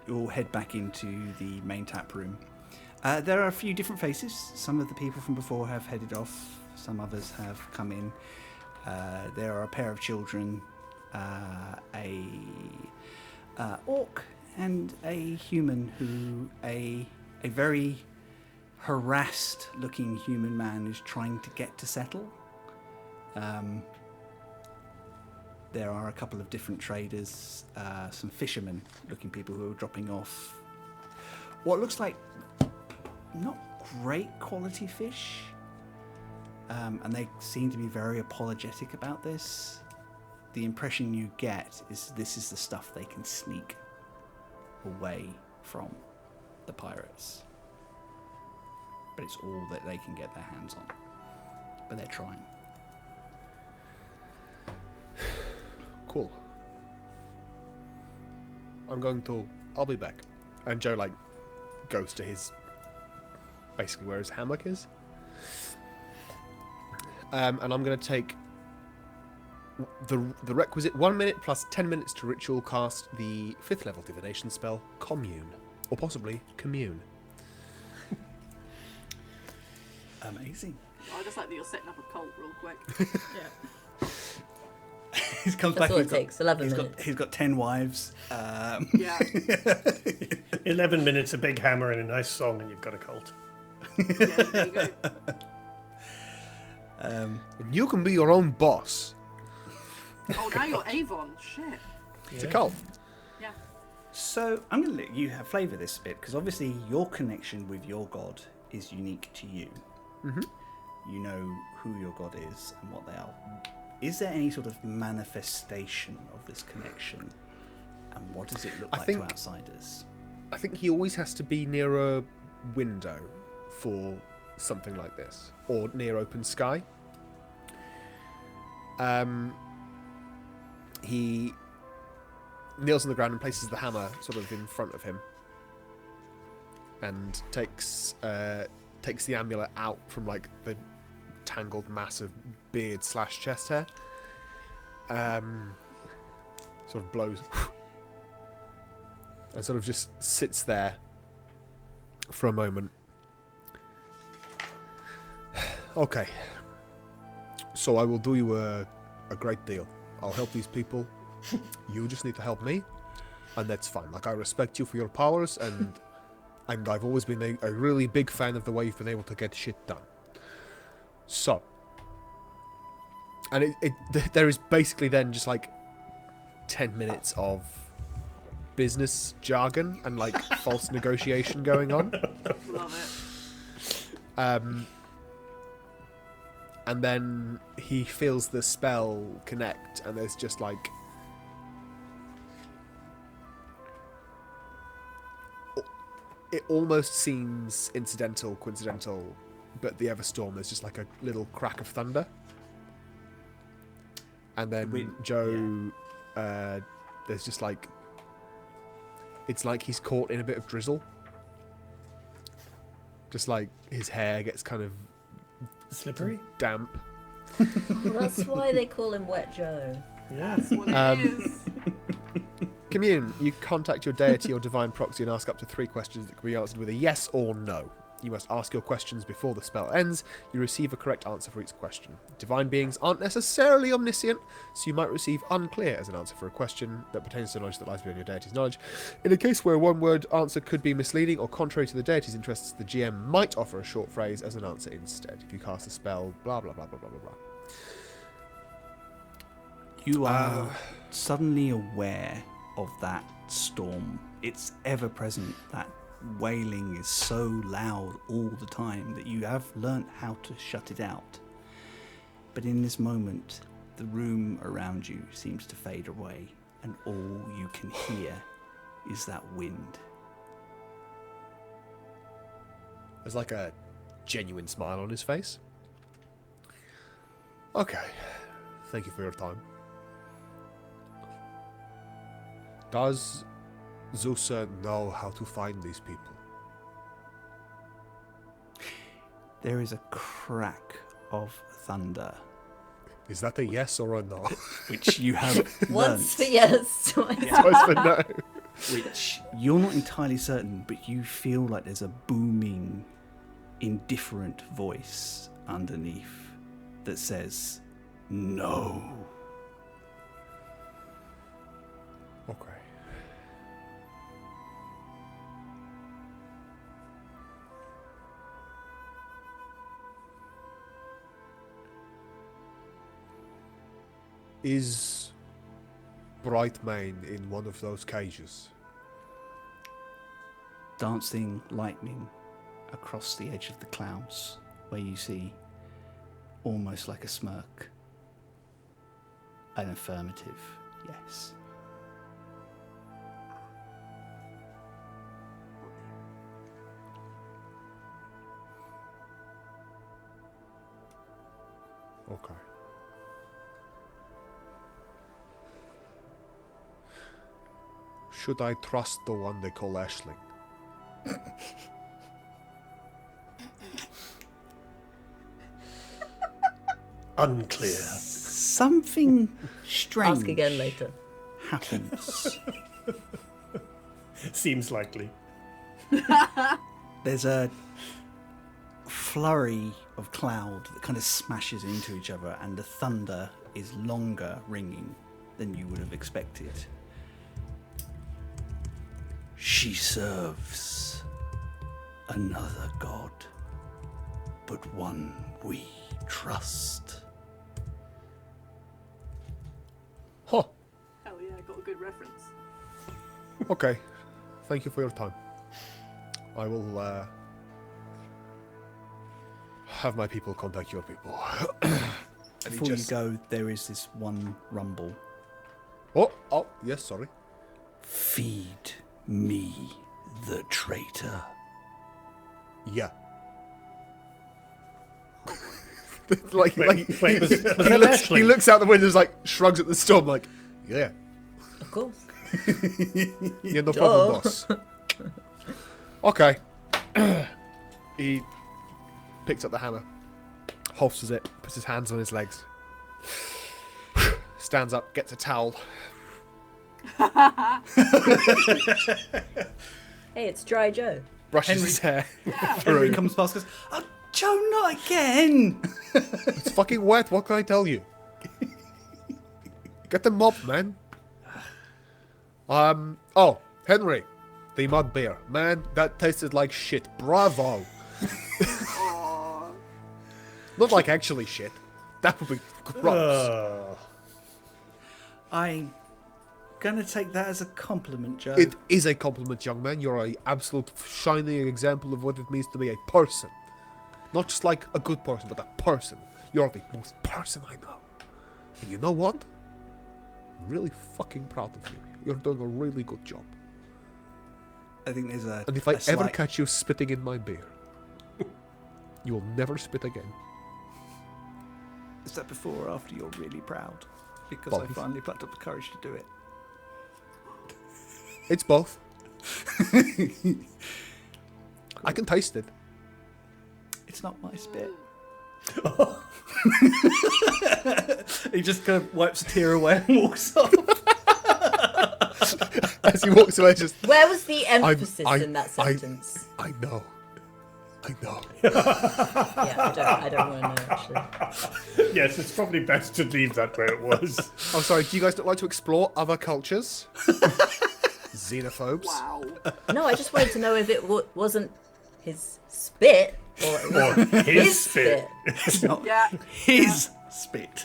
you all head back into the main tap room. There are a few different faces. Some of the people from before have headed off. Some others have come in. There are a pair of children a orc and a human who a very harassed looking human man is trying to get to settle. There are a couple of different traders, some fishermen looking people who are dropping off what looks like not great quality fish. And they seem to be very apologetic about this. The impression you get is this is the stuff they can sneak away from the pirates. But it's all that they can get their hands on. But they're trying. Cool. I'll be back. And Joe, goes to basically where his hammock is. And I'm going to take the requisite 1 minute plus 10 minutes to ritual cast the 5th level divination spell, Commune. Or possibly Commune. Amazing. I just like that you're setting up a cult real quick. Yeah. He comes That's back. all it takes, 11 he's minutes. He's got 10 wives. Yeah. 11 minutes, a big hammer, and a nice song, and you've got a cult. Yeah, there you go. And you can be your own boss. Oh, now you're Avon. Shit. It's a cult. Yeah. So I'm going to let you have flavour this bit, because obviously your connection with your god is unique to you. Mm-hmm. You know who your god is and what they are. Is there any sort of manifestation of this connection? And what does it look like to outsiders? I think he always has to be near a window for something like this, or near open sky. He kneels on the ground and places the hammer sort of in front of him, and takes the amulet out from the tangled mass of beard / chest hair. Sort of blows and sort of just sits there for a moment. Okay, so I will do you a great deal. I'll help these people. You just need to help me, and that's fine. I respect you for your powers, and I've always been a really big fan of the way you've been able to get shit done. So, and there is basically then just 10 minutes of business jargon and false negotiation going on. Love it. And then he feels the spell connect, and there's just it almost seems incidental, coincidental, but the Everstorm, there's just a little crack of thunder. And then Joe, there's just it's like he's caught in a bit of drizzle. Just his hair gets kind of Slippery? damp. That's why they call him Wet Joe. Yeah. That's what it is. Commune, you contact your deity or divine proxy and ask up to 3 questions that can be answered with a yes or no. You must ask your questions before the spell ends. You receive a correct answer for each question. Divine beings aren't necessarily omniscient, so you might receive unclear as an answer for a question that pertains to knowledge that lies beyond your deity's knowledge. In a case where a one-word answer could be misleading or contrary to the deity's interests, the GM might offer a short phrase as an answer instead. If you cast a spell, blah blah blah blah blah blah blah. You are suddenly aware of that storm. It's ever present. That wailing is so loud all the time that you have learnt how to shut it out. But in this moment, the room around you seems to fade away, and all you can hear is that wind. There's a genuine smile on his face. Okay, thank you for your time. Does Zusa know how to find these people? There is a crack of thunder, Is that a yes or a no? which you have Once for learnt, yes, twice. Twice for no. which you're not entirely certain, but you feel like there's a booming, indifferent voice underneath that says, "No." Is Brightmane in one of those cages? Dancing lightning across the edge of the clouds, where you see, almost like a smirk, an affirmative yes. Okay. Should I trust the one they call Ashling? Unclear. Something strange Ask again later. happens. Seems likely. There's a flurry of cloud that kind of smashes into each other, and the thunder is longer ringing than you would have expected. She serves another god, but one we trust. Huh. Hell yeah, I got a good reference. Okay. Thank you for your time. I will have my people contact your people. And Before you go, there is this one rumble. Oh, yes, sorry. Feed me the traitor. Yeah. like, Wait, was he, that looks, Ashling? he looks out the window, like shrugs at the storm, like, yeah, Of course. yeah, no problem, boss. Okay. He picks up the hammer, holsters it, puts his hands on his legs, stands up, gets a towel. Hey, it's Dry Joe. Brushes his hair. Henry comes past and goes, "Oh, Joe, not again!" It's fucking wet, what can I tell you? Get the mop, man. Oh, Henry, the mud beer. Man, that tasted like shit. Bravo. Aww. Not like actually shit. That would be gross. I'm gonna take that as a compliment, Joe. It is a compliment, young man. You're an absolute shining example of what it means to be a person. Not just like a good person, but a person. You're the most person I know. And you know what? I'm really fucking proud of you. You're doing a really good job. I think there's a. And if I a ever slight- catch you spitting in my beer, you will never spit again. Is that before or after you're really proud? Because I Both. finally plucked up the courage to do it. It's both. I can taste it. It's not my spit. He just kind of wipes a tear away and walks off. As he walks away, just, Where was the emphasis in that I sentence? know. I know. Yeah, I don't want to know actually. Yes, it's probably best to leave that where it was. I'm sorry, do you guys not like to explore other cultures? Xenophobes? Wow. No, I just wanted to know if it wasn't his spit or it was Or his his spit. spit. It's not Yeah. his spit.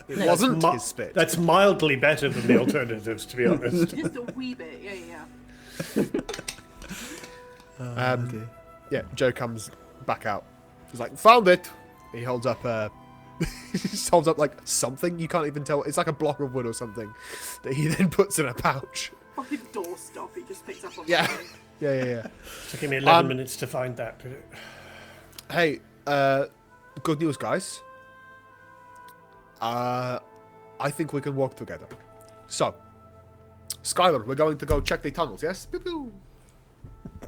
It No, wasn't his spit. That's mildly better than the alternatives, to be honest. Just a wee bit. Yeah. Yeah, Joe comes back out. He's like, found it! He holds up he just holds up like something, you can't even tell. It's like a block of wood or something that he then puts in a pouch. Fucking doorstop. He just picks up on. Yeah. the way. Yeah. Took me 11 minutes to find that. Hey, good news, guys. I think we can work together. So, Skylar, we're going to go check the tunnels, yes? Pew pew.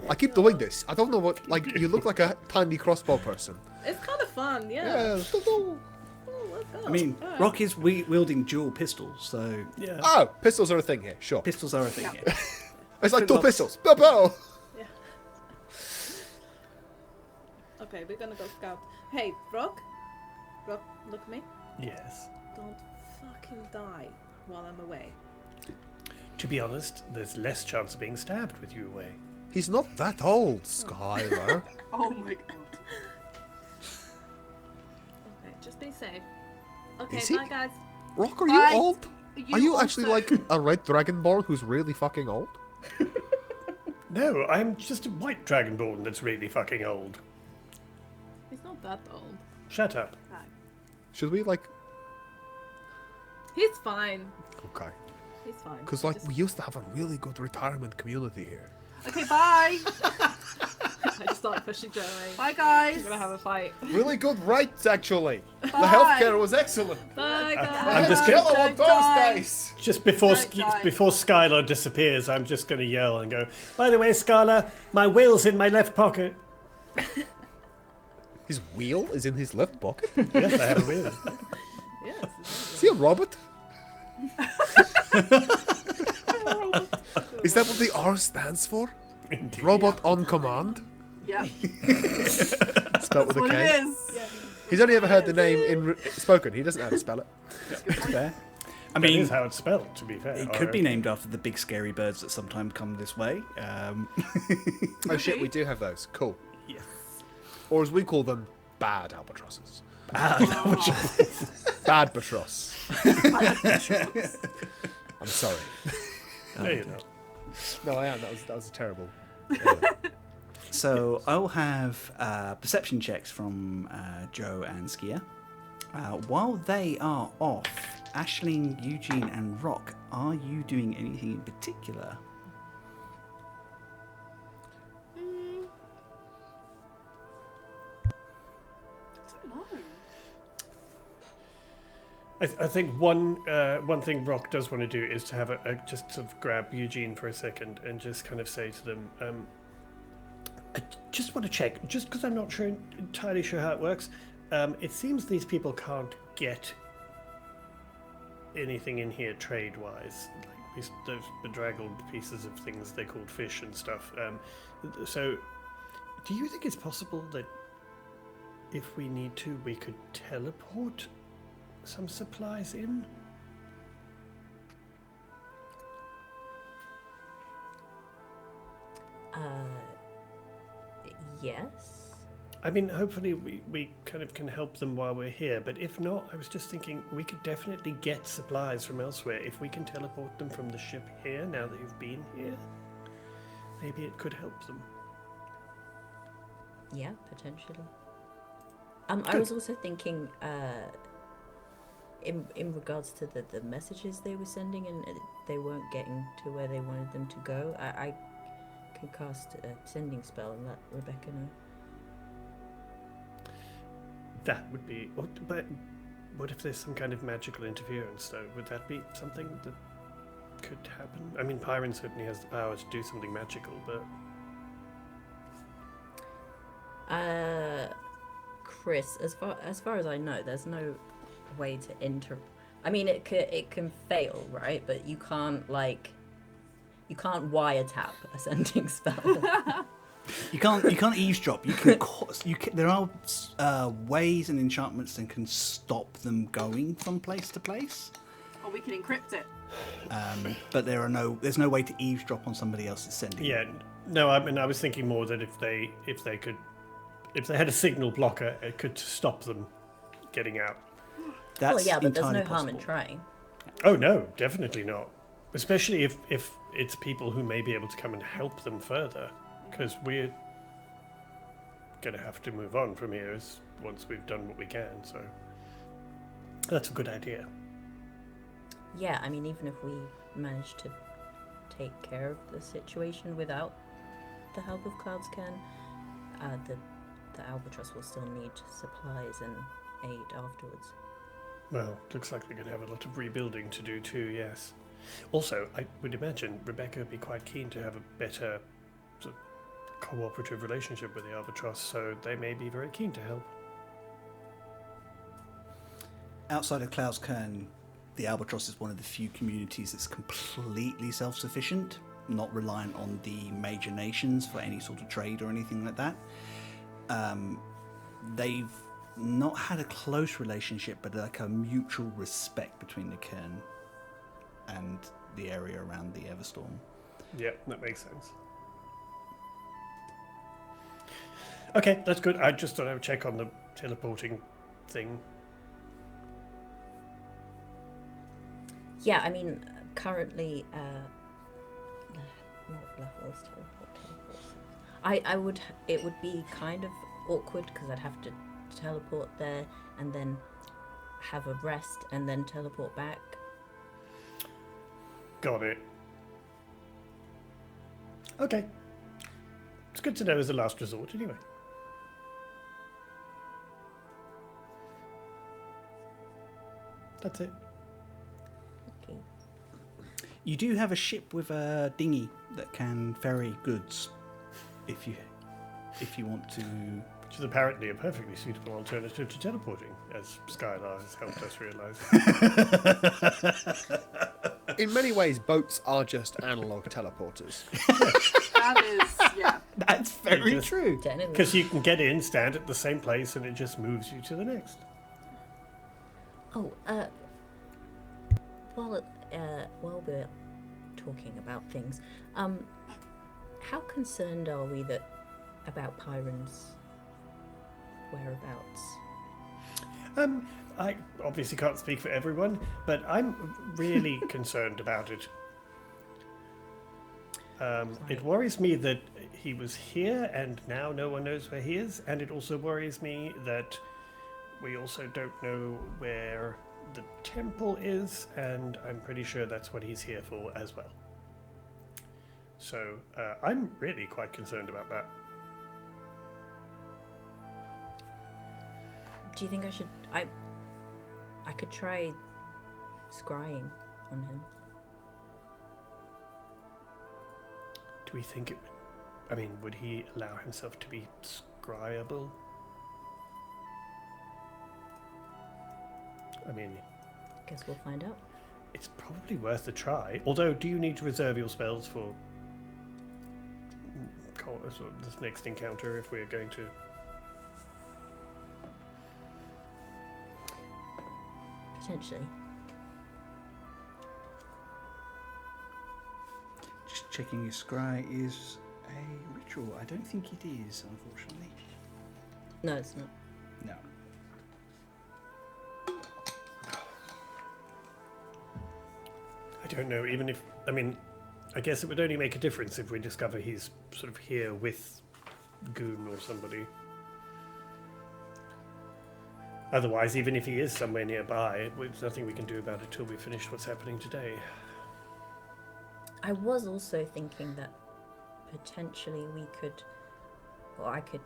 I keep doing this. I don't know what, like, you look like a tiny crossbow person. It's kind of fun, yeah. Yeah. Pew pew. Oh, let's go. I mean, Alright. Rock is wielding dual pistols, so Yeah. Oh, pistols are a thing here, sure. pistols are a thing Yeah. here. It's like two Lots. pistols. Pew pew. Yeah. Okay, we're gonna go scout. Hey, Rock, look at me. Yes. Don't fucking die while I'm away. To be honest, there's less chance of being stabbed with you away. He's not that old, Skylar. Oh my god. Okay, just be safe. Okay, Is he? bye guys. Rock, are you Bye. old? Are you also- actually like a red dragonborn who's really fucking old? No, I'm just a white dragonborn that's really fucking old. He's not that old. Shut up. Should we like? He's fine. Okay. He's fine. Because like Just- we used to have a really good retirement community here. Okay, bye. I just started pushing Joe away. Bye, guys. We're gonna have a fight. Really good rights, actually. The Bye. healthcare was excellent. Bye guys. I'm just Don't gonna, Yellow on those die. days. just before Don't die. before Skylar disappears, I'm just going to yell and go, by the way, Skylar, my will's in my left pocket. His wheel is in his left pocket. Yes, I have a will. Yes. Is he a robot? Is that what the R stands for? Robot on command? Yeah, Spelled with what a it K. is. He's only ever heard the name in spoken. He doesn't know how to spell it. Fair. I That mean, is how it's spelled, to be fair. it could be named after the big scary birds that sometimes come this way. Oh shit, we do have those. Cool. Yes. Or as we call them, bad albatrosses. Oh, Bad batross. I'm sorry. There you go. No, I am. That was a terrible. So I'll have perception checks from Joe and Skia. While they are off, Aisling, Eugene, and Rock, are you doing anything in particular? I don't know. I think one thing Rock does want to do is to have a just sort of grab Eugene for a second and just kind of say to them, I just want to check, just because I'm not entirely sure how it works. It seems these people can't get anything in here trade-wise, like those bedraggled pieces of things they called fish and stuff. So, do you think it's possible that if we need to, we could teleport some supplies in? Yes. I mean, hopefully we kind of can help them while we're here, but if not, I was just thinking we could definitely get supplies from elsewhere. If we can teleport them from the ship here, now that you've been here, maybe it could help them. Yeah, potentially. I was also thinking, in regards to the messages they were sending and they weren't getting to where they wanted them to go, I can cast a sending spell and let Rebecca know. That would be... But what if there's some kind of magical interference, though? Would that be something that could happen? I mean, Pyron certainly has the power to do something magical, but... Chris, as far as I know, there's no way to enter. I mean, it can fail, right? But you can't wiretap a sending spell. You can't eavesdrop. There are ways and enchantments that can stop them going from place to place. Or we can encrypt it. But there's no way to eavesdrop on somebody else's sending. Yeah, no, I mean, I was thinking more that if they had a signal blocker, it could stop them getting out. That's Well, yeah, but there's no entirely harm in possible. trying. Oh no, definitely not. Especially if it's people who may be able to come and help them further, because we're gonna have to move on from here once we've done what we can. So that's a good idea. Yeah, I mean, even if we manage to take care of the situation without the help of Cloud's Can, the Albatross will still need supplies and aid afterwards. Well, looks like we're gonna have a lot of rebuilding to do too. Yes. Also, I would imagine Rebecca would be quite keen to have a better sort of cooperative relationship with the Albatross, so they may be very keen to help. Outside of Klaus Kern, the Albatross is one of the few communities that's completely self-sufficient, not reliant on the major nations for any sort of trade or anything like that. They've not had a close relationship, but like a mutual respect between the Kern and the area around the Everstorm. Yeah, that makes sense. Okay, that's good. I just thought I would check on the teleporting thing. Yeah, I mean, currently, what level is teleport? It would be kind of awkward because I'd have to teleport there and then have a rest and then teleport back. Got it. Okay. It's good to know as a last resort, anyway. That's it. Okay. You do have a ship with a dinghy that can ferry goods, if you want to. Which is apparently a perfectly suitable alternative to teleporting, as Skylar has helped us realise. In many ways, boats are just analog teleporters. That is, yeah. That's very Just- true. Technically. Because you can get in, stand at the same place, and it just moves you to the next. Oh, while we're talking about things, how concerned are we about Pyron's whereabouts? I obviously can't speak for everyone, but I'm really concerned about it. It worries me that he was here and now no one knows where he is, and it also worries me that we also don't know where the temple is, and I'm pretty sure that's what he's here for as well. So I'm really quite concerned about that. Do you think I should? I could try scrying on him. Do we think it would... I mean, would he allow himself to be scryable? I mean, Guess we'll find out. it's probably worth a try. Although, do you need to reserve your spells for sort of this next encounter if we're going to... Potentially. Just checking your scry is a ritual. I don't think it is, unfortunately. No, it's not. No. I don't know, even if... I mean, I guess it would only make a difference if we discover he's sort of here with Goon or somebody. Otherwise, even if he is somewhere nearby, there's nothing we can do about it till we finish what's happening today. I was also thinking that potentially we could, or I could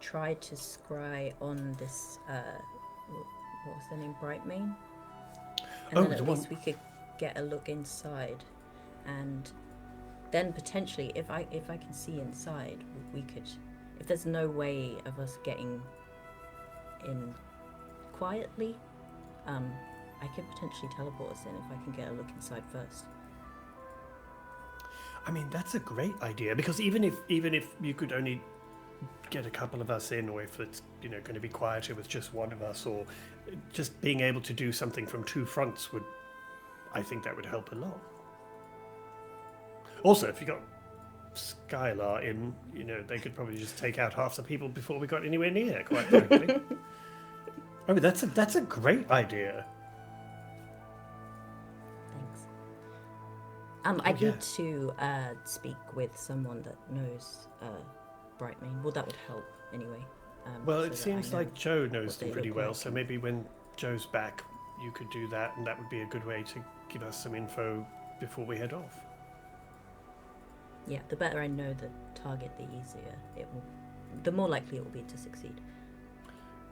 try to scry on this, what was the name, Brightmane? And Oh, then at the least one- we could get a look inside, and then potentially, if I can see inside, we could, if there's no way of us getting in quietly, I could potentially teleport us in if I can get a look inside first. I mean, that's a great idea, because even if you could only get a couple of us in, or if it's going to be quieter with just one of us, or just being able to do something from two fronts would, I think that would help a lot. Also, if you got Skylar in, they could probably just take out half the people before we got anywhere near, quite frankly. I mean, that's a great idea. Thanks. I yeah. need to speak with someone that knows Brightmane. Well, that would help anyway. Well, so it that seems I know like Joe knows what them they pretty look well, like. so maybe when Joe's back, you could do that, and that would be a good way to give us some info before we head off. Yeah, the better I know the target, the easier it will. The more likely it will be to succeed.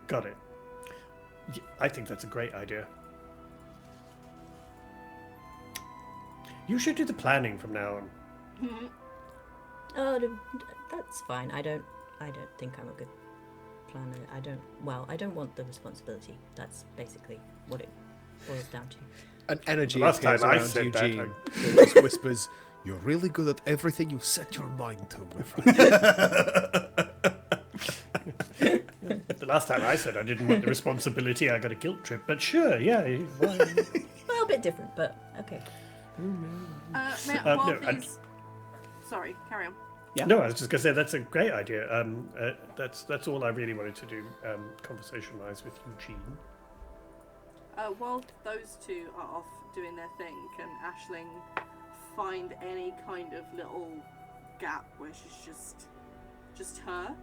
Got it. I think that's a great idea. You should do the planning from now on. Oh, that's fine. I don't think I'm a good planner. I don't want the responsibility. That's basically what it boils down to. An energy The last appears time I around said that, Eugene that just whispers, "You're really good at everything you set your mind to, my friend." The last time I said I didn't want the responsibility, I got a guilt trip. But sure, yeah. Why? Well, a bit different, but okay. While no, these... Sorry, carry on. Yeah. No, I was just going to say that's a great idea. That's all I really wanted to do, conversation-wise, with Eugene. While those two are off doing their thing, can Aisling find any kind of little gap where she's just her?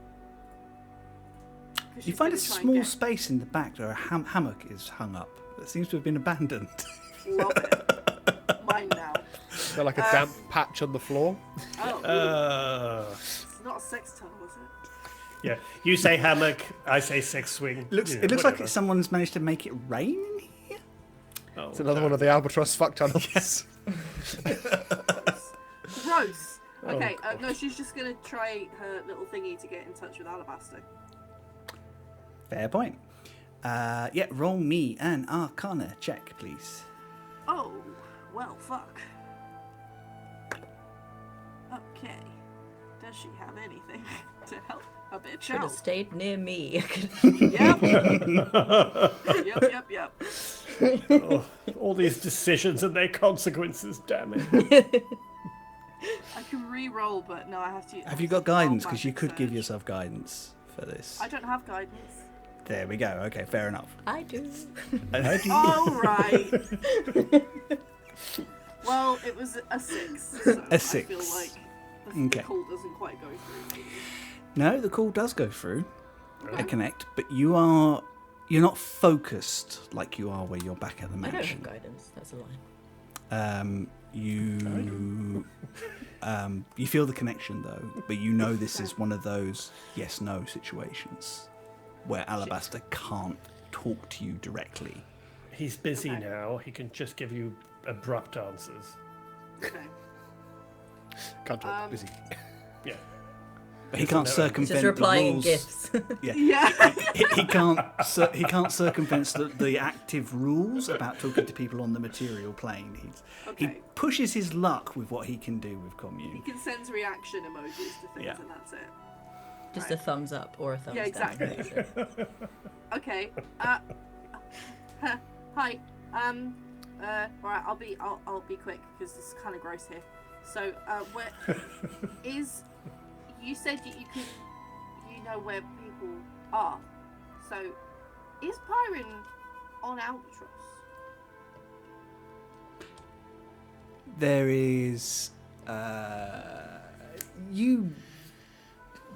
You find a small space in the back where a hammock is hung up that seems to have been abandoned. Love it. Mine now. Is there like a damp patch on the floor? Oh. It's not a sex tunnel, is it? Yeah, you say hammock, I say sex swing. It looks like someone's managed to make it rain in here. Oh, It's another one of the albatross fuck tunnels. Yes. Gross. Okay, no, she's just gonna try her little thingy to get in touch with Alabaster. Fair point. Yeah, roll me an Arcana check, please. Oh, well, fuck. Okay. Does she have anything to help a bitch Should have out? stayed near me. Yep. Yep. Oh, all these decisions and their consequences, damn it. I can re-roll, but no, I have to. Have you got guidance? Because you could give yourself guidance for this. I don't have guidance. There we go. Okay, fair enough. I do. All right. Well, it was a 6. So A 6. I feel like the Okay. call doesn't quite go through. No, the call does go through. Okay. A connect, but you're not focused like you are where you're back at the I don't mansion. have guidance. That's a lie. You feel the connection though, but you know this is one of those yes/no situations where Alabaster can't talk to you directly. He's busy Okay. now. He can just give you abrupt answers. Okay. Can't talk, busy. Yeah. He can't Just circumvent the replying in rules. gifs. Yeah. He can't circumvent the active rules about talking to people on the material plane. He Okay. pushes his luck with what he can do with He commune. can send reaction emojis to things, Yeah. and that's it. Just Right. a thumbs up or a thumbs Yeah, down. exactly. That's it. Okay. Hi. Right. I'll be quick because this is kind of gross here. So, where is? You said you know where people are. So, is Pyron on Albatross? There is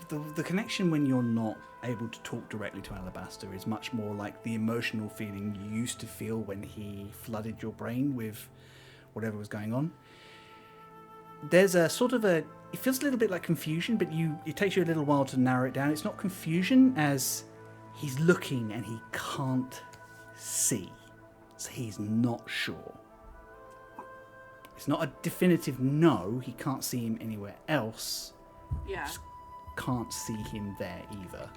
the connection when you're not able to talk directly to Alabaster is much more like the emotional feeling you used to feel when he flooded your brain with whatever was going on. There's a sort of it feels a little bit like confusion, but it takes you a little while to narrow it down. It's not confusion as he's looking and he can't see, so he's not sure. It's not a definitive no, he can't see him anywhere else. Yeah. Just can't see him there either.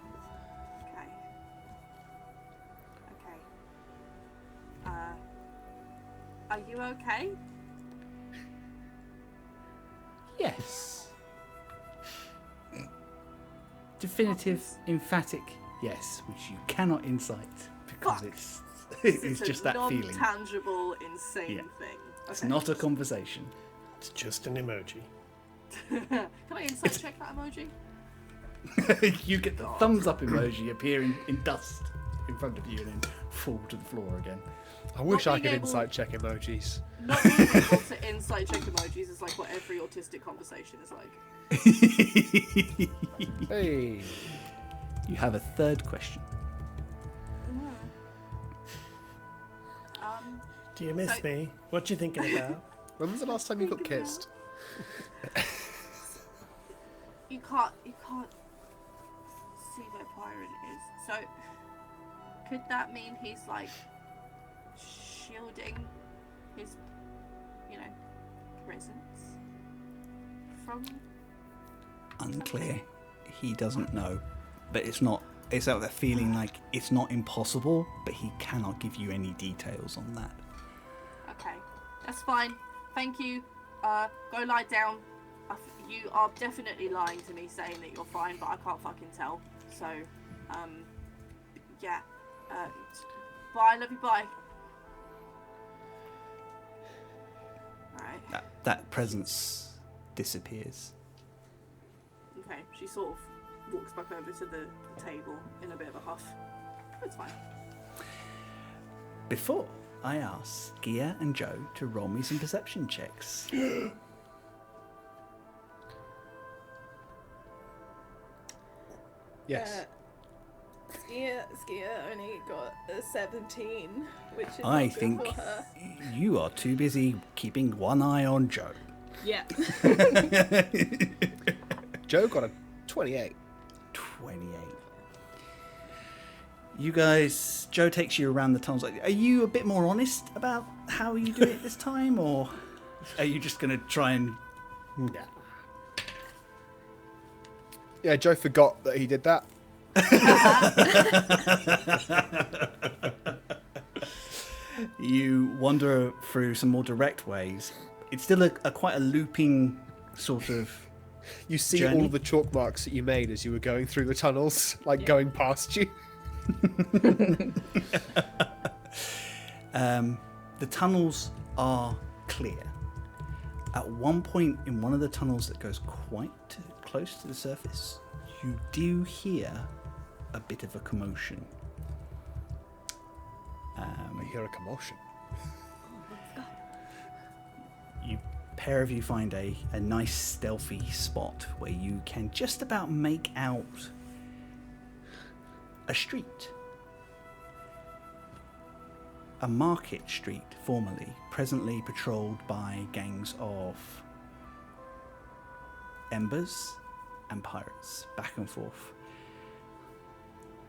Okay. Are you okay? Yes. Definitive, emphatic yes, which you cannot incite because Fuck. it's a just that feeling. non-tangible, insane Yeah. thing. It's Okay. not a conversation. It's just an emoji. Can I insight check that emoji? You get the thumbs up emoji appear in dust in front of you and then fall to the floor again. I wish I being could able- insight check emojis. Not being able to insight check emojis is like what every autistic conversation is like. Hey. You have a third question. Do you miss So- me? What you thinking about? When was the last time you got kissed? You can't see where Pyron is. So could that mean he's like shielding his, presence from? Unclear. He doesn't know. But it's not. It's out that feeling like it's not impossible, but he cannot give you any details on that. Okay, that's fine. Thank you. Go lie down. You are definitely lying to me saying that you're fine, but I can't fucking tell. So, yeah. Bye, love you, bye. Alright. That presence disappears. Okay, she sort of walks back over to the table in a bit of a huff. It's fine. before I ask Gia and Joe to roll me some perception checks. Yes. Skia only got a 17, which is I not good think for her. you are too busy keeping one eye on Joe. Yeah. Joe got a 28. 28. You guys, Joe takes you around the tunnels. Are you a bit more honest about how you do it this time, or are you just going to try and... Yeah, Joe forgot that he did that. You wander through some more direct ways. It's still a quite a looping sort of... You see journey. all of the chalk marks that you made as you were going through the tunnels, like going past you. The tunnels are clear. At one point in one of the tunnels that goes quite close to the surface, you do hear a bit of a commotion. I hear a commotion. Pair of you find a nice stealthy spot where you can just about make out a street. A market street, formerly, presently patrolled by gangs of embers and pirates, back and forth.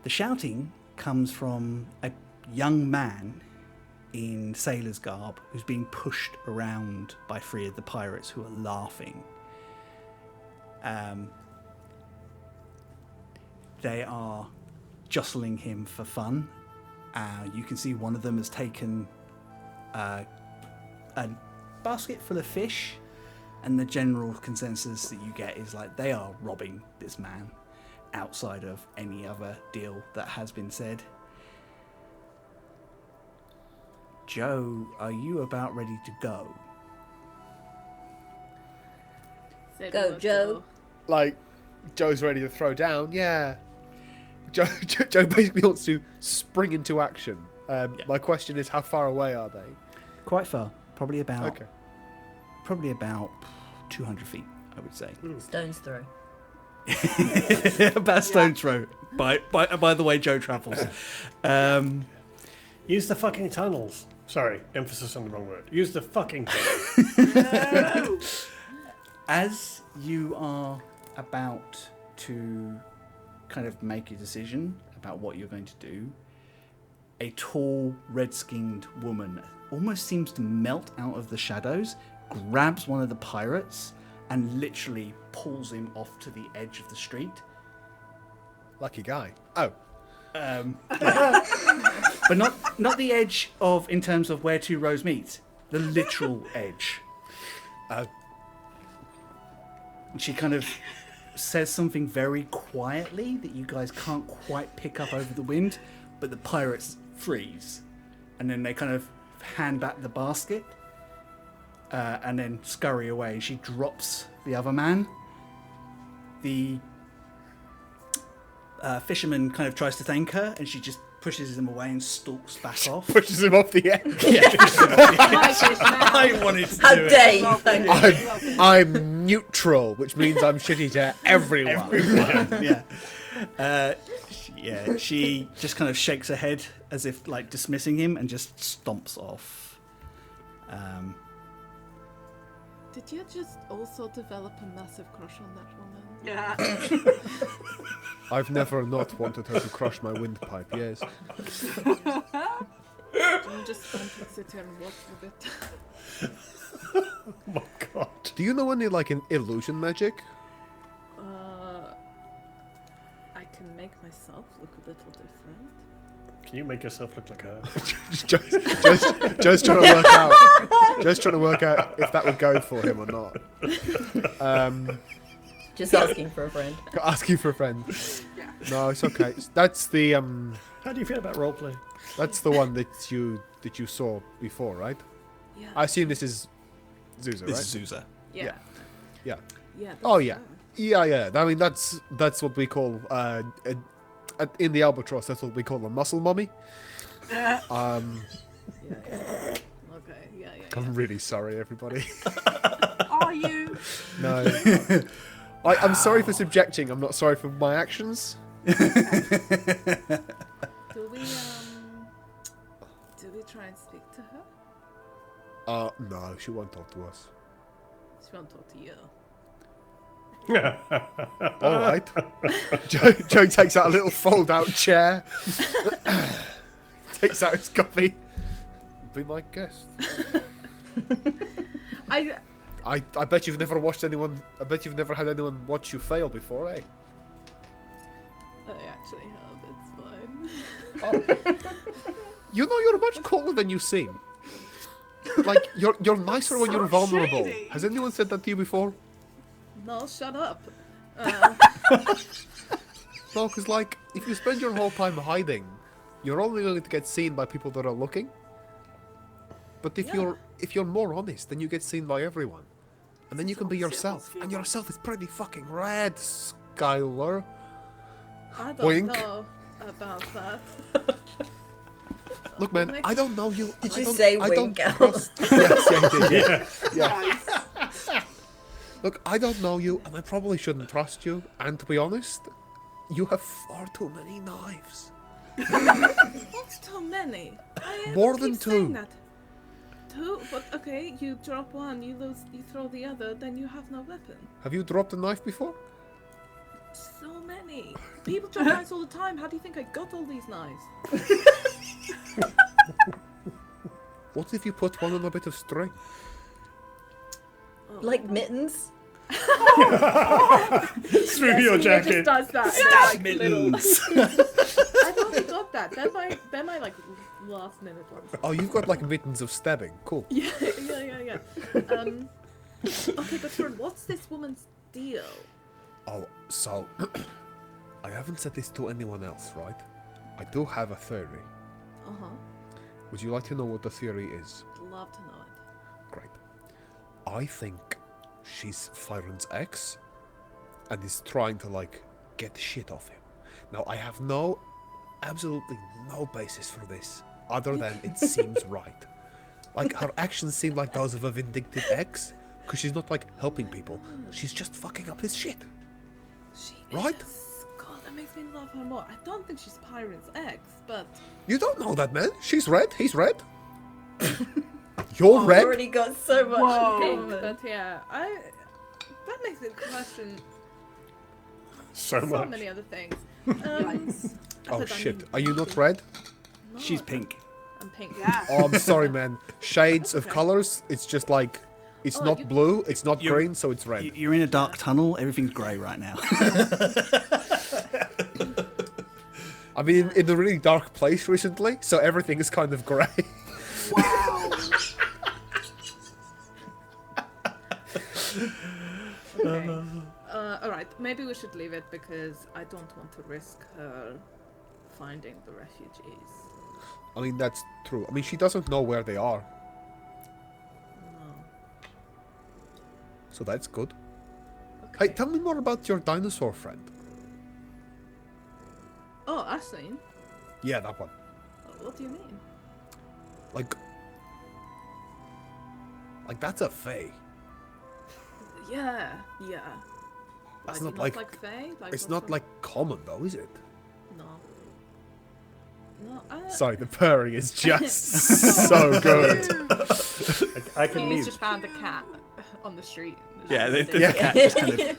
The shouting comes from a young man in sailor's garb who's being pushed around by three of the pirates who are laughing. They are jostling him for fun. You can see one of them has taken a basket full of fish, and the general consensus that you get is like they are robbing this man outside of any other deal that has been said. Joe, are you about ready to go? Go, Joe. Like, Joe's ready to throw down. Yeah. Joe basically wants to spring into action. My question is, how far away are they? Quite far. Probably about Okay. 200 feet, I would say. Stone's throw. About stone's throw. By the way Joe travels. Use the fucking tunnels. Sorry, emphasis on the wrong word. Use the fucking tunnels. No! As you are about to kind of make a decision about what you're going to do, a tall, red-skinned woman almost seems to melt out of the shadows, grabs one of the pirates, and literally pulls him off to the edge of the street. Lucky guy. Oh. But not the edge of, in terms of where two rows meet, the literal edge. And she kind of says something very quietly that you guys can't quite pick up over the wind, but the pirates freeze. And then they kind of hand back the basket and then scurry away. She drops the other man. The fisherman kind of tries to thank her, and she just pushes him away and stalks back off. Pushes him off the edge. I wanted to How do dare it. you! Thank you. I'm neutral, which means I'm shitty to everyone. Yeah. She just kind of shakes her head as if like dismissing him and just stomps off. Did you just also develop a massive crush on that woman? Yeah. I've never not wanted her to crush my windpipe, yes. I'm just going to sit here and watch with it. Oh my god. Do you know any, like, an illusion magic? I can make myself look a little different. Can you make yourself look like her? Just trying to work out. Just trying to work out if that would go for him or not. Just asking for a friend. Asking for a friend. Yeah. No, it's okay. That's the How do you feel about roleplay? that's the one that you saw before, right? Yeah. I assume this is Zuza, right? This is Zuza. Yeah. Yeah. Yeah. Oh that's yeah. her. Yeah. I mean that's what we call in the albatross. That's what we call a muscle mummy. Yeah. Okay. Yeah. I'm really sorry, everybody. Are you? No. I'm sorry for subjecting. I'm not sorry for my actions. Do we try and speak to her? No, she won't talk to us. She won't talk to you. All right. Joe takes out a little fold-out chair. Takes out his coffee. Be my guest. I bet you've never watched anyone. I bet you've never had anyone watch you fail before, eh? actually have. It's fine. Oh. You know, you're much cooler than you seem. Like you're nicer when you're vulnerable. shady. Has anyone said that to you before? No, shut up. No, because like if you spend your whole time hiding, you're only going to get seen by people that are looking. But if you're more honest, then you get seen by everyone, and then you can be yourself. And yourself is pretty fucking rad, Skylar. I don't Wink. know about that. Look, man, I don't know you. Did I you don't- say I wink don't out? trust- Yes, yeah, I did. Yeah. Nice. Look, I don't know you, and I probably shouldn't trust you. And to be honest, you have far too many knives. What's too many? More keep than saying two. That. Two? But okay, you drop one, you lose, you throw the other, then you have no weapon. Have you dropped a knife before? So many. People drop knives all the time. How do you think I got all these knives? What if you put one on a bit of string? Oh, Like mittens? Through your He jacket. just does that. Stab Like, little. mittens. I've already got that. They're my like last minute ones. Oh, you've got like mittens of stabbing. Cool. Yeah. Okay, but Fern, what's this woman's deal? Oh, so I haven't said this to anyone else, right? I do have a theory. Uh-huh. Would you like to know what the theory is? Love to know it. Great. I think she's Fyron's ex and is trying to like get shit off him. Now I have absolutely no basis for this other than it seems right. Like her actions seem like those of a vindictive ex because she's not like helping people. She's just fucking up his shit. She Right? is. God, that makes me love her more. I don't think she's Pyron's ex, but You don't know that, man. She's red. He's red. You're I've red. already got so much Whoa. in pink. common. But yeah, that makes me question So so much. many other things. Yikes. Oh shit. Are you not red? No, She's pink. I'm pink. Yeah. Oh, I'm sorry, man. Shades of Okay. colors. It's just like it's Oh, not you- blue. It's not You're- green, so it's red. You're in a dark tunnel. Everything's grey right now. I mean, in a really dark place recently, so everything is kind of grey. Wow. Okay. Alright, maybe we should leave it because I don't want to risk her finding the refugees. I mean, that's true. I mean, she doesn't know where they are, No. so that's good. Okay. Hey, tell me more about your dinosaur friend. Oh, Ashleen? Yeah, that one. What do you mean? Like that's a fae. Yeah. That's Like, not like Faye? Like, it's what's not wrong? like common though, is it? No. No, Sorry, the purring is just so good. I can He's mute. just found a cat on the street. Yeah, the Yeah. cat just kind of.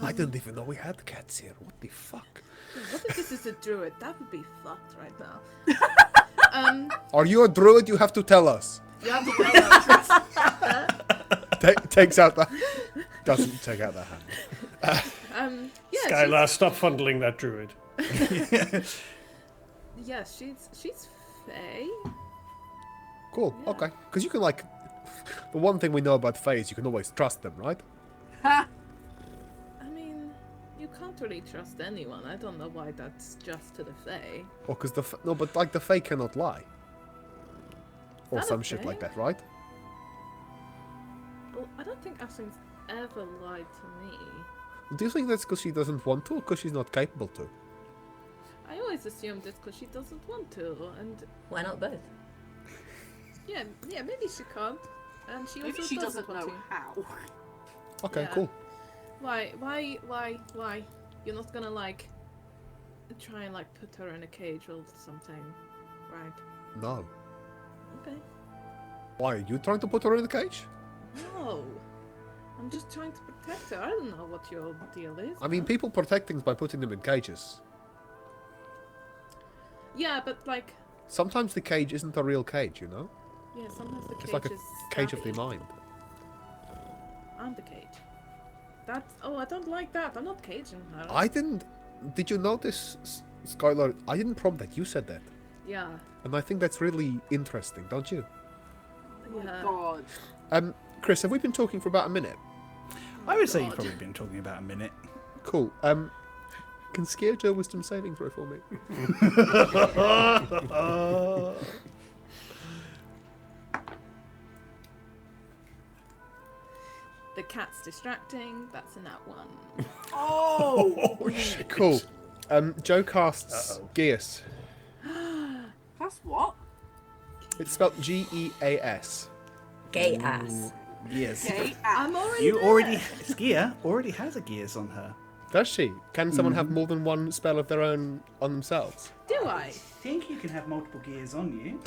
I didn't even know we had cats here. What the fuck? What if this is a druid? That would be fucked right now. Are you a druid? You have to tell us. You have to tell us. Takes out the doesn't take out the hand. Yeah, Skylar, stop fondling that druid. she's Faye. Cool. Yeah. Okay. Because you can like the one thing we know about fae is you can always trust them, right? I mean, you can't really trust anyone. I don't know why that's just to the Fae. Well, because no, but like the fae cannot lie, or that some a shit fae? like that, right? Well, I don't think Ashling's ever lied to me. Do you think that's because she doesn't want to, or because she's not capable to? I always assumed it's because she doesn't want to, and Why not both? yeah, maybe she can't, and she Maybe also she doesn't want know to. how. Okay, Yeah. cool. Why? You're not gonna like try and like put her in a cage or something, right? No. Okay. Why, are you trying to put her in the cage? No, I'm just trying to protect her. I don't know what your deal is. I mean, people protect things by putting them in cages. Yeah, but like, Sometimes the cage isn't a real cage, you know? yeah, sometimes the cage It's like a is cage of the stabby. mind. I'm the cage. That's. Oh, I don't like that. I'm not caging her. I didn't... Did you notice, Skylar? I didn't prompt that. You said that. Yeah. And I think that's really interesting, don't you? Oh my Yeah. god. Chris, have we been talking for about a minute? I would say you've God. probably been talking about a minute. Cool. Can Scare do a wisdom saving throw for me? The cat's distracting. That's a nat 1. Oh! Cool. Joe casts Geas. That's what? It's spelled Geas. Gay ass. Yes. Okay. I'm already. You there. already... Skia already has a gears on her. Does she? Can someone have more than one spell of their own on themselves? Do I? I think you can have multiple gears on you.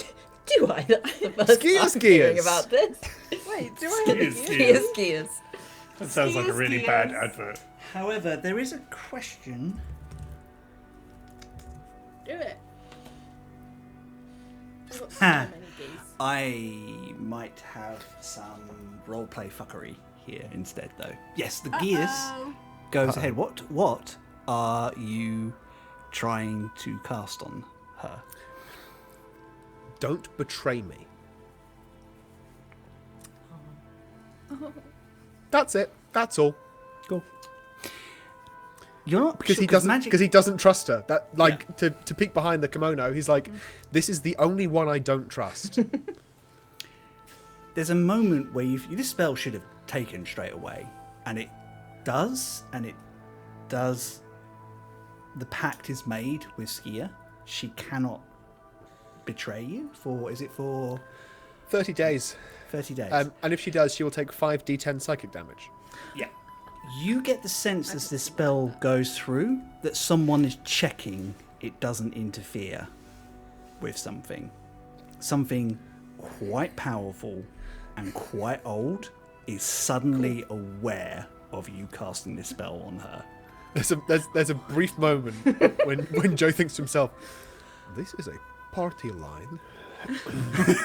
Do I? That's the first Skiers, time hearing skiers. about this. Wait, do I have a Skiers, gear? Skiers. That sounds like a really bad Skiers. advert. However, there is a question. Do it. I've got so Ha. many geese. I might have some roleplay fuckery here instead, though. Yes, the gears Uh-oh. goes ahead. What are you trying to cast on her? Don't betray me. That's it. That's all. Go. You're not Because sure, he doesn't. magic. Because he doesn't trust her. That to peek behind the kimono. He's like, this is the only one I don't trust. There's a moment where this spell should have taken straight away, and it does, The pact is made with Skia. She cannot betray you for. Is it for 30 days. 30 days? And if she does, she will take 5d10 psychic damage. Yeah. You get the sense as this spell goes through that someone is checking it doesn't interfere with something. Something quite powerful and quite old is suddenly aware of you casting this spell on her. There's a brief moment when Joe thinks to himself, this is a party line.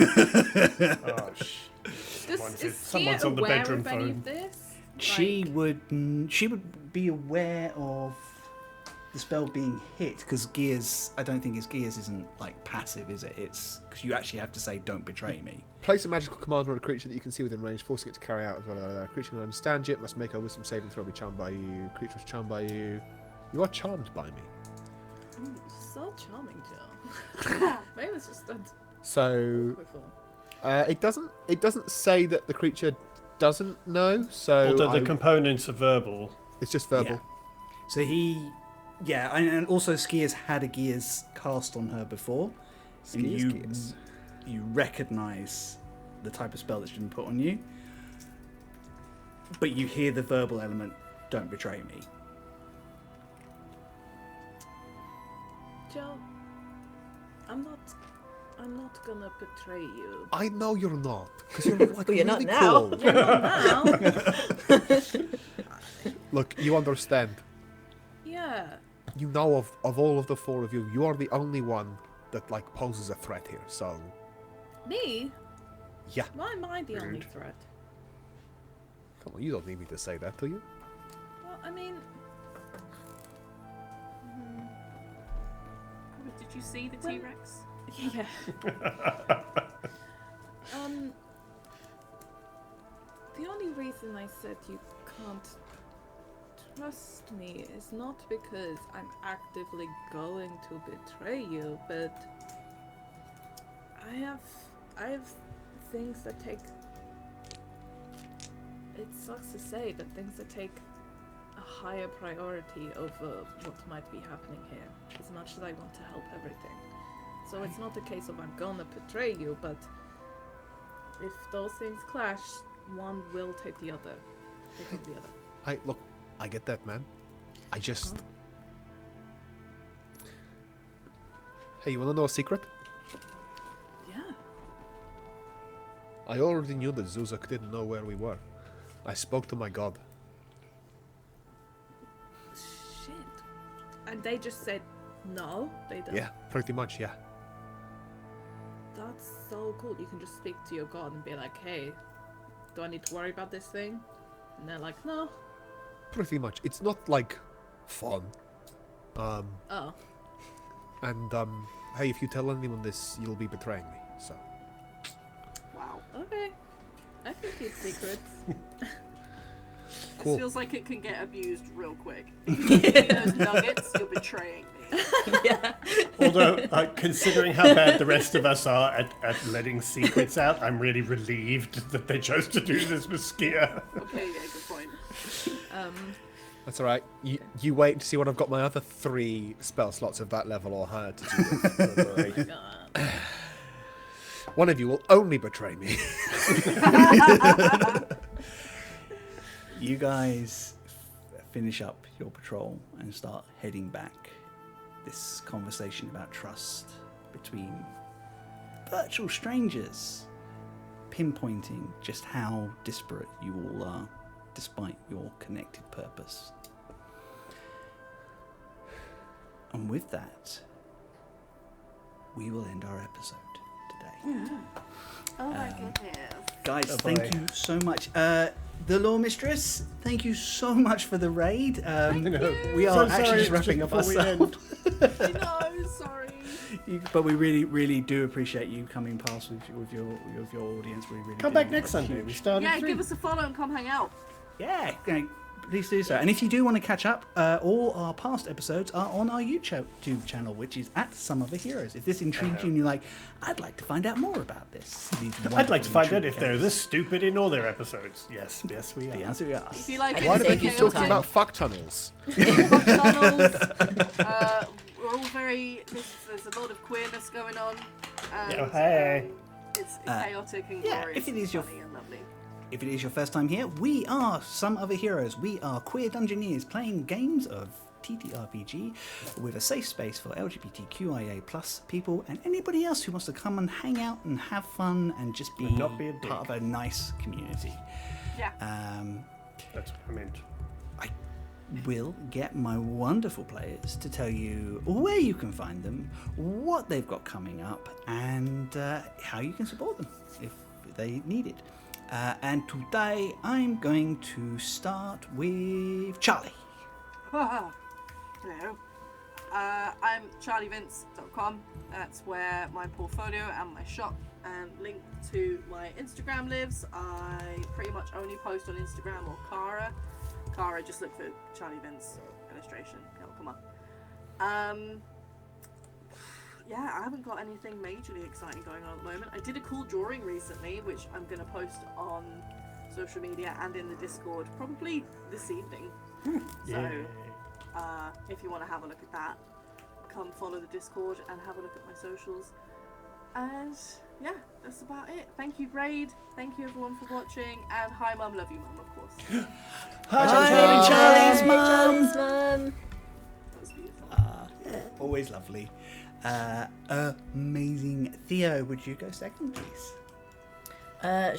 Oh, Is someone's Sia on the aware bedroom of any phone. of this? She would be aware of the spell being hit because Gears. I don't think Gears isn't like passive, is it? It's because you actually have to say "Don't betray me." Place a magical command on a creature that you can see within range, forcing it to carry out. A creature can understand you. It must make a wisdom saving throw. Be charmed by you. Creature is charmed by you. You are charmed by me. So charming, Joe. Maybe it's just a So before. it doesn't say that the creature doesn't know. So Although the components are verbal. it's just verbal. Yeah. So and also Skiers had a Gears cast on her before, and Gears. you recognise the type of spell that's been put on you, but you hear the verbal element. Don't betray me. Joe, I'm not gonna betray you. I know you're not, because you're like Well, you're not really now. cool. You're not now. Look, you understand. Yeah. You know of all of the four of you, you are the only one that like poses a threat here. So Me? yeah, Why am I the only Rude. threat? come on, you don't need me to say that, do you? Well, I mean, Did you see the Well- T-Rex? yeah. The only reason I said you can't trust me is not because I'm actively going to betray you, but I have things that take. It sucks to say, but things that take higher priority over what might be happening here, as much as I want to help everything. So it's not a case of I'm gonna betray you, but if those things clash, one will take the other. They take the other. I get that, man. I just... Hey, you wanna know a secret? Yeah. I already knew that Zuzak didn't know where we were. I spoke to my god. Shit. And they just said no, they don't. Yeah, pretty much, yeah. That's so cool. You can just speak to your god and be like, hey, do I need to worry about this thing? And they're like, no. Pretty much. It's not, like, fun. Oh. And, hey, if you tell anyone this, you'll be betraying me, so... Wow. Okay. I can keep secrets. Cool. This feels like it can get abused real quick. If you give me those nuggets, you're betraying me. Yeah. Although, considering how bad the rest of us are at letting secrets out, I'm really relieved that they chose to do this with Skia. Okay, yeah, good point. That's alright. You wait to see when I've got my other 3 spell slots of that level or higher to do with. Don't worry. One of you will only betray me. You guys finish up your patrol and start heading back. This conversation about trust between virtual strangers, pinpointing just how disparate you all are, despite your connected purpose. And with that, we will end our episode today. Oh my goodness. Guys, Oh, thank boy. you so much. The Law Mistress, thank you so much for the raid. We are actually just wrapping up ourselves. I know, sorry. But we really, really do appreciate you coming past with your audience. We really Come do. back next Sunday. We start Yeah, at 3. give us a follow and come hang out. Yeah, please do so. And if you do want to catch up, all our past episodes are on our YouTube channel, which is at Some Other Heroes. If this intrigued you and you're like, I'd like to find out more about this. I'd like to find out if they're this stupid in all their episodes. Yes, we are. The answer is If you like Why do they anything keep talking chaotic, about fuck tunnels? tunnels, we're all very. There's a lot of queerness going on. And, Yeah, hey. It's chaotic and yeah, glorious. if it is your- funny and lovely. If it is your first time here, we are Some Other Heroes. We are queer dungeoneers playing games of TTRPG with a safe space for LGBTQIA plus people and anybody else who wants to come and hang out and have fun and just be, And not be a dick. part of a nice community. Yeah. That's what I meant. I will get my wonderful players to tell you where you can find them, what they've got coming up, and how you can support them if they need it. And today I'm going to start with Charlie. Hello. I'm charlievince.com. That's where my portfolio and my shop and link to my Instagram lives. I pretty much only post on Instagram or Kara. Kara, just look for Charlie Vince illustration. It'll come up. Yeah, I haven't got anything majorly exciting going on at the moment. I did a cool drawing recently, which I'm going to post on social media and in the Discord probably this evening. So, if you want to have a look at that, come follow the Discord and have a look at my socials. And yeah, that's about it. Thank you, Braid. Thank you, everyone, for watching. And hi, Mum. Love you, Mum, of course. Hi, Charlie's mum. Mum. That was beautiful. Always lovely. Amazing. Theo, would you go second, please?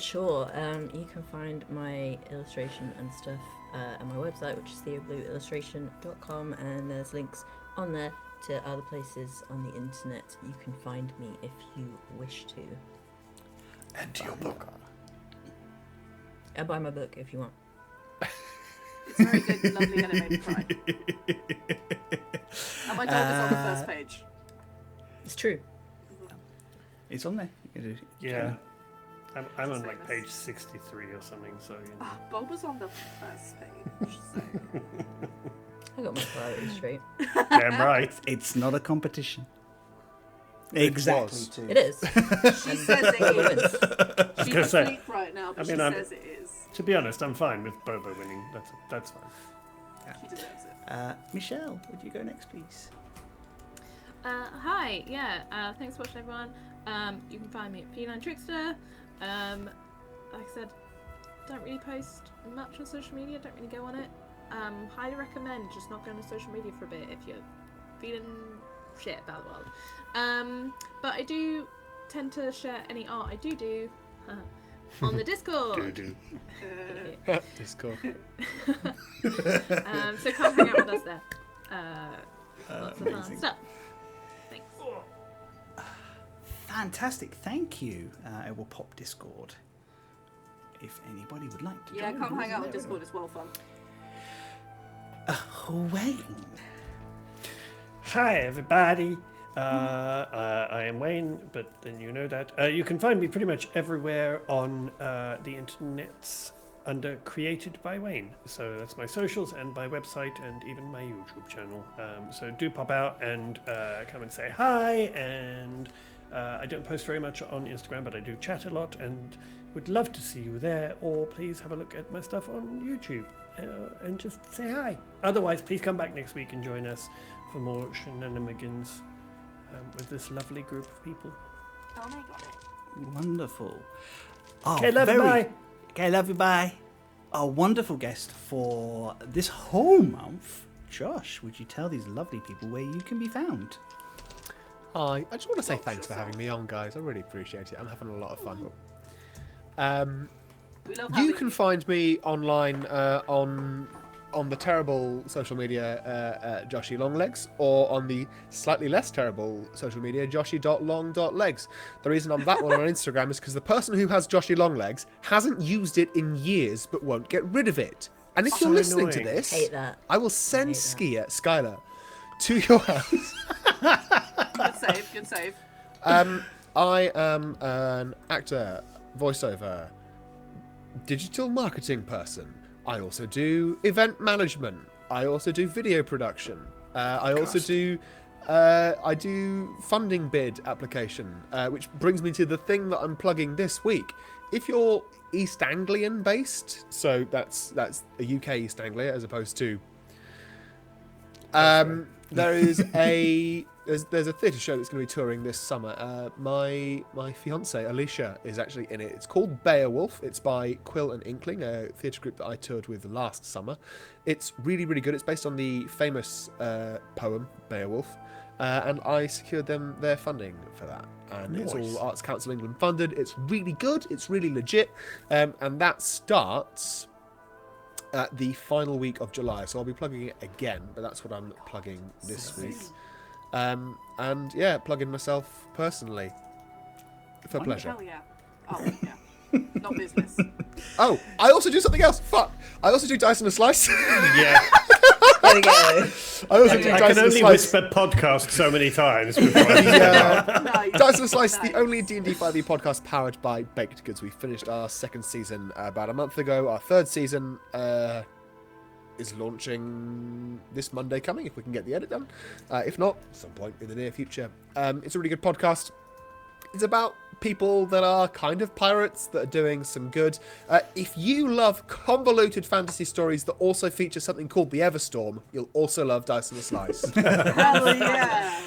Sure. You can find my illustration and stuff at my website, which is theoblueillustration.com, and there's links on there to other places on the internet. You can find me if you wish to. And to your book. Buy my book if you want. It's very good, lovely, and it made me cry. And my dog is on the first page. It's true. It's on there. Yeah. I'm on like page 63 or something, so you know. Bob was on the first page, so. I got my priorities straight. Damn right. It's not a competition. It Exactly. was. Too. It is. She says it is. She's gonna say, asleep right now, but I mean, she I'm- says it is. To be honest, I'm fine with Bobo winning. That's fine. She deserves it. Michelle, would you go next, please? Hi, thanks for watching, everyone. You can find me at Feline Trickster. Like I said, don't really post much on social media, don't really go on it. Highly recommend just not going on social media for a bit if you're feeling shit about the world. But I do tend to share any art I do on the Discord. Discord. So come hang out with us there. Lots of fun Amazing. stuff. Thanks. Fantastic, thank you. I will pop Discord if anybody would like to Yeah, join. come hang out on There we Discord. It's well fun. go. Wayne. Hi, everybody. I am Wayne, but then you know that. You can find me pretty much everywhere on the internet under Created by Wayne. So that's my socials and my website and even my YouTube channel. So do pop out and come and say hi. And I don't post very much on Instagram, but I do chat a lot and would love to see you there. Or please have a look at my stuff on YouTube and just say hi. Otherwise, please come back next week and join us for more shenanigans with this lovely group of people. Oh my god. Wonderful. Oh, Okay, love you, bye. Okay, love you, bye. A wonderful guest for this whole month. Josh, would you tell these lovely people where you can be found? Hi, I just want to say thanks for having me on, guys. I really appreciate it. I'm having a lot of fun. We love You having can find me online on the terrible social media Joshy Longlegs, or on the slightly less terrible social media Joshy.long.legs. The reason I'm that one on Instagram is because the person who has Joshy Longlegs hasn't used it in years but won't get rid of it. And if So you're listening to annoying. this, Hate that. I will send Hate that. Skylar to your house. Good save. I am an actor, voiceover, digital marketing person. I also do event management. I also do video production. I also do funding bid application, which brings me to the thing that I'm plugging this week. If you're East Anglian based, so that's a UK East Anglia as opposed to there is there's a theatre show that's going to be touring this summer. My fiance Alicia is actually in it. It's called Beowulf. It's by Quill and Inkling, a theatre group that I toured with last summer. It's really, really good. It's based on the famous poem Beowulf, and I secured them their funding for that. And it's all Arts Council England funded. It's really good. It's really legit, and that starts at the final week of July. So I'll be plugging it again, but that's what I'm plugging this week. And yeah, plugging myself personally for pleasure. Hell yeah. Oh yeah. Not business. Oh, I also do something else. Fuck. I also do Dice and a Slice. Yeah. There we go. I also do I Dice can and a only Slice. whisper podcast so many times before I Nice. Dice and a Slice, Nice. the only D&D 5e podcast powered by Baked Goods. We finished our second season about a month ago. Our third season is launching this Monday coming, if we can get the edit done. If not, at some point in the near future. It's a really good podcast. It's about people that are kind of pirates that are doing some good. If you love convoluted fantasy stories that also feature something called the Everstorm, you'll also love Dice and a Slice. Hell yeah.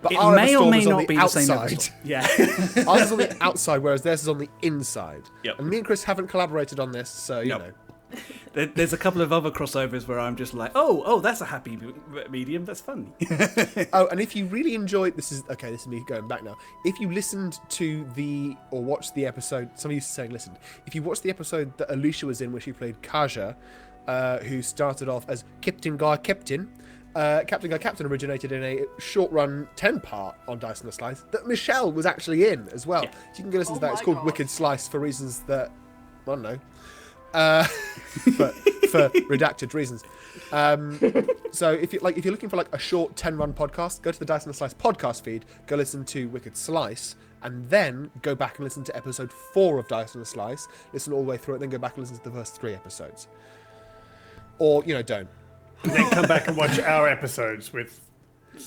But It our may or Everstorm may is on not the be the same outside. episode. Yeah. Ours is on the outside, whereas theirs is on the inside. Yep. And me and Chris haven't collaborated on this, so you Nope. know. There's a couple of other crossovers where I'm just like, oh, that's a happy medium. That's funny. Oh, and if you really enjoyed, this is me going back now. If you listened to or watched the episode, some of you saying listened. If you watched the episode that Alicia was in, where she played Kaja, who started off as Captain Guy Captain. Captain Guy Captain originated in a short-run 10-part on Dice and a Slice that Michelle was actually in as well. Yeah. So you can go listen Oh to that. It's my called God. Wicked Slice for reasons that I don't know. For redacted reasons. So if you're looking for like a short 10-run podcast, go to the Dice and a Slice podcast feed, go listen to Wicked Slice, and then go back and listen to episode 4 of Dice and a Slice. Listen all the way through it, then go back and listen to the first 3 episodes. Or don't. and then come back and watch our episodes with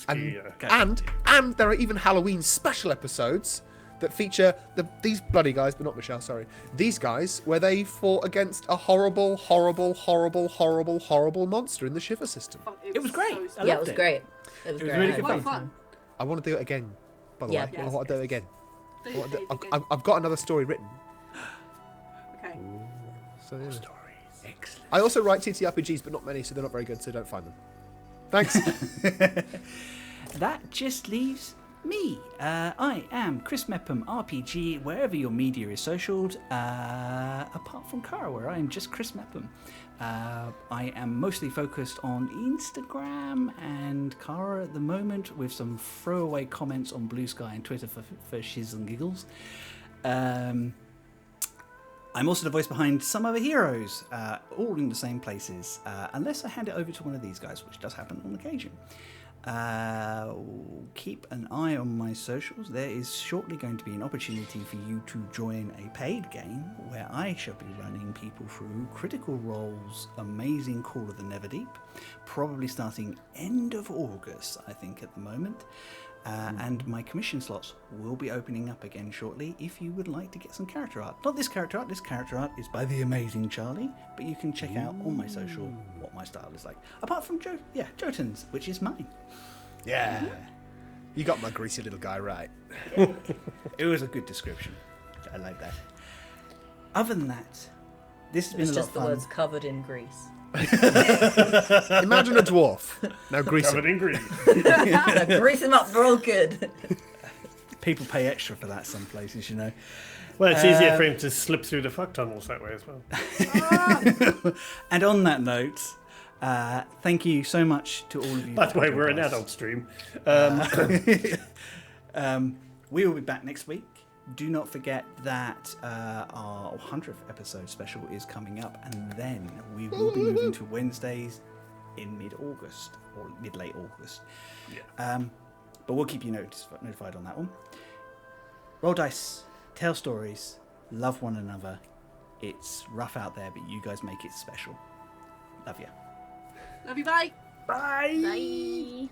And Ski. and there are even Halloween special episodes that feature these bloody guys, but not Michelle, sorry. These guys, where they fought against a horrible, horrible, horrible, horrible, horrible monster in the Shiver system. It was great. So I Yeah, it loved was it. great. It was It was great. really I had good a great fun. time. I want to do it again, by the Yeah. way. Yes. I want to do it again. Do I you want to think do- again? I've got another story written. Okay. So, yeah. Excellent. I also write TTRPGs, but not many, so they're not very good, so don't find them. Thanks. That just leaves me. I am Chris Mepham RPG, wherever your media is socialed, apart from Cara, where I am just Chris Mepham. I am mostly focused on Instagram and Cara at the moment, with some throwaway comments on Blue Sky and Twitter for shiz and giggles. I'm also the voice behind Some Other Heroes, all in the same places, unless I hand it over to one of these guys, which does happen on occasion. Keep an eye on my socials. There is shortly going to be an opportunity for you to join a paid game where I shall be running people through Critical Role's amazing Call of the Neverdeep, probably starting end of August, I think, at the moment. And my commission slots will be opening up again shortly if you would like to get some character art. Not this character art is by the amazing Charlie, but you can check out on my social what my style is like. Apart from Jotun's, which is mine. Yeah. You got my greasy little guy right. It was a good description. I like that. Other than that, this has been It's a lot just of the fun. words covered in grease. Imagine a dwarf. Now grease Covered him. in green. No, grease them up, they're all good. People pay extra for that some places, you know. Well, it's easier for him to slip through the fuck tunnels that way as well. And on that note, thank you so much to all of you. By the way, for we're an joining us. adult stream. We will be back next week. Do not forget that our 100th episode special is coming up, and then we will be moving to Wednesdays in mid-August or mid-late August. Yeah. But we'll keep you notified on that one. Roll dice, tell stories, love one another. It's rough out there, but you guys make it special. Love you. Love you, bye. Bye. Bye.